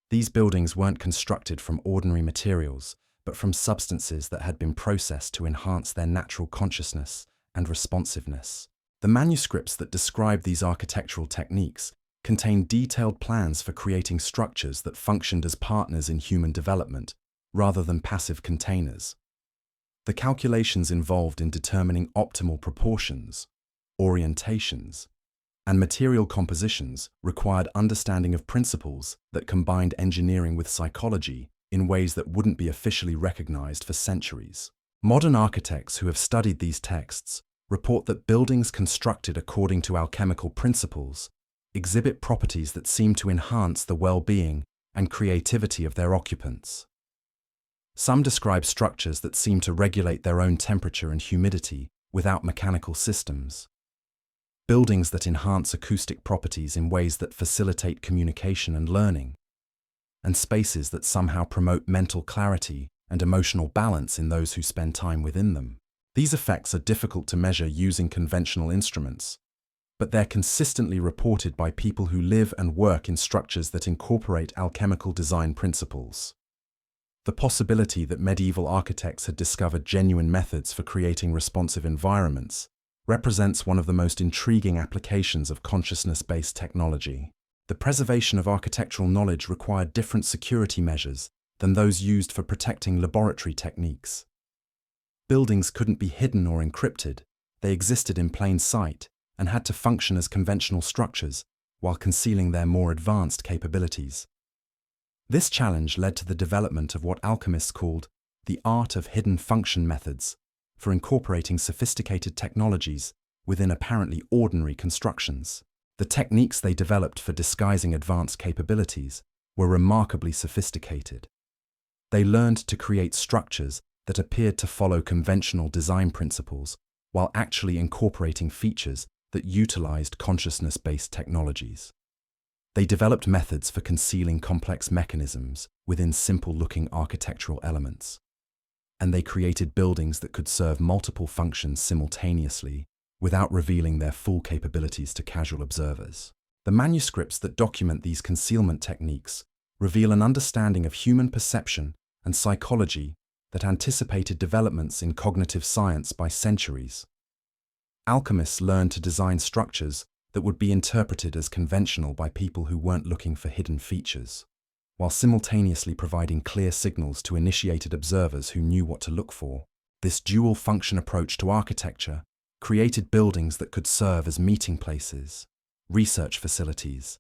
These buildings weren't constructed from ordinary materials, but from substances that had been processed to enhance their natural consciousness and responsiveness. The manuscripts that describe these architectural techniques contain detailed plans for creating structures that functioned as partners in human development, rather than passive containers. The calculations involved in determining optimal proportions, orientations, and material compositions required understanding of principles that combined engineering with psychology in ways that wouldn't be officially recognized for centuries. Modern architects who have studied these texts report that buildings constructed according to alchemical principles exhibit properties that seem to enhance the well-being and creativity of their occupants. Some describe structures that seem to regulate their own temperature and humidity without mechanical systems. Buildings that enhance acoustic properties in ways that facilitate communication and learning. And spaces that somehow promote mental clarity and emotional balance in those who spend time within them. These effects are difficult to measure using conventional instruments, but they're consistently reported by people who live and work in structures that incorporate alchemical design principles. The possibility that medieval architects had discovered genuine methods for creating responsive environments represents one of the most intriguing applications of consciousness-based technology. The preservation of architectural knowledge required different security measures than those used for protecting laboratory techniques. Buildings couldn't be hidden or encrypted, they existed in plain sight and had to function as conventional structures while concealing their more advanced capabilities. This challenge led to the development of what alchemists called the art of hidden function methods for incorporating sophisticated technologies within apparently ordinary constructions. The techniques they developed for disguising advanced capabilities were remarkably sophisticated. They learned to create structures that appeared to follow conventional design principles while actually incorporating features that utilized consciousness-based technologies. They developed methods for concealing complex mechanisms within simple-looking architectural elements. And they created buildings that could serve multiple functions simultaneously without revealing their full capabilities to casual observers. The manuscripts that document these concealment techniques reveal an understanding of human perception and psychology that anticipated developments in cognitive science by centuries. Alchemists learned to design structures that would be interpreted as conventional by people who weren't looking for hidden features, while simultaneously providing clear signals to initiated observers who knew what to look for. This dual-function approach to architecture created buildings that could serve as meeting places, research facilities,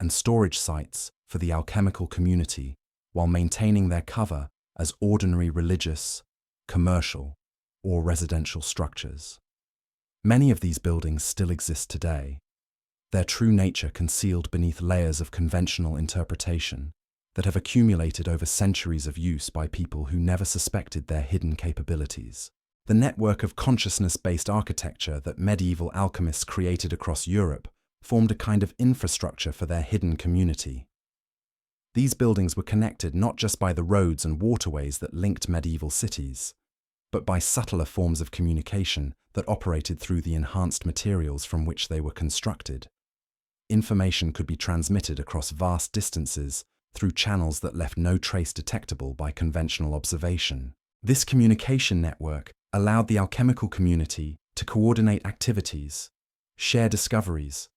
and storage sites for the alchemical community, while maintaining their cover as ordinary religious, commercial, or residential structures. Many of these buildings still exist today, their true nature concealed beneath layers of conventional interpretation that have accumulated over centuries of use by people who never suspected their hidden capabilities. The network of consciousness-based architecture that medieval alchemists created across Europe formed a kind of infrastructure for their hidden community. These buildings were connected not just by the roads and waterways that linked medieval cities, but by subtler forms of communication that operated through the enhanced materials from which they were constructed. Information could be transmitted across vast distances through channels that left no trace detectable by conventional observation. This communication network allowed the alchemical community to coordinate activities, share discoveries,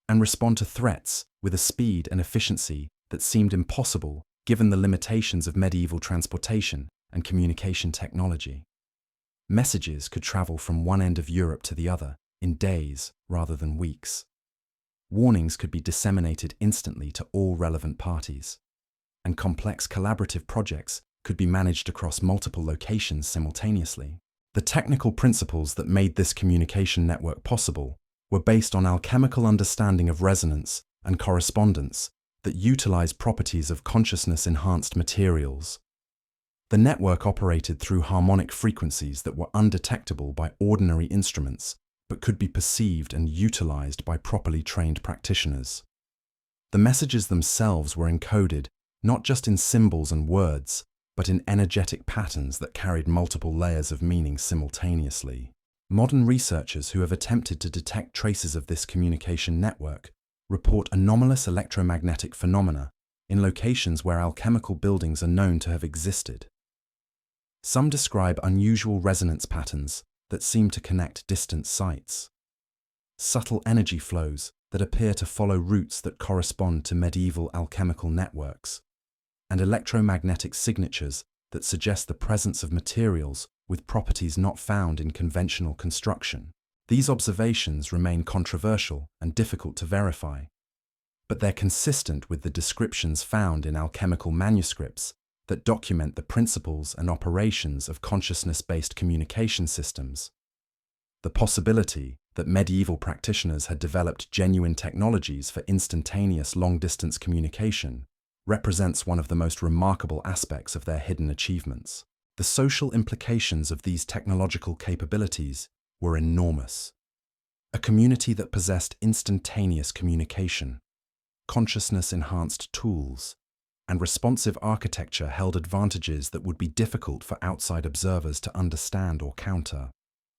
and respond to threats with a speed and efficiency that seemed impossible given the limitations of medieval transportation and communication technology. Messages could travel from one end of Europe to the other in days rather than weeks. Warnings could be disseminated instantly to all relevant parties, and complex collaborative projects could be managed across multiple locations simultaneously. The technical principles that made this communication network possible were based on alchemical understanding of resonance and correspondence that utilized properties of consciousness-enhanced materials. The network operated through harmonic frequencies that were undetectable by ordinary instruments, but could be perceived and utilized by properly trained practitioners. The messages themselves were encoded not just in symbols and words, but in energetic patterns that carried multiple layers of meaning simultaneously. Modern researchers who have attempted to detect traces of this communication network report anomalous electromagnetic phenomena in locations where alchemical buildings are known to have existed. Some describe unusual resonance patterns that seem to connect distant sites, subtle energy flows that appear to follow routes that correspond to medieval alchemical networks, and electromagnetic signatures that suggest the presence of materials with properties not found in conventional construction. These observations remain controversial and difficult to verify, but they're consistent with the descriptions found in alchemical manuscripts that document the principles and operations of consciousness-based communication systems. The possibility that medieval practitioners had developed genuine technologies for instantaneous long-distance communication represents one of the most remarkable aspects of their hidden achievements. The social implications of these technological capabilities were enormous. A community that possessed instantaneous communication, consciousness-enhanced tools, and responsive architecture held advantages that would be difficult for outside observers to understand or counter.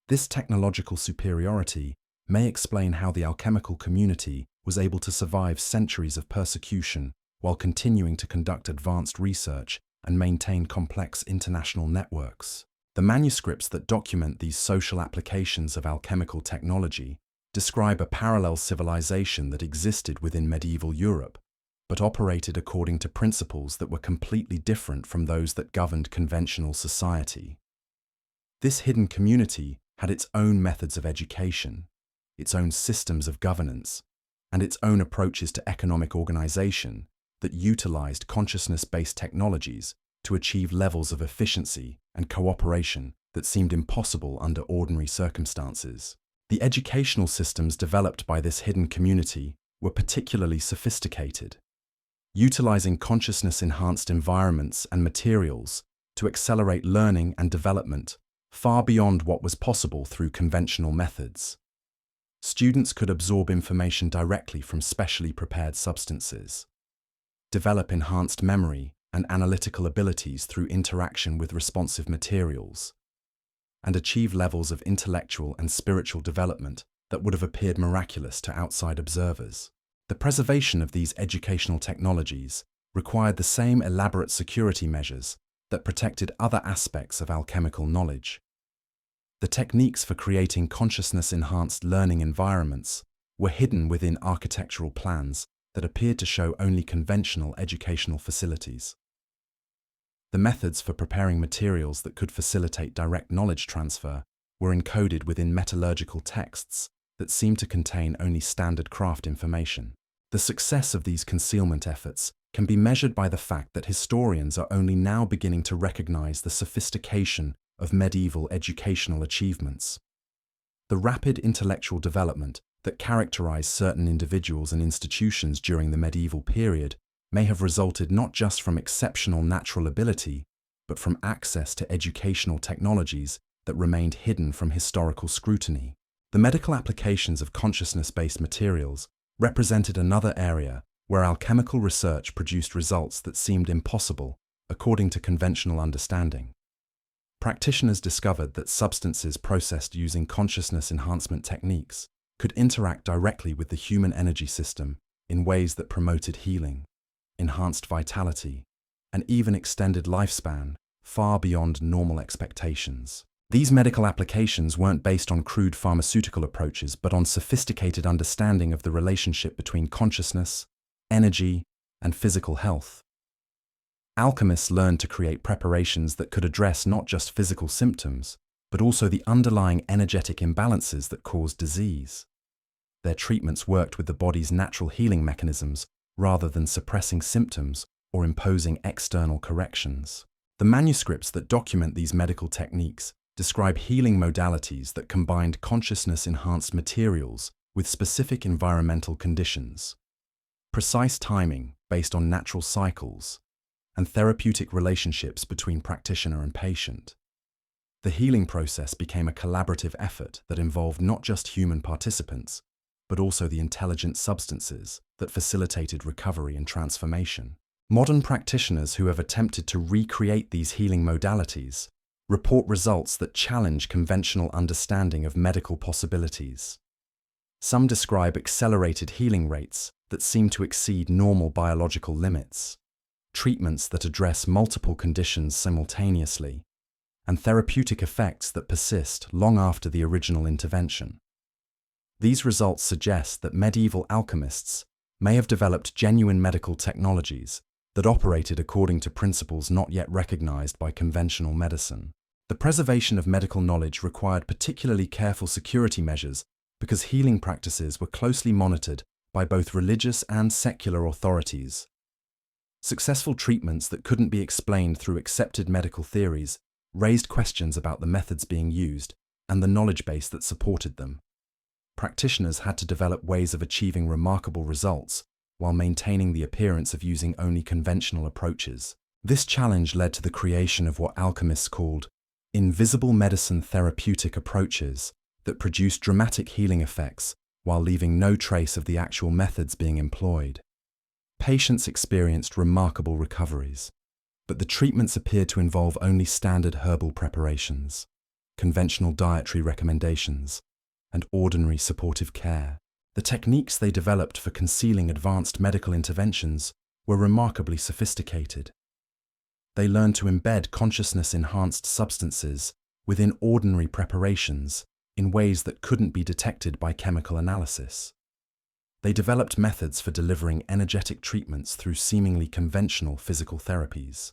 This technological superiority may explain how the alchemical community was able to survive centuries of persecution while continuing to conduct advanced research and maintain complex international networks. The manuscripts that document these social applications of alchemical technology describe a parallel civilization that existed within medieval Europe, but operated according to principles that were completely different from those that governed conventional society. This hidden community had its own methods of education, its own systems of governance, and its own approaches to economic organization that utilized consciousness-based technologies to achieve levels of efficiency and cooperation that seemed impossible under ordinary circumstances. The educational systems developed by this hidden community were particularly sophisticated, utilizing consciousness-enhanced environments and materials to accelerate learning and development far beyond what was possible through conventional methods. Students could absorb information directly from specially prepared substances, develop enhanced memory and analytical abilities through interaction with responsive materials, and achieve levels of intellectual and spiritual development that would have appeared miraculous to outside observers. The preservation of these educational technologies required the same elaborate security measures that protected other aspects of alchemical knowledge. The techniques for creating consciousness-enhanced learning environments were hidden within architectural plans that appeared to show only conventional educational facilities. The methods for preparing materials that could facilitate direct knowledge transfer were encoded within metallurgical texts that seemed to contain only standard craft information. The success of these concealment efforts can be measured by the fact that historians are only now beginning to recognize the sophistication of medieval educational achievements. The rapid intellectual development that characterized certain individuals and institutions during the medieval period may have resulted not just from exceptional natural ability, but from access to educational technologies that remained hidden from historical scrutiny. The medical applications of consciousness-based materials represented another area where alchemical research produced results that seemed impossible according to conventional understanding. Practitioners discovered that substances processed using consciousness enhancement techniques could interact directly with the human energy system in ways that promoted healing, enhanced vitality, and even extended lifespan far beyond normal expectations. These medical applications weren't based on crude pharmaceutical approaches, but on sophisticated understanding of the relationship between consciousness, energy, and physical health. Alchemists learned to create preparations that could address not just physical symptoms, but also the underlying energetic imbalances that cause disease. Their treatments worked with the body's natural healing mechanisms rather than suppressing symptoms or imposing external corrections. The manuscripts that document these medical techniques describe healing modalities that combined consciousness-enhanced materials with specific environmental conditions, precise timing based on natural cycles, and therapeutic relationships between practitioner and patient. The healing process became a collaborative effort that involved not just human participants, but also the intelligent substances that facilitated recovery and transformation. Modern practitioners who have attempted to recreate these healing modalities report results that challenge conventional understanding of medical possibilities. Some describe accelerated healing rates that seem to exceed normal biological limits, treatments that address multiple conditions simultaneously, and therapeutic effects that persist long after the original intervention. These results suggest that medieval alchemists may have developed genuine medical technologies that operated according to principles not yet recognized by conventional medicine. The preservation of medical knowledge required particularly careful security measures because healing practices were closely monitored by both religious and secular authorities. Successful treatments that couldn't be explained through accepted medical theories raised questions about the methods being used and the knowledge base that supported them. Practitioners had to develop ways of achieving remarkable results while maintaining the appearance of using only conventional approaches. This challenge led to the creation of what alchemists called invisible medicine therapeutic approaches that produced dramatic healing effects while leaving no trace of the actual methods being employed. Patients experienced remarkable recoveries, but the treatments appeared to involve only standard herbal preparations, conventional dietary recommendations, and ordinary supportive care. The techniques they developed for concealing advanced medical interventions were remarkably sophisticated. They learned to embed consciousness-enhanced substances within ordinary preparations in ways that couldn't be detected by chemical analysis. They developed methods for delivering energetic treatments through seemingly conventional physical therapies.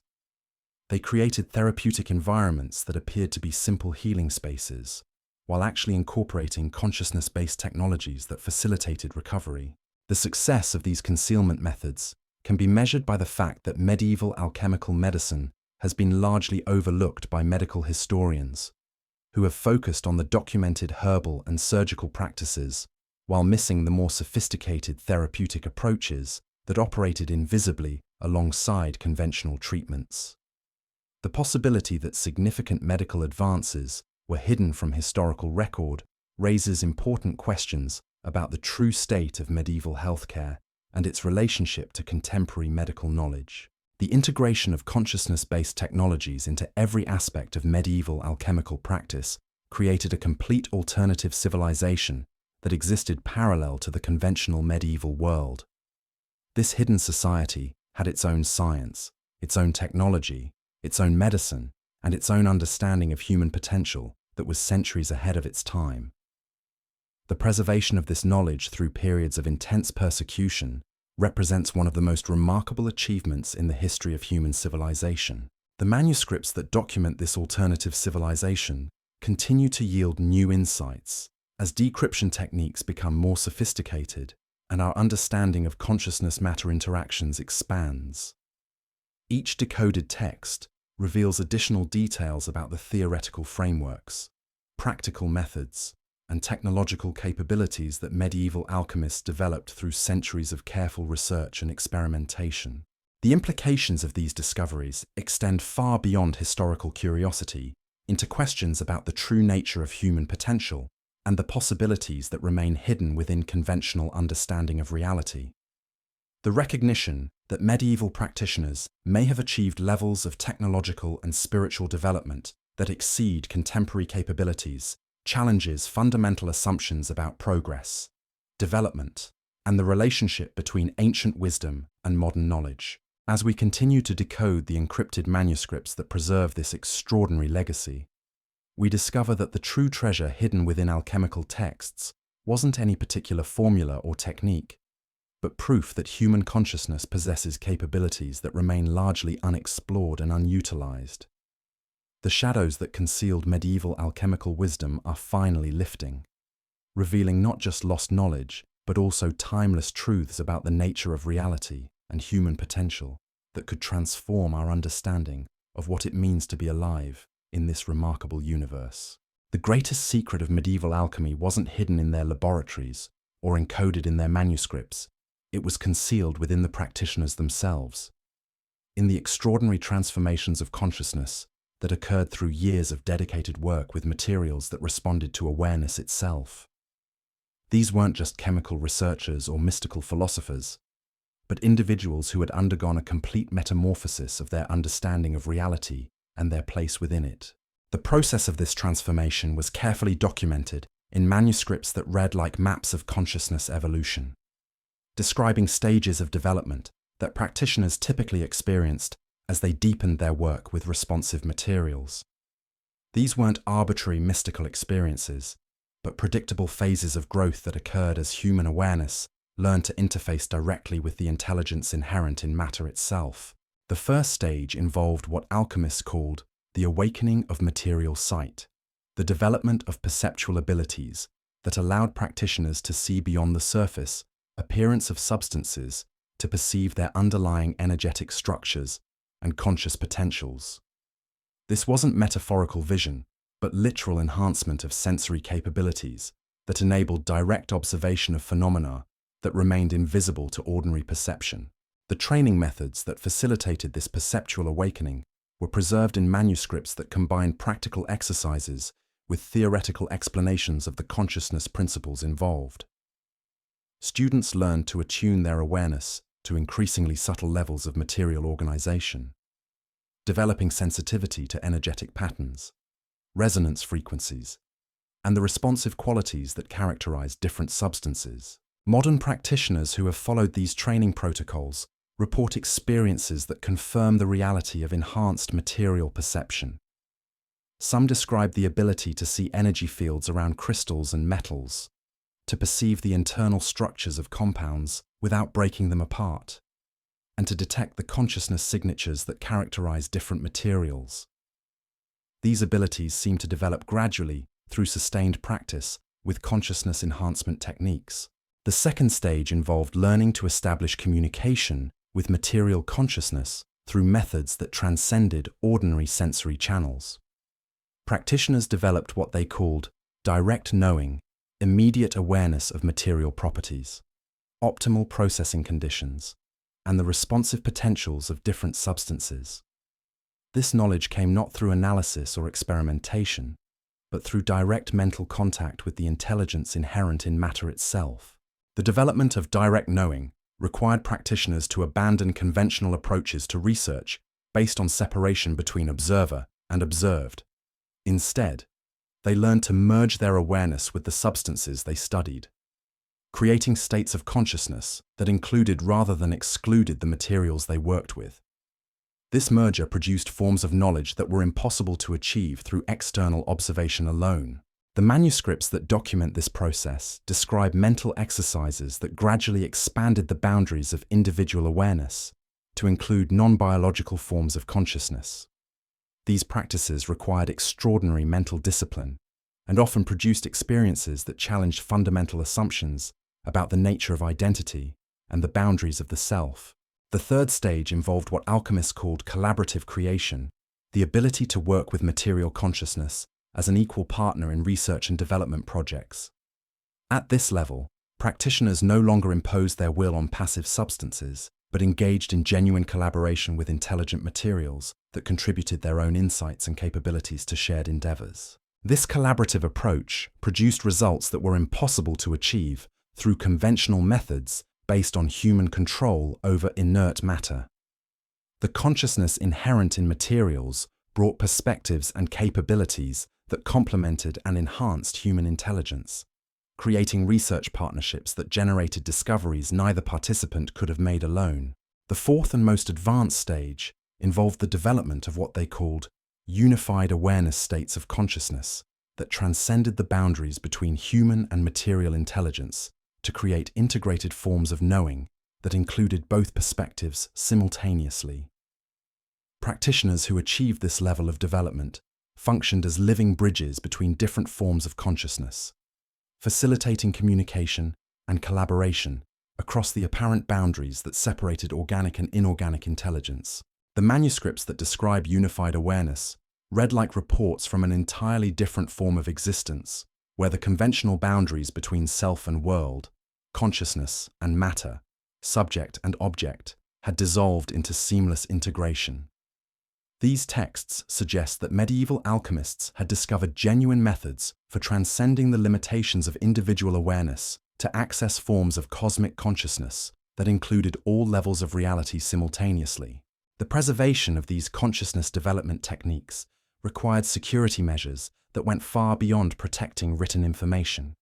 They created therapeutic environments that appeared to be simple healing spaces, while actually incorporating consciousness-based technologies that facilitated recovery. The success of these concealment methods can be measured by the fact that medieval alchemical medicine has been largely overlooked by medical historians, who have focused on the documented herbal and surgical practices while missing the more sophisticated therapeutic approaches that operated invisibly alongside conventional treatments. The possibility that significant medical advances were hidden from historical record raises important questions about the true state of medieval healthcare and its relationship to contemporary medical knowledge. The integration of consciousness-based technologies into every aspect of medieval alchemical practice created a complete alternative civilization that existed parallel to the conventional medieval world. This hidden society had its own science, its own technology, its own medicine, and its own understanding of human potential that was centuries ahead of its time. The preservation of this knowledge through periods of intense persecution represents one of the most remarkable achievements in the history of human civilization. The manuscripts that document this alternative civilization continue to yield new insights as decryption techniques become more sophisticated and our understanding of consciousness-matter interactions expands. Each decoded text reveals additional details about the theoretical frameworks, practical methods, and technological capabilities that medieval alchemists developed through centuries of careful research and experimentation. The implications of these discoveries extend far beyond historical curiosity into questions about the true nature of human potential and the possibilities that remain hidden within conventional understanding of reality. The recognition that medieval practitioners may have achieved levels of technological and spiritual development that exceed contemporary capabilities challenges fundamental assumptions about progress, development, and the relationship between ancient wisdom and modern knowledge. As we continue to decode the encrypted manuscripts that preserve this extraordinary legacy, we discover that the true treasure hidden within alchemical texts wasn't any particular formula or technique, but proof that human consciousness possesses capabilities that remain largely unexplored and unutilized. The shadows that concealed medieval alchemical wisdom are finally lifting, revealing not just lost knowledge, but also timeless truths about the nature of reality and human potential that could transform our understanding of what it means to be alive in this remarkable universe. The greatest secret of medieval alchemy wasn't hidden in their laboratories or encoded in their manuscripts. It was concealed within the practitioners themselves, in the extraordinary transformations of consciousness that occurred through years of dedicated work with materials that responded to awareness itself. These weren't just chemical researchers or mystical philosophers, but individuals who had undergone a complete metamorphosis of their understanding of reality and their place within it. The process of this transformation was carefully documented in manuscripts that read like maps of consciousness evolution, describing stages of development that practitioners typically experienced as they deepened their work with responsive materials. These weren't arbitrary mystical experiences, but predictable phases of growth that occurred as human awareness learned to interface directly with the intelligence inherent in matter itself. The first stage involved what alchemists called the awakening of material sight, the development of perceptual abilities that allowed practitioners to see beyond the surface appearance of substances to perceive their underlying energetic structures and conscious potentials. This wasn't metaphorical vision, but literal enhancement of sensory capabilities that enabled direct observation of phenomena that remained invisible to ordinary perception. The training methods that facilitated this perceptual awakening were preserved in manuscripts that combined practical exercises with theoretical explanations of the consciousness principles involved. Students learned to attune their awareness to increasingly subtle levels of material organization, developing sensitivity to energetic patterns, resonance frequencies, and the responsive qualities that characterize different substances. Modern practitioners who have followed these training protocols report experiences that confirm the reality of enhanced material perception. Some describe the ability to see energy fields around crystals and metals, to perceive the internal structures of compounds without breaking them apart, and to detect the consciousness signatures that characterize different materials. These abilities seem to develop gradually through sustained practice with consciousness enhancement techniques. The second stage involved learning to establish communication with material consciousness through methods that transcended ordinary sensory channels. Practitioners developed what they called direct knowing, immediate awareness of material properties, optimal processing conditions, and the responsive potentials of different substances. This knowledge came not through analysis or experimentation, but through direct mental contact with the intelligence inherent in matter itself. The development of direct knowing required practitioners to abandon conventional approaches to research based on separation between observer and observed. Instead, they learned to merge their awareness with the substances they studied, creating states of consciousness that included rather than excluded the materials they worked with. This merger produced forms of knowledge that were impossible to achieve through external observation alone. The manuscripts that document this process describe mental exercises that gradually expanded the boundaries of individual awareness to include non-biological forms of consciousness. These practices required extraordinary mental discipline and often produced experiences that challenged fundamental assumptions about the nature of identity and the boundaries of the self. The third stage involved what alchemists called collaborative creation, the ability to work with material consciousness as an equal partner in research and development projects. At this level, practitioners no longer imposed their will on passive substances, but engaged in genuine collaboration with intelligent materials that contributed their own insights and capabilities to shared endeavors. This collaborative approach produced results that were impossible to achieve through conventional methods based on human control over inert matter. The consciousness inherent in materials brought perspectives and capabilities that complemented and enhanced human intelligence, creating research partnerships that generated discoveries neither participant could have made alone. The fourth and most advanced stage involved the development of what they called unified awareness states of consciousness that transcended the boundaries between human and material intelligence to create integrated forms of knowing that included both perspectives simultaneously. Practitioners who achieved this level of development functioned as living bridges between different forms of consciousness, facilitating communication and collaboration across the apparent boundaries that separated organic and inorganic intelligence. The manuscripts that describe unified awareness read like reports from an entirely different form of existence, where the conventional boundaries between self and world, consciousness and matter, subject and object, had dissolved into seamless integration. These texts suggest that medieval alchemists had discovered genuine methods for transcending the limitations of individual awareness to access forms of cosmic consciousness that included all levels of reality simultaneously. The preservation of these consciousness development techniques required security measures that went far beyond protecting written information.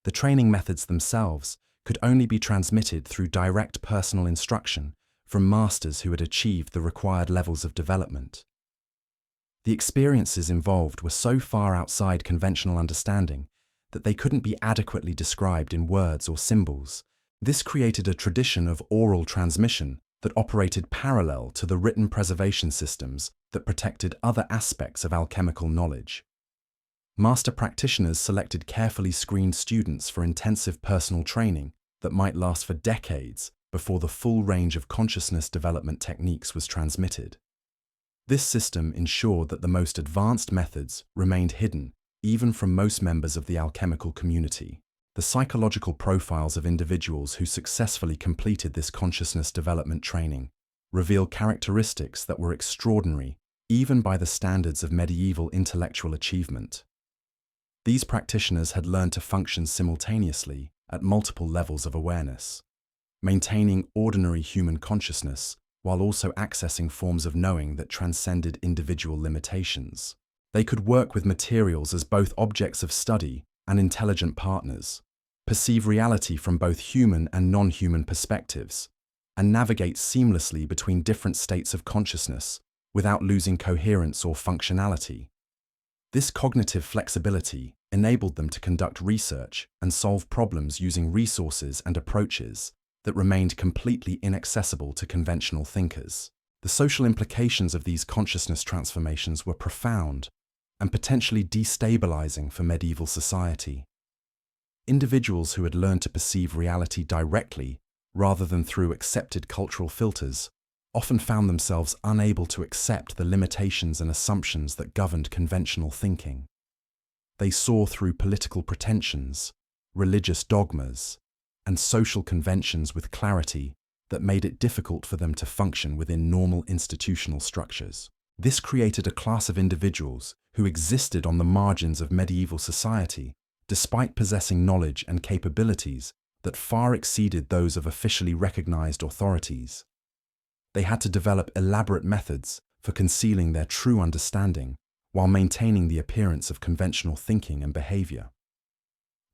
The training methods themselves could only be transmitted through direct personal instruction from masters who had achieved the required levels of development. The experiences involved were so far outside conventional understanding that they couldn't be adequately described in words or symbols. This created a tradition of oral transmission that operated parallel to the written preservation systems that protected other aspects of alchemical knowledge. Master practitioners selected carefully screened students for intensive personal training that might last for decades before the full range of consciousness development techniques was transmitted. This system ensured that the most advanced methods remained hidden even from most members of the alchemical community. The psychological profiles of individuals who successfully completed this consciousness development training reveal characteristics that were extraordinary even by the standards of medieval intellectual achievement. These practitioners had learned to function simultaneously at multiple levels of awareness, maintaining ordinary human consciousness while also accessing forms of knowing that transcended individual limitations. They could work with materials as both objects of study and intelligent partners, perceive reality from both human and non-human perspectives, and navigate seamlessly between different states of consciousness without losing coherence or functionality. This cognitive flexibility enabled them to conduct research and solve problems using resources and approaches that remained completely inaccessible to conventional thinkers. The social implications of these consciousness transformations were profound and potentially destabilizing for medieval society. Individuals who had learned to perceive reality directly rather than through accepted cultural filters often found themselves unable to accept the limitations and assumptions that governed conventional thinking. They saw through political pretensions, religious dogmas, and social conventions with clarity that made it difficult for them to function within normal institutional structures. This created a class of individuals who existed on the margins of medieval society, despite possessing knowledge and capabilities that far exceeded those of officially recognized authorities. They had to develop elaborate methods for concealing their true understanding while maintaining the appearance of conventional thinking and behavior.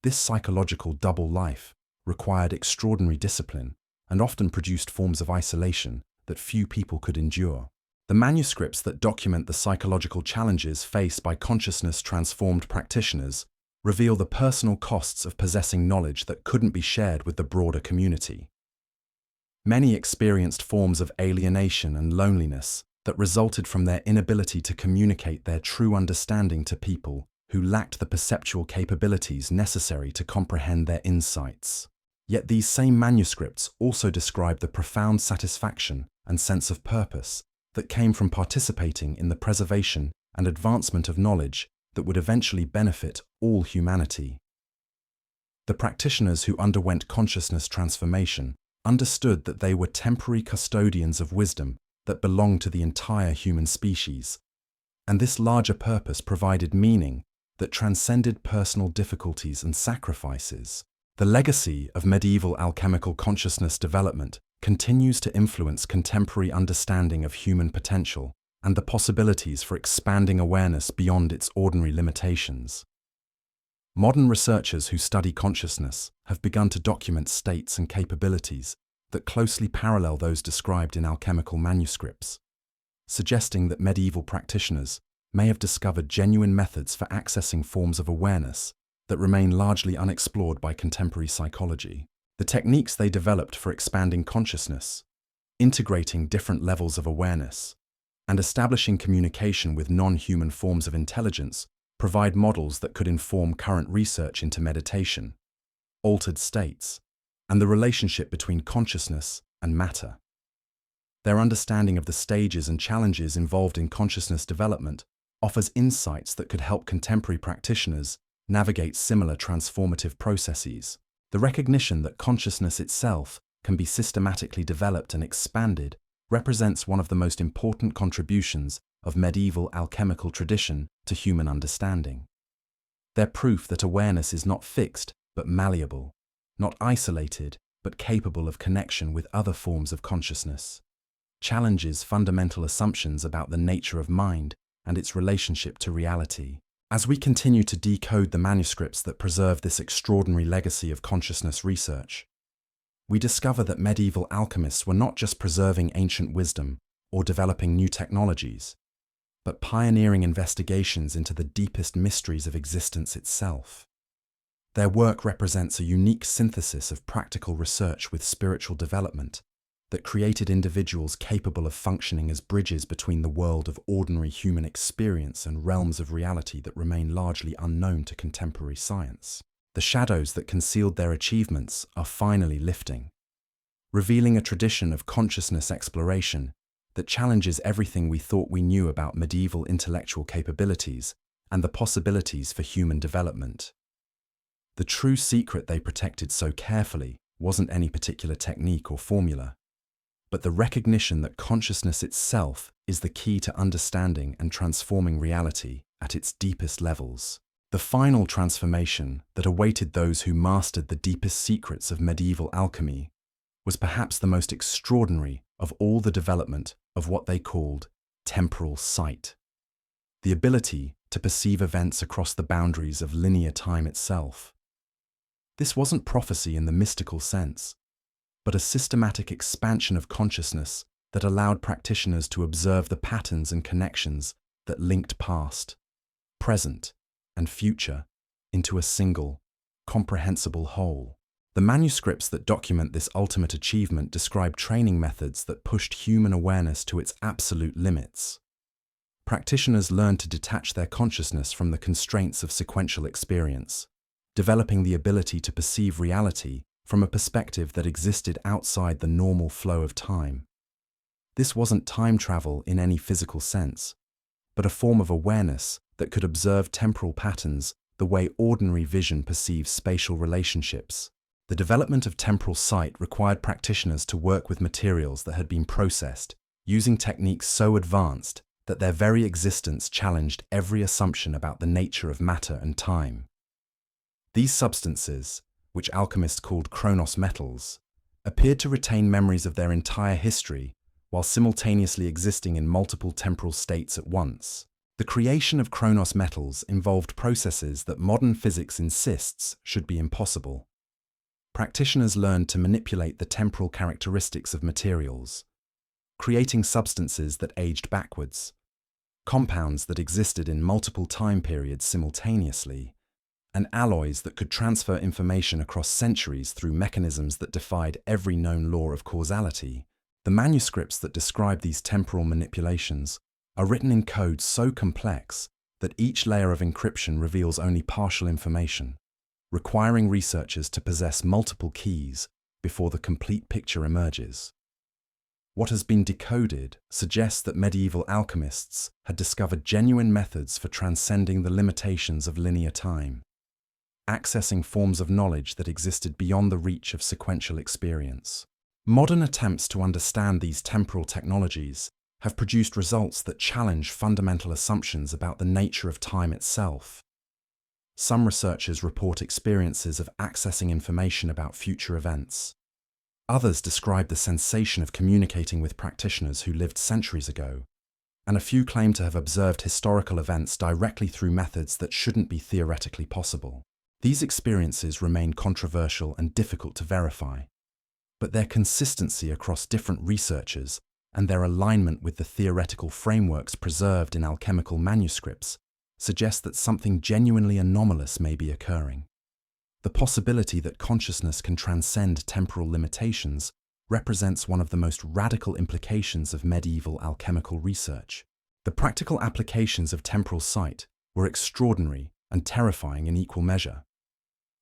This psychological double life required extraordinary discipline and often produced forms of isolation that few people could endure. The manuscripts that document the psychological challenges faced by consciousness-transformed practitioners reveal the personal costs of possessing knowledge that couldn't be shared with the broader community. Many experienced forms of alienation and loneliness that resulted from their inability to communicate their true understanding to people who lacked the perceptual capabilities necessary to comprehend their insights. Yet these same manuscripts also describe the profound satisfaction and sense of purpose that came from participating in the preservation and advancement of knowledge that would eventually benefit all humanity. The practitioners who underwent consciousness transformation understood that they were temporary custodians of wisdom that belonged to the entire human species, and this larger purpose provided meaning that transcended personal difficulties and sacrifices. The legacy of medieval alchemical consciousness development continues to influence contemporary understanding of human potential and the possibilities for expanding awareness beyond its ordinary limitations. Modern researchers who study consciousness have begun to document states and capabilities that closely parallel those described in alchemical manuscripts. suggesting that medieval practitioners may have discovered genuine methods for accessing forms of awareness that remain largely unexplored by contemporary psychology. The techniques they developed for expanding consciousness, integrating different levels of awareness, and establishing communication with non-human forms of intelligence provide models that could inform current research into meditation, altered states, and the relationship between consciousness and matter. Their understanding of the stages and challenges involved in consciousness development offers insights that could help contemporary practitioners navigate similar transformative processes. The recognition that consciousness itself can be systematically developed and expanded represents one of the most important contributions of medieval alchemical tradition to human understanding. They're proof that awareness is not fixed but malleable, not isolated but capable of connection with other forms of consciousness. Challenges fundamental assumptions about the nature of mind and its relationship to reality. As we continue to decode the manuscripts that preserve this extraordinary legacy of consciousness research, we discover that medieval alchemists were not just preserving ancient wisdom or developing new technologies, but pioneering investigations into the deepest mysteries of existence itself. Their work represents a unique synthesis of practical research with spiritual development that created individuals capable of functioning as bridges between the world of ordinary human experience and realms of reality that remain largely unknown to contemporary science. The shadows that concealed their achievements are finally lifting, revealing a tradition of consciousness exploration that challenges everything we thought we knew about medieval intellectual capabilities and the possibilities for human development. The true secret they protected so carefully wasn't any particular technique or formula, but the recognition that consciousness itself is the key to understanding and transforming reality at its deepest levels. The final transformation that awaited those who mastered the deepest secrets of medieval alchemy was perhaps the most extraordinary of all the development of what they called temporal sight, the ability to perceive events across the boundaries of linear time itself. This wasn't prophecy in the mystical sense, but a systematic expansion of consciousness that allowed practitioners to observe the patterns and connections that linked past, present, and future into a single, comprehensible whole. The manuscripts that document this ultimate achievement describe training methods that pushed human awareness to its absolute limits. Practitioners learned to detach their consciousness from the constraints of sequential experience, developing the ability to perceive reality from a perspective that existed outside the normal flow of time. This wasn't time travel in any physical sense, but a form of awareness that could observe temporal patterns the way ordinary vision perceives spatial relationships. The development of temporal sight required practitioners to work with materials that had been processed, using techniques so advanced that their very existence challenged every assumption about the nature of matter and time. These substances, which alchemists called chronos metals, appeared to retain memories of their entire history while simultaneously existing in multiple temporal states at once. The creation of chronos metals involved processes that modern physics insists should be impossible. Practitioners learned to manipulate the temporal characteristics of materials, creating substances that aged backwards, compounds that existed in multiple time periods simultaneously, and alloys that could transfer information across centuries through mechanisms that defied every known law of causality. The manuscripts that describe these temporal manipulations are written in code so complex that each layer of encryption reveals only partial information, requiring researchers to possess multiple keys before the complete picture emerges. What has been decoded suggests that medieval alchemists had discovered genuine methods for transcending the limitations of linear time, accessing forms of knowledge that existed beyond the reach of sequential experience. Modern attempts to understand these temporal technologies have produced results that challenge fundamental assumptions about the nature of time itself. Some researchers report experiences of accessing information about future events. Others describe the sensation of communicating with practitioners who lived centuries ago, and a few claim to have observed historical events directly through methods that shouldn't be theoretically possible. These experiences remain controversial and difficult to verify, but their consistency across different researchers and their alignment with the theoretical frameworks preserved in alchemical manuscripts suggest that something genuinely anomalous may be occurring. The possibility that consciousness can transcend temporal limitations represents one of the most radical implications of medieval alchemical research. The practical applications of temporal sight were extraordinary and terrifying in equal measure.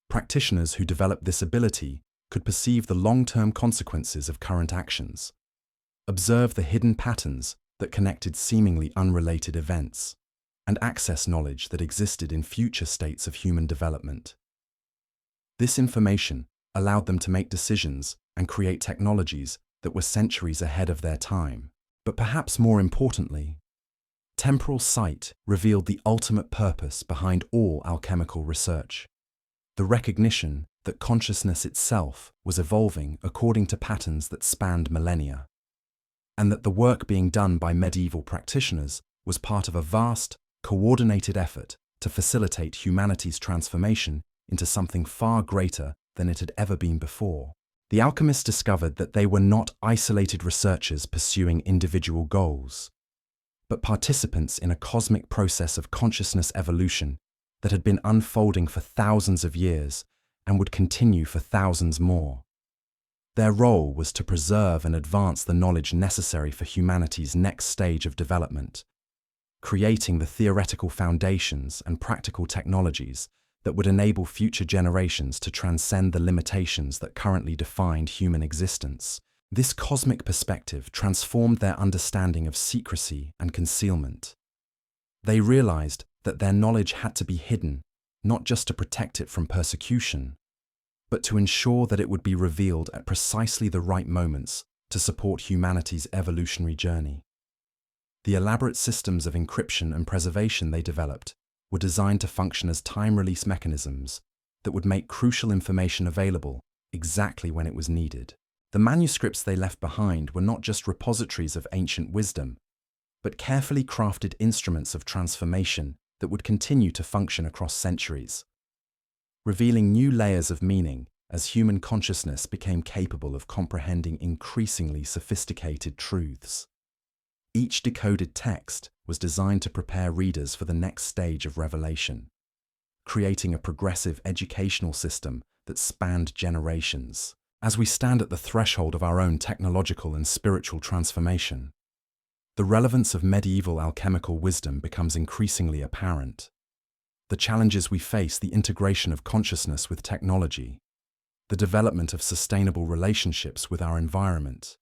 Practitioners who developed this ability could perceive the long-term consequences of current actions, observe the hidden patterns that connected seemingly unrelated events, and access knowledge that existed in future states of human development. This information allowed them to make decisions and create technologies that were centuries ahead of their time. But perhaps more importantly, temporal sight revealed the ultimate purpose behind all alchemical research: the recognition that consciousness itself was evolving according to patterns that spanned millennia, and that the work being done by medieval practitioners was part of a vast, coordinated effort to facilitate humanity's transformation into something far greater than it had ever been before. The alchemists discovered that they were not isolated researchers pursuing individual goals, but participants in a cosmic process of consciousness evolution that had been unfolding for thousands of years and would continue for thousands more. Their role was to preserve and advance the knowledge necessary for humanity's next stage of development, creating the theoretical foundations and practical technologies that would enable future generations to transcend the limitations that currently defined human existence. This cosmic perspective transformed their understanding of secrecy and concealment. They realized that their knowledge had to be hidden, not just to protect it from persecution, but to ensure that it would be revealed at precisely the right moments to support humanity's evolutionary journey. The elaborate systems of encryption and preservation they developed were designed to function as time-release mechanisms that would make crucial information available exactly when it was needed. The manuscripts they left behind were not just repositories of ancient wisdom, but carefully crafted instruments of transformation that would continue to function across centuries, revealing new layers of meaning as human consciousness became capable of comprehending increasingly sophisticated truths. Each decoded text was designed to prepare readers for the next stage of revelation, creating a progressive educational system that spanned generations. As we stand at the threshold of our own technological and spiritual transformation, the relevance of medieval alchemical wisdom becomes increasingly apparent. The challenges we face, the integration of consciousness with technology, the development of sustainable relationships with our environment,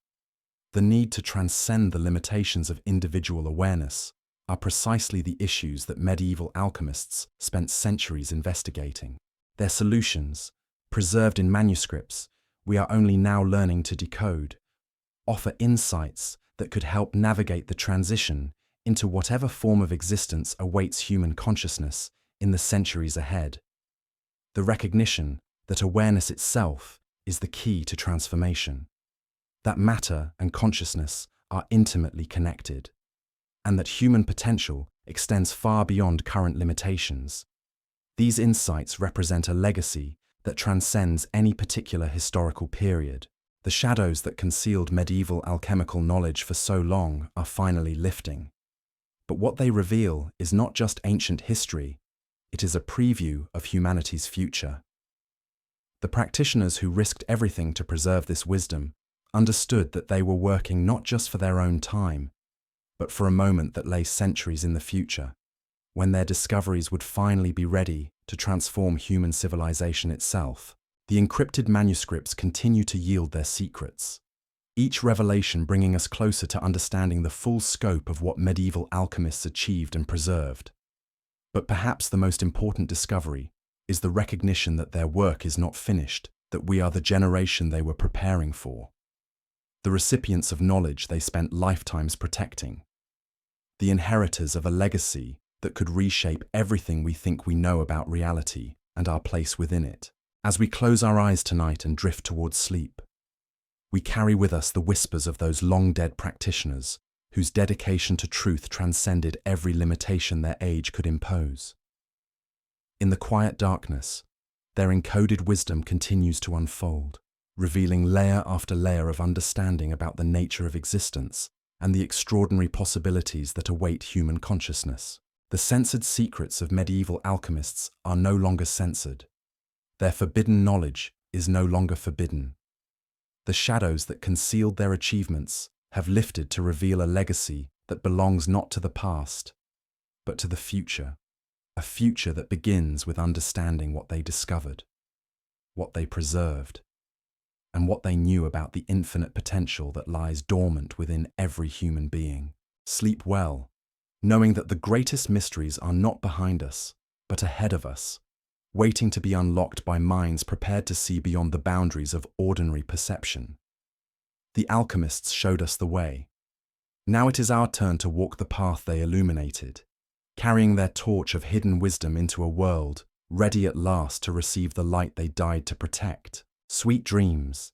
the need to transcend the limitations of individual awareness are precisely the issues that medieval alchemists spent centuries investigating. Their solutions, preserved in manuscripts we are only now learning to decode, offer insights that could help navigate the transition into whatever form of existence awaits human consciousness in the centuries ahead. The recognition that awareness itself is the key to transformation, that matter and consciousness are intimately connected, and that human potential extends far beyond current limitations. These insights represent a legacy that transcends any particular historical period. The shadows that concealed medieval alchemical knowledge for so long are finally lifting. But what they reveal is not just ancient history, it is a preview of humanity's future. The practitioners who risked everything to preserve this wisdom understood that they were working not just for their own time, but for a moment that lay centuries in the future, when their discoveries would finally be ready to transform human civilization itself. The encrypted manuscripts continue to yield their secrets, each revelation bringing us closer to understanding the full scope of what medieval alchemists achieved and preserved. But perhaps the most important discovery is the recognition that their work is not finished, that we are the generation they were preparing for, the recipients of knowledge they spent lifetimes protecting, the inheritors of a legacy that could reshape everything we think we know about reality and our place within it. As we close our eyes tonight and drift towards sleep, we carry with us the whispers of those long-dead practitioners whose dedication to truth transcended every limitation their age could impose. In the quiet darkness, their encoded wisdom continues to unfold, revealing layer after layer of understanding about the nature of existence and the extraordinary possibilities that await human consciousness. The censored secrets of medieval alchemists are no longer censored. Their forbidden knowledge is no longer forbidden. The shadows that concealed their achievements have lifted to reveal a legacy that belongs not to the past, but to the future. A future that begins with understanding what they discovered, what they preserved, and what they knew about the infinite potential that lies dormant within every human being. Sleep well, knowing that the greatest mysteries are not behind us, but ahead of us, waiting to be unlocked by minds prepared to see beyond the boundaries of ordinary perception. The alchemists showed us the way. Now it is our turn to walk the path they illuminated, carrying their torch of hidden wisdom into a world ready at last to receive the light they died to protect. Sweet dreams,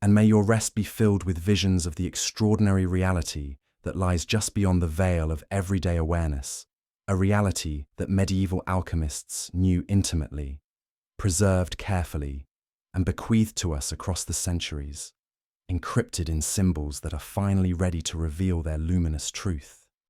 and may your rest be filled with visions of the extraordinary reality that lies just beyond the veil of everyday awareness, a reality that medieval alchemists knew intimately, preserved carefully, and bequeathed to us across the centuries, encrypted in symbols that are finally ready to reveal their luminous truth.